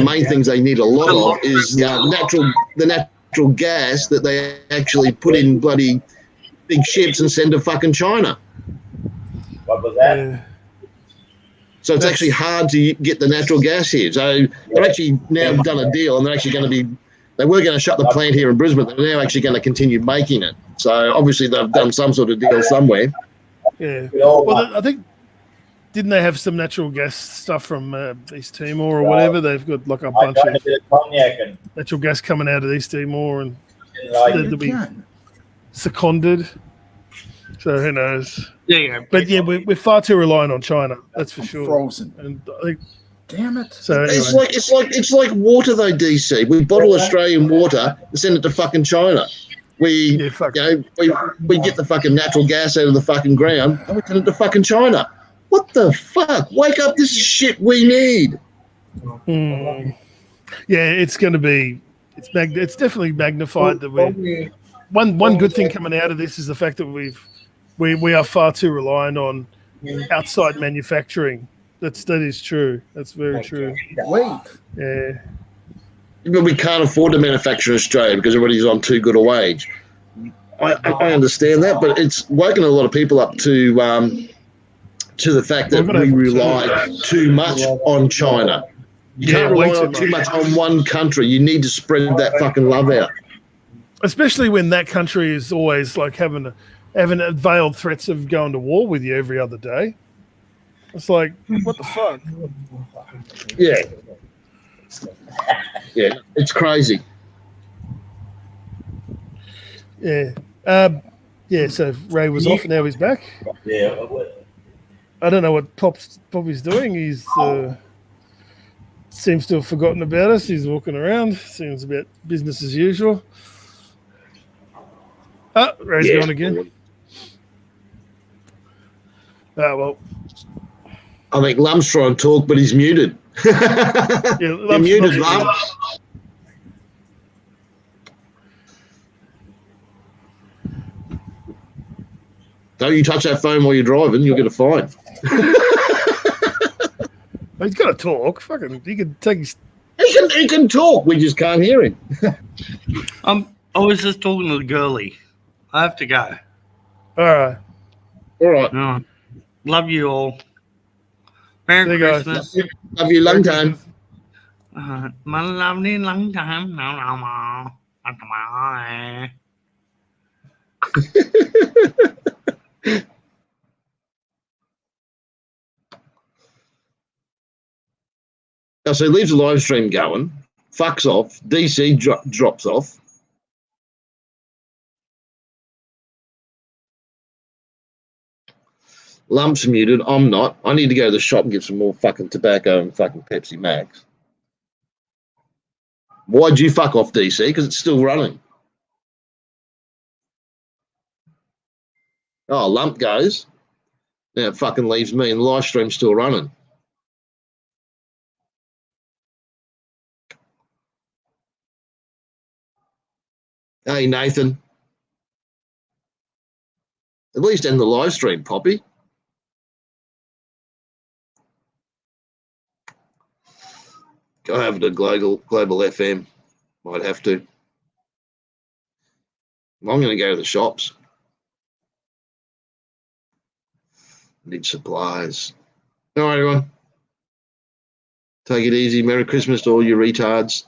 main things they need a lot of is the natural gas that they actually put in bloody big ships and send to fucking China.
What was that?
So it's actually hard to get the natural gas here. So they're actually now done a deal, and they're actually going to be. They were going to shut the plant here in Brisbane. They're now actually going to continue making it. So obviously they've done some sort of deal somewhere.
Yeah. Well, I think didn't they have some natural gas stuff from East Timor or whatever? They've got like a bunch of natural gas coming out of East Timor, and they'll be seconded. So who knows?
Yeah.
But yeah, we're far too reliant on China. That's for sure.
Frozen.
And I think,
damn it.
So anyway.
It's like water though, DC. We bottle Australian water and send it to fucking China. We get the fucking natural gas out of the fucking ground and we send it to fucking China. What the fuck? Wake up! This is shit we need.
Yeah, it's going to be. It's definitely magnified that we. One good thing coming out of this is the fact that we are far too reliant on outside manufacturing. That is true. That's very true.
Wait.
Yeah.
But we can't afford to manufacture in Australia because everybody's on too good a wage. I understand that, but it's woken a lot of people up to the fact that we rely too much on China. You can't rely too much on one country. You need to spread that fucking love out.
Especially when that country is always like having veiled threats of going to war with you every other day. It's like, what the fuck?
Yeah. Yeah, it's crazy.
Yeah. So Ray was off and now he's back.
Yeah.
I don't know what Poppy's doing. He's seems to have forgotten about us. He's walking around. Seems about business as usual. Oh, Ray's gone again. Oh, well.
I think Lum's trying to talk, but he's muted. You're muted, Lum. Don't you touch that phone while you're driving, you'll get a fine.
He's got to talk. Fucking, he can take his...
He can talk, we just can't hear him.
I was just talking to the girlie. I have to go.
All right.
No. Love you all. Merry Christmas.
Love you long time.
My lovely long time.
So he leaves the live stream going, fucks off, DC drops off. Lump's muted, I'm not. I need to go to the shop and get some more fucking tobacco and fucking Pepsi Max. Why'd you fuck off, DC? Because it's still running. Oh, Lump goes. Now it fucking leaves me and the live stream's still running. Hey, Nathan. At least end the live stream, Poppy. Go over to Global FM. Might have to. I'm going to go to the shops. Need supplies. All right, everyone. Take it easy. Merry Christmas to all you retards.